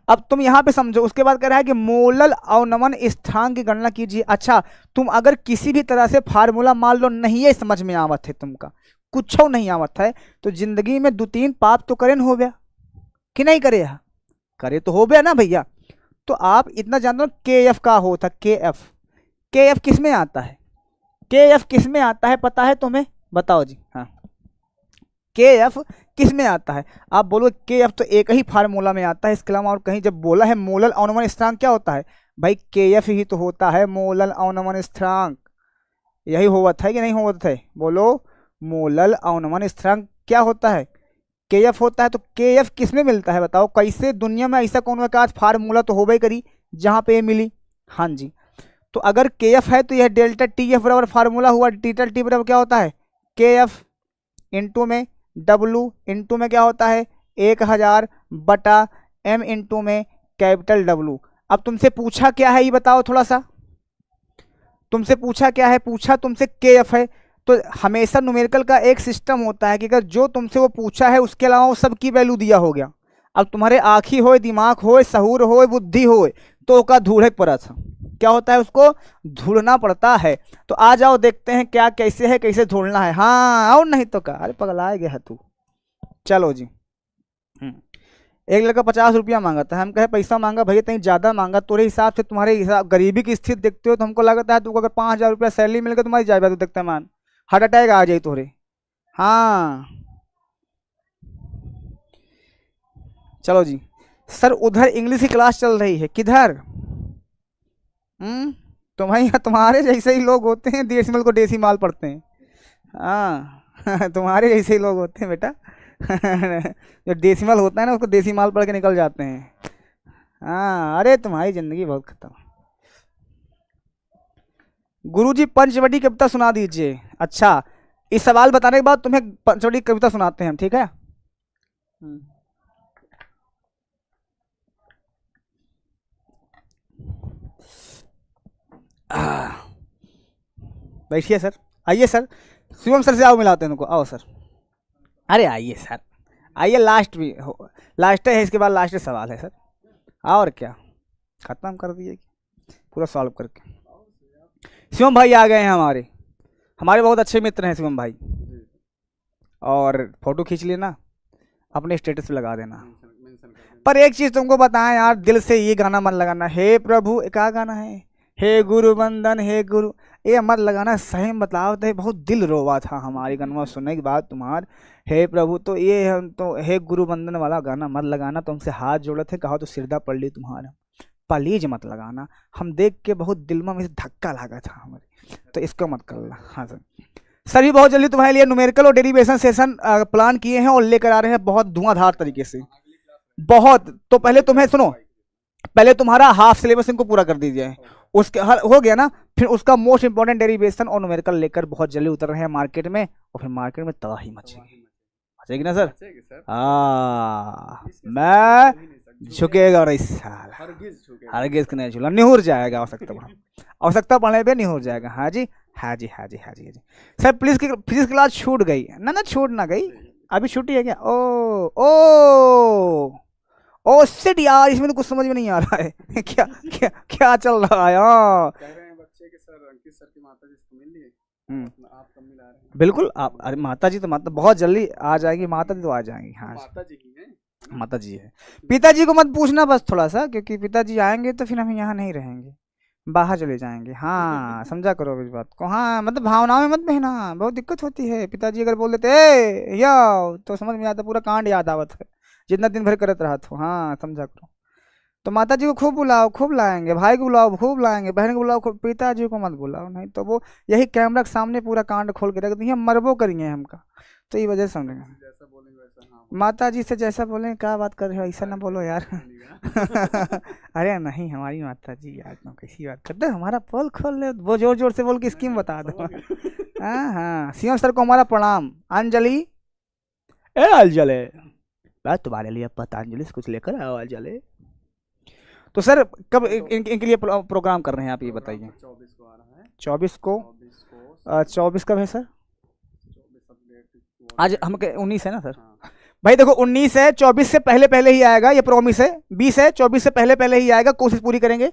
अब तुम यहाँ पे समझो, उसके बाद कह रहा है कि मोलल अवनमन स्थान की गणना कीजिए। अच्छा तुम अगर किसी भी तरह से फार्मूला मान लो नहीं है समझ में आवत है, तुमका कुछ नहीं आवत है, तो जिंदगी में 2-3 पाप तो करें हो गया कि नहीं करे? करे तो हो गया ना भैया। तो आप इतना जान दो के एफ का होता, के एफ किस में आता है? के एफ किस में आता है पता है तुम्हें? बताओ जी। हाँ के एफ किस में आता है? आप बोलो के एफ तो एक ही फार्मूला में आता है, इसके अलावा और कहीं। जब बोला है मोलल अवनमन स्थिरांक क्या होता है भाई? के एफ ही तो होता है मोलल अवनमन स्थिरांक। यही होता है कि नहीं होता है? बोलो मोलल अवनमन स्थिरांक क्या होता है? के एफ होता है। तो के एफ किस में मिलता है बताओ? कैसे दुनिया में ऐसा कौन का फार्मूला तो हो गई करी जहाँ पे ये मिली? हाँ जी, तो अगर के एफ है तो यह डेल्टा टी एफ बराबर फार्मूला हुआ। डेल्टा टी बराबर क्या होता है? के एफ इंटू में डब्लू इंटू में क्या होता है? 1000 बटा एम इंटू में कैपिटल डब्लू। अब तुमसे पूछा क्या है ये बताओ थोड़ा सा, तुमसे पूछा क्या है? पूछा तुमसे के एफ है। तो हमेशा न्यूमेरिकल का एक सिस्टम होता है कि अगर जो तुमसे वो पूछा है उसके अलावा वो सबकी वैल्यू दिया हो गया। अब तुम्हारे आँखी हो, दिमाग हो, सहूर हो, बुद्धि हो, तो का धूढ़े परत क्या होता है? उसको धुलना पड़ता है। तो आ जाओ देखते हैं क्या कैसे है, कैसे धुलना है। हाँ और नहीं तो क्या, अरे पगला गया है तू। चलो जी। एक लड़का 50 रुपया मांगा था, हम कहे पैसा मांगा भैया कहीं ज़्यादा मांगा, तोरे हिसाब से तुम्हारे हिसाब गरीबी की स्थिति देखते हो तो हमको लगता है तुमको अगर 5000 रुपया सैलरी मिल गया तुम्हारी जाएगा तो देखते मान हार्ट अटैक आ जाए तोरे। हाँ चलो जी। सर उधर इंग्लिश की क्लास चल रही है, किधर? तुम्हारे तुम्हारे जैसे ही लोग होते हैं, डेसिमल को डेसिमल पढ़ते हैं। हाँ तुम्हारे जैसे ही लोग होते हैं बेटा जो डेसिमल होता है ना उसको डेसिमल पढ़ के निकल जाते हैं। हाँ अरे तुम्हारी ज़िंदगी बहुत खत्म। गुरुजी पंचवटी कविता सुना दीजिए। अच्छा इस सवाल बताने के बाद तुम्हें पंचवटी कविता सुनाते हैं हम, ठीक है? बैठिए सर, आइए सर, शिवम सर से आओ मिलाते हैं तुमको, आओ सर। अरे आइए सर, आइए, लास्ट भी हो, लास्ट है इसके बाद लास्ट सवाल है सर। और क्या खत्म कर दिए पूरा सॉल्व करके। शिवम भाई आ गए हैं हमारे, हमारे बहुत अच्छे मित्र हैं शिवम भाई। और फोटो खींच लेना, अपने स्टेटस पे लगा देना। पर एक चीज़ तुमको बताएं यार, दिल से ये गाना मत लगाना, हे प्रभु, क्या गाना है? हे गुरु बंदन, हे गुरु, ये मत लगाना। सही बताओ तो बहुत दिल रोवा था हमारी गाना सुनने के बाद तुम्हार। हे प्रभु, तो ये हम तो हे गुरु बंदन वाला गाना मत लगाना। तुमसे हाथ जोड़े थे, कहा तो सिरदा पड़ ली तुम्हारा, प्लीज मत लगाना। हम देख के बहुत दिल में धक्का लगा था हमारे, तो इसको मत करना। हाँ सर, सर भी बहुत जल्दी तुम्हारे लिए न्यूमेरिकल और डेरिवेशन सेशन प्लान किए हैं और लेकर आ रहे हैं बहुत धुआंधार तरीके से, बहुत। तो पहले तुम्हें सुनो, पहले तुम्हारा हाफ सिलेबस इनको पूरा कर दीजिए, उसके हर हो गया ना, फिर उसका मोस्ट इंपॉर्टेंट डेरिवेशन और न्यूमेरिकल लेकर बहुत जल्दी उतर रहे हैं मार्केट में, और फिर मार्केट में तबाही मचेगी, मचेगी ना सर? मैं झुकेगा और इस साल हरगिज के नहीं झूला, निहुर जाएगा आवश्यकता पड़ने पे निहुर जाएगा। हाँ जी, हाँ जी, हाँ जी, हाँ जी, हाँ जी। सर प्लीज फिजिक्स क्लास छूट गई ना? छूट ना गई, अभी छुट्टी है क्या? ओ शिट यार, इसमें तो कुछ समझ में नहीं आ रहा है क्या क्या क्या चल रहा है? कह रहे हैं बच्चे के सर अंकित सर की माता जी से मिल लिए, आप कब मिला रहे हैं? बिल्कुल, आप, अरे माता जी तो माता बहुत जल्दी आ जाएगी, माता जी तो आ जाएंगी। हाँ माता जी ही हैं, माता जी है, पिताजी को मत पूछना बस थोड़ा सा, क्योंकि पिताजी आएंगे तो फिर हम यहाँ नहीं रहेंगे। बाहर चले जाएंगे। हाँ समझा करो इस बात को। हाँ मतलब भावनाओं में मत बहना, बहुत दिक्कत होती है। पिताजी अगर बोल देते ए या, तो समझ में आता, पूरा कांड याद आवत है जितना दिन भर करत रहा तो। हाँ समझा करो। तो माता जी को खूब बुलाओ, खूब लाएंगे, भाई को बुलाओ खूब लाएंगे, बहन को बुलाओ खूब, पिताजी को मत बुलाओ, नहीं तो वो यही कैमरा के सामने पूरा कांड खोल के रख देंगे, मरबो करेंगे हमका। तो ये वजह से समझेंगे। जैसा बोलेंगे वैसा हाँ माता जी से जैसा बोले, क्या बात कर रहे हो, ऐसा ना बोलो यार। बोलेगा। अरे नहीं हमारी माता जी यार, तुम कैसी बात करते हो, हमारा पोल खोल ले, वो जोर जोर से बोल के स्कीम बता दो। हाँ हाँ, सीएम सर को हमारा प्रणाम। अंजलि, ए अंजलि, बात तुम्हारे लिए पतंजलि से कुछ लेकर आओ अंजलि। तो सर कब इनके लिए प्रोग्राम कर रहे हैं आप, ये बताइए। 24 को आ रहा है। 24 को 24 को 24 कब है सर? 24 अपडेट आज हम 19 है ना सर? हाँ भाई देखो 19 है, 24 से पहले पहले ही आएगा, ये प्रॉमिस है। 20 है, 24 से पहले पहले ही आएगा, कोशिश पूरी करेंगे।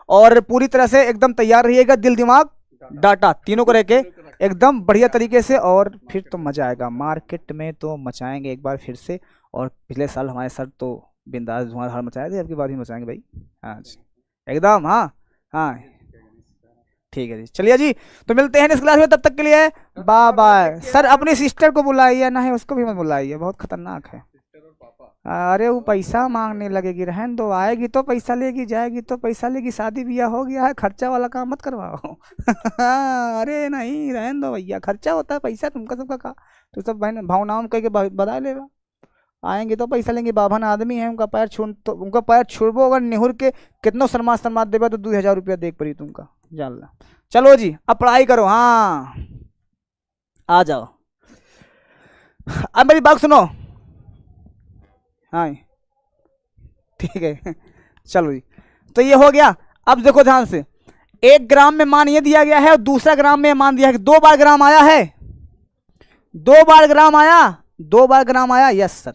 और पूरी तरह से एकदम तैयार रहिएगा, दिल दिमाग डाटा तीनों को रह के एकदम बढ़िया तरीके से, और फिर तो मजा आएगा। मार्केट में तो मचाएंगे एक बार फिर से। और पिछले साल हमारे सर तो बिंदास धुआंधार मचाए थे, अब की बार भी मचाएंगे भाई। हाँ जी एकदम। हाँ हाँ ठीक है जी, चलिए जी, तो मिलते हैं नेक्स्ट क्लास में, तब तक के लिए बाय बाय। सर अपनी सिस्टर को बुलाइए, नहीं उसको भी मत बुलाइए, बहुत खतरनाक है। सिस्टर और पापा अरे वो पैसा मांगने लगेगी, रहन दो, आएगी तो पैसा लेगी, जाएगी तो पैसा लेगी, शादी ब्याह हो गया है, खर्चा वाला काम मत करवाओ। अरे नहीं रहन दो भैया, खर्चा होता है, पैसा तुमका सबका का, तो सब बहन भावनाओं में कह के बता लेगा। आएंगे तो पैसा लेंगे, बाभन आदमी है, उनका पैर छू, तो उनका पैर छुड़बो अगर निहुर के कितनो शर्मा शर्मा देगा तो 2000 रुपया देख पड़ी तुमका, जान ला। चलो जी अब पढ़ाई करो। हाँ आ जाओ, अब मेरी बात सुनो। हाँ ठीक है चलो जी, तो ये हो गया। अब देखो ध्यान से, 1 ग्राम में मान ये दिया गया है और दूसरा ग्राम में मान दिया है। 2 बार ग्राम आया है, 2 बार ग्राम आया, 2 बार ग्राम आया, यस सर।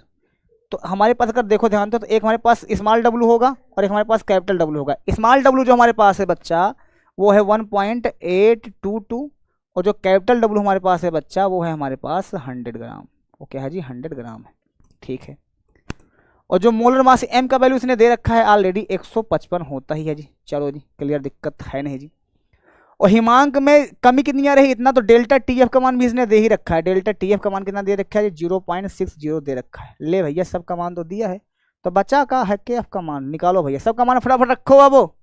तो हमारे पास अगर देखो ध्यान तो एक हमारे पास स्मॉल डब्लू होगा और एक हमारे पास कैपिटल डब्लू होगा। स्मॉल डब्लू जो हमारे पास है बच्चा वो है 1.822, और जो कैपिटल डब्लू हमारे पास है बच्चा वो है हमारे पास 100 ग्राम। ओके है जी, 100 ग्राम है, ठीक है। और जो मोलर मास एम का वैल्यू इसने दे रखा है ऑलरेडी 155 होता ही है जी। चलो जी क्लियर, दिक्कत है नहीं जी। और हिमांक में कमी कितनी आ रही, इतना तो डेल्टा टीएफ का मान भी इसने दे ही रखा है। डेल्टा टीएफ का मान कितना दे रखा है, 0.60 दे रखा है। ले भैया सब का मान तो दिया है, तो बचा का है के एफ का मान निकालो भैया, सब का मान फटाफट रखो, अब वो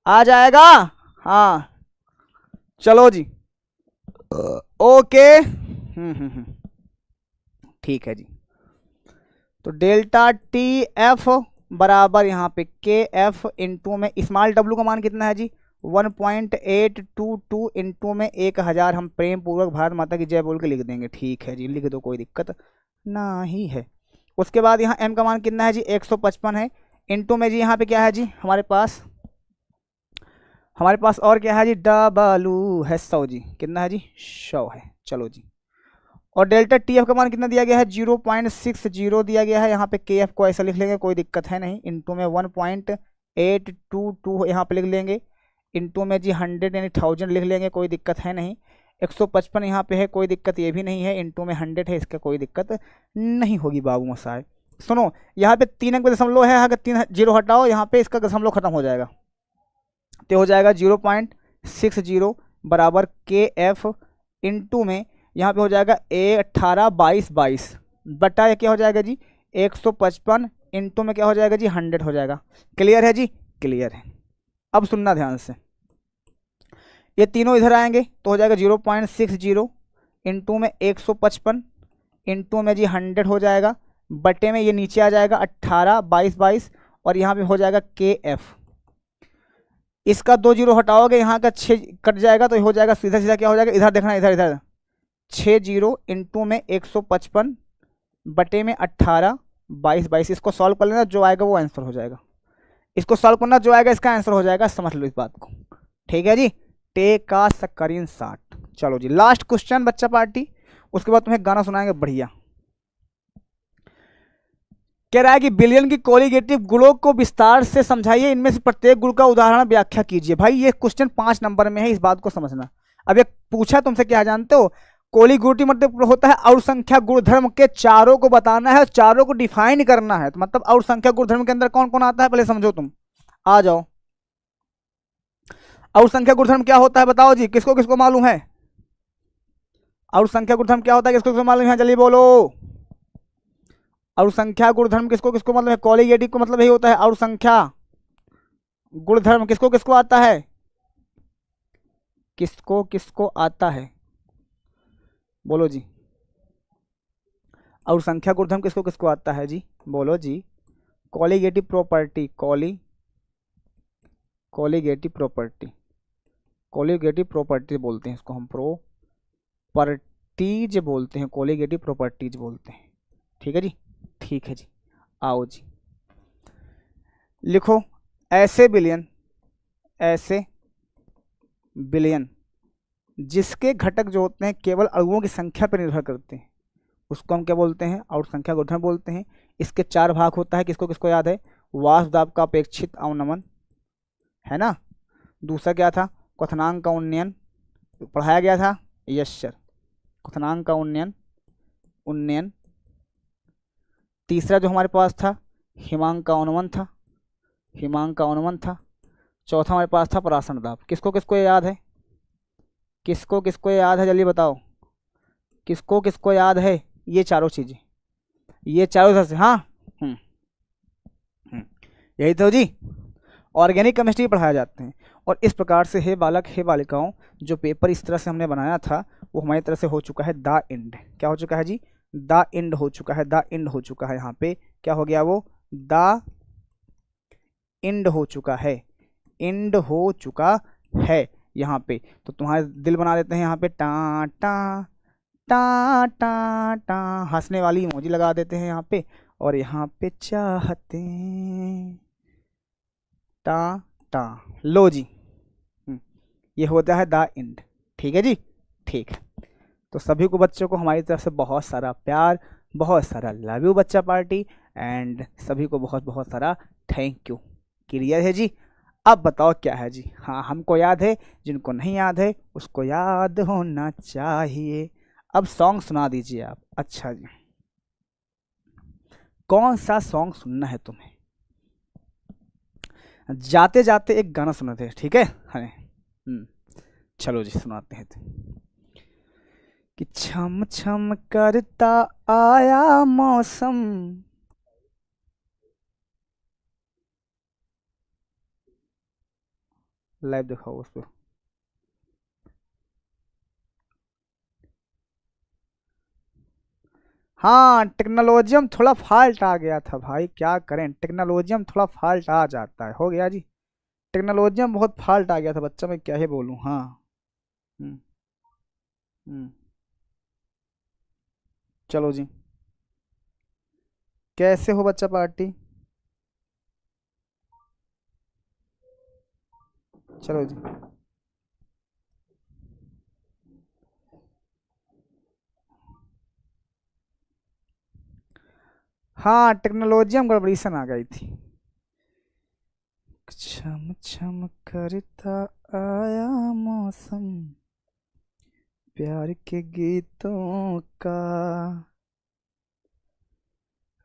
आ जाएगा। हाँ चलो जी ओके ठीक है जी। तो डेल्टा टी एफ बराबर यहाँ पे के एफ इंटू में स्मॉल डब्लू का मान कितना है जी, 1.822 इंटू में 1000। हम प्रेम पूर्वक भारत माता की जय बोल के लिख देंगे, ठीक है जी, लिख दो, कोई दिक्कत ना ही है। उसके बाद यहाँ m का मान कितना है जी, 155 है, इंटू में जी यहाँ पे क्या है जी हमारे पास और क्या है जी, डब्लू है 100 जी, कितना है जी 100 है। चलो जी, और डेल्टा टी एफ का मान कितना दिया गया है, 0.60 दिया गया है। यहाँ पे के एफ को ऐसा लिख लेंगे, कोई दिक्कत है नहीं, इंटू में 1.822 यहाँ पे लिख लेंगे, इंटू में जी 100 यानी 1000 लिख लेंगे, कोई दिक्कत है नहीं। 155 यहाँ पे है, कोई दिक्कत ये भी नहीं है, इंटू में 100 है, इसका कोई दिक्कत नहीं होगी बाबू मसाए। सुनो यहाँ पे 3 अंक दशमलव है, अगर 3 जीरो हटाओ यहाँ पे इसका दशमलव खत्म हो जाएगा, तो हो जाएगा 0.60 बराबर के एफ इंटू में यहाँ पे हो जाएगा 1822 बटा ये क्या हो जाएगा जी 155 इंटू में क्या हो जाएगा जी 100 हो जाएगा। क्लियर है जी, क्लियर है। अब सुनना ध्यान से, ये तीनों इधर आएंगे तो हो जाएगा 0.60 इंटू में 155 इंटू में जी 100 हो जाएगा, बटे में ये नीचे आ जाएगा 1822 और यहाँ पे हो जाएगा के एफ। इसका 2 जीरो हटाओगे, यहाँ का 6 कट जाएगा, तो हो जाएगा सीधा सीधा क्या हो जाएगा, इधर देखना, इधर इधर 6 जीरो इंटू में 155 बटे में 1822। इसको सॉल्व कर लेना, जो आएगा वो आंसर हो जाएगा। इसको सॉल्व करना, जो आएगा इसका आंसर हो जाएगा, समझ लो इस बात को, ठीक है जी। टेक का स्क्रीन शॉट। चलो जी लास्ट क्वेश्चन बच्चा पार्टी, उसके बाद तुम्हें गाना सुनाएंगे बढ़िया। कह रहा है कि बिलियन की कोलिगेटिव गुणों को विस्तार से समझाइए, इनमें से प्रत्येक गुण का उदाहरण व्याख्या कीजिए। भाई ये क्वेश्चन 5 नंबर में है, इस बात को समझना। अब ये पूछा तुमसे, क्या जानते हो, कोलिगेटिव मतलब होता है और संख्या गुणधर्म के चारों को बताना है और चारों को डिफाइन करना है। तो मतलब और संख्या गुणधर्म के अंदर कौन कौन आता है पहले समझो तुम, आ जाओ। और संख्या गुणधर्म क्या होता है बताओ जी, किसको किसको मालूम है? और संख्या गुणधर्म क्या होता है, किसको किसको मालूम है? जल्दी बोलो। और संख्या गुणधर्म किसको किसको मतलब है? कॉलीगेटिव को मतलब यही होता है। और संख्या गुणधर्म किसको किसको आता है? किसको किसको आता है? बोलो जी। और संख्या गुणधर्म किसको किसको आता है जी? बोलो जी। Colligative property, colligative property, colligative property बोलते हैं इसको हम, प्रॉपर्टीज बोलते हैं, कॉलीगेटिव प्रॉपर्टीज बोलते हैं। ठीक है जी, ठीक है जी। आओ जी, लिखो ऐसे बिलियन जिसके घटक जो होते हैं केवल अणुओं की संख्या पर निर्भर करते हैं, उसको हम क्या बोलते हैं? और संख्या गुणधर्म बोलते हैं। इसके 4 भाग होता है, किसको किसको याद है? वासुदाब का अपेक्षित अवनमन है ना, दूसरा क्या था? क्वथनांक का उन्नयन, पढ़ाया गया था। यस सर, क्वथनांक का उन्नयन। तीसरा जो हमारे पास था हिमांक का अनुमान था। चौथा हमारे पास था परासरण दाब। किसको किसको याद है? किसको किसको याद है? जल्दी बताओ, किसको किसको याद है ये चारों चीजें? ये चारों से, हाँ यही तो जी, ऑर्गेनिक केमिस्ट्री पढ़ाया जाते हैं। और इस प्रकार से हे बालक हे बालिकाओं, जो पेपर इस तरह से हमने बनाया था वो हमारी तरफ से हो चुका है द एंड। क्या हो चुका है जी? द एंड हो चुका है, द एंड हो चुका है। यहाँ पे क्या हो गया? वो द एंड हो चुका है, एंड हो चुका है यहाँ पे। तो तुम्हारे दिल बना देते हैं यहाँ पे, टा टा टा टा टा, हंसने वाली इमोजी लगा देते हैं यहाँ पे। और यहाँ पे चाहते टा टा। लो जी, ये होता है द एंड। ठीक है जी, ठीक है। तो सभी को बच्चों को हमारी तरफ से बहुत सारा प्यार, बहुत सारा लव यू बच्चा पार्टी, एंड सभी को बहुत बहुत सारा थैंक यू। क्लियर है जी? अब बताओ क्या है जी? हाँ, हमको याद है, जिनको नहीं याद है उसको याद होना चाहिए। अब सॉन्ग सुना दीजिए आप। अच्छा जी, कौन सा सॉन्ग सुनना है तुम्हें? जाते जाते एक गाना सुनाते हैं, ठीक है? हाँ, चलो जी सुनाते हैं। कि छम छम करता आया मौसम, लाइव दिखाओ उसको। हाँ, टेक्नोलॉजी में थोड़ा फॉल्ट आ गया था भाई, क्या करें, टेक्नोलॉजी में थोड़ा फॉल्ट आ जाता है, हो गया जी। टेक्नोलॉजी में बहुत फॉल्ट आ गया था बच्चा, मैं क्या ही बोलूँ। हाँ, हम्म, चलो जी, कैसे हो बच्चा पार्टी? चलो जी, हाँ टेक्नोलॉजी में गड़बड़ीसन आ गई थी। छम छम करता आया मौसम, प्यार के गीतों का,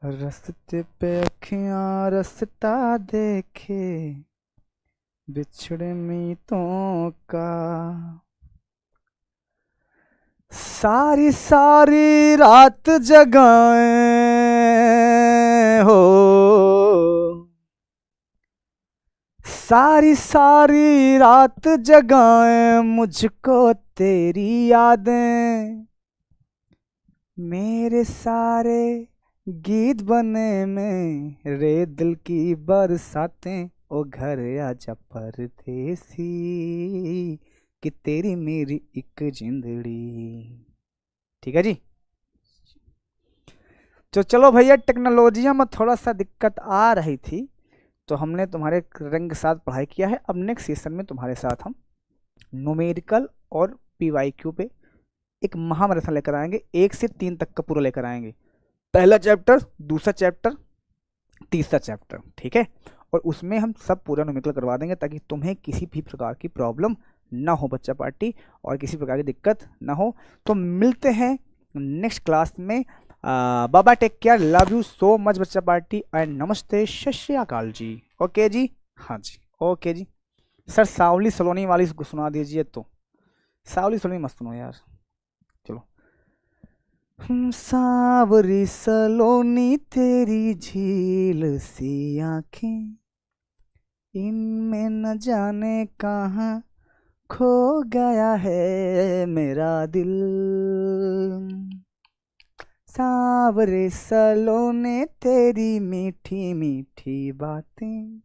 रास्ते पे अखियां रास्ता देखे, बिछड़े मीतों का, सारी सारी रात जगाए हो, सारी सारी रात जगाए मुझको तेरी यादें, मेरे सारे गीत बने में रे दिल की बरसातें, ओ घर आजा परदेसी कि तेरी मेरी एक जिंदड़ी। ठीक है जी। तो चलो भैया, टेक्नोलॉजी में थोड़ा सा दिक्कत आ रही थी तो हमने तुम्हारे रंग के साथ पढ़ाई किया है। अब नेक्स्ट सेशन में तुम्हारे साथ हम न्यूमेरिकल और पीवाईक्यू पे एक महामैराथन लेकर आएंगे, 1 से 3 तक का पूरा लेकर आएंगे। पहला चैप्टर, दूसरा चैप्टर, तीसरा चैप्टर, ठीक है। और उसमें हम सब पूरा न्यूमेरिकल करवा देंगे ताकि तुम्हें किसी भी प्रकार की प्रॉब्लम ना हो बच्चा पार्टी, और किसी प्रकार की दिक्कत ना हो। तो मिलते हैं नेक्स्ट क्लास में। बाबा take care, love you so much बच्चा पार्टी, एंड नमस्ते, सत श्री अकाल जी। ओके जी, हाँ जी, ओके जी। सर सावली सलोनी वाली इसको सुना दीजिए। तो सावली सलोनी मस्त सुनो यार। चलो। सावरी सलोनी तेरी झील सी आंखें, इनमें न जाने कहाँ खो गया है मेरा दिल। सावरे सलोने तेरी मीठी मीठी बातें,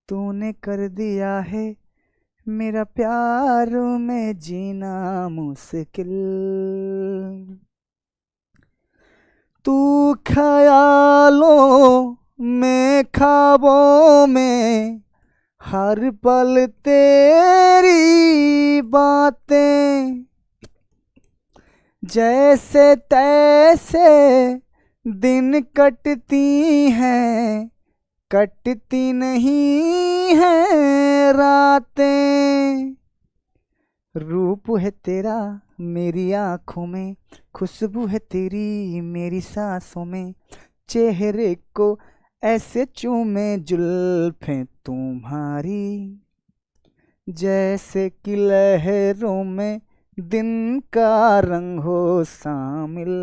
तूने कर दिया है मेरा प्यार में जीना मुश्किल। तू ख्यालों में ख्वाबों में हर पल तेरी बातें, जैसे तैसे दिन कटती हैं, कटती नहीं है रातें। रूप है तेरा मेरी आँखों में, खुशबू है तेरी मेरी सांसों में, चेहरे को ऐसे चूमे जुल्फें तुम्हारी, जैसे कि लहरों में दिन का रंग हो शामिल।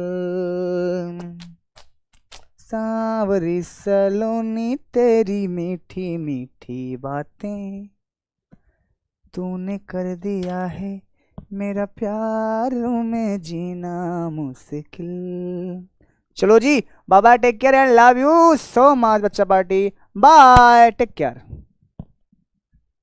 सांवरी सलोनी तेरी मीठी मीठी बातें, तूने कर दिया है मेरा प्यार में जीना मुश्किल। चलो जी, bye bye, take care and love you so much बच्चा पार्टी। Bye, take care.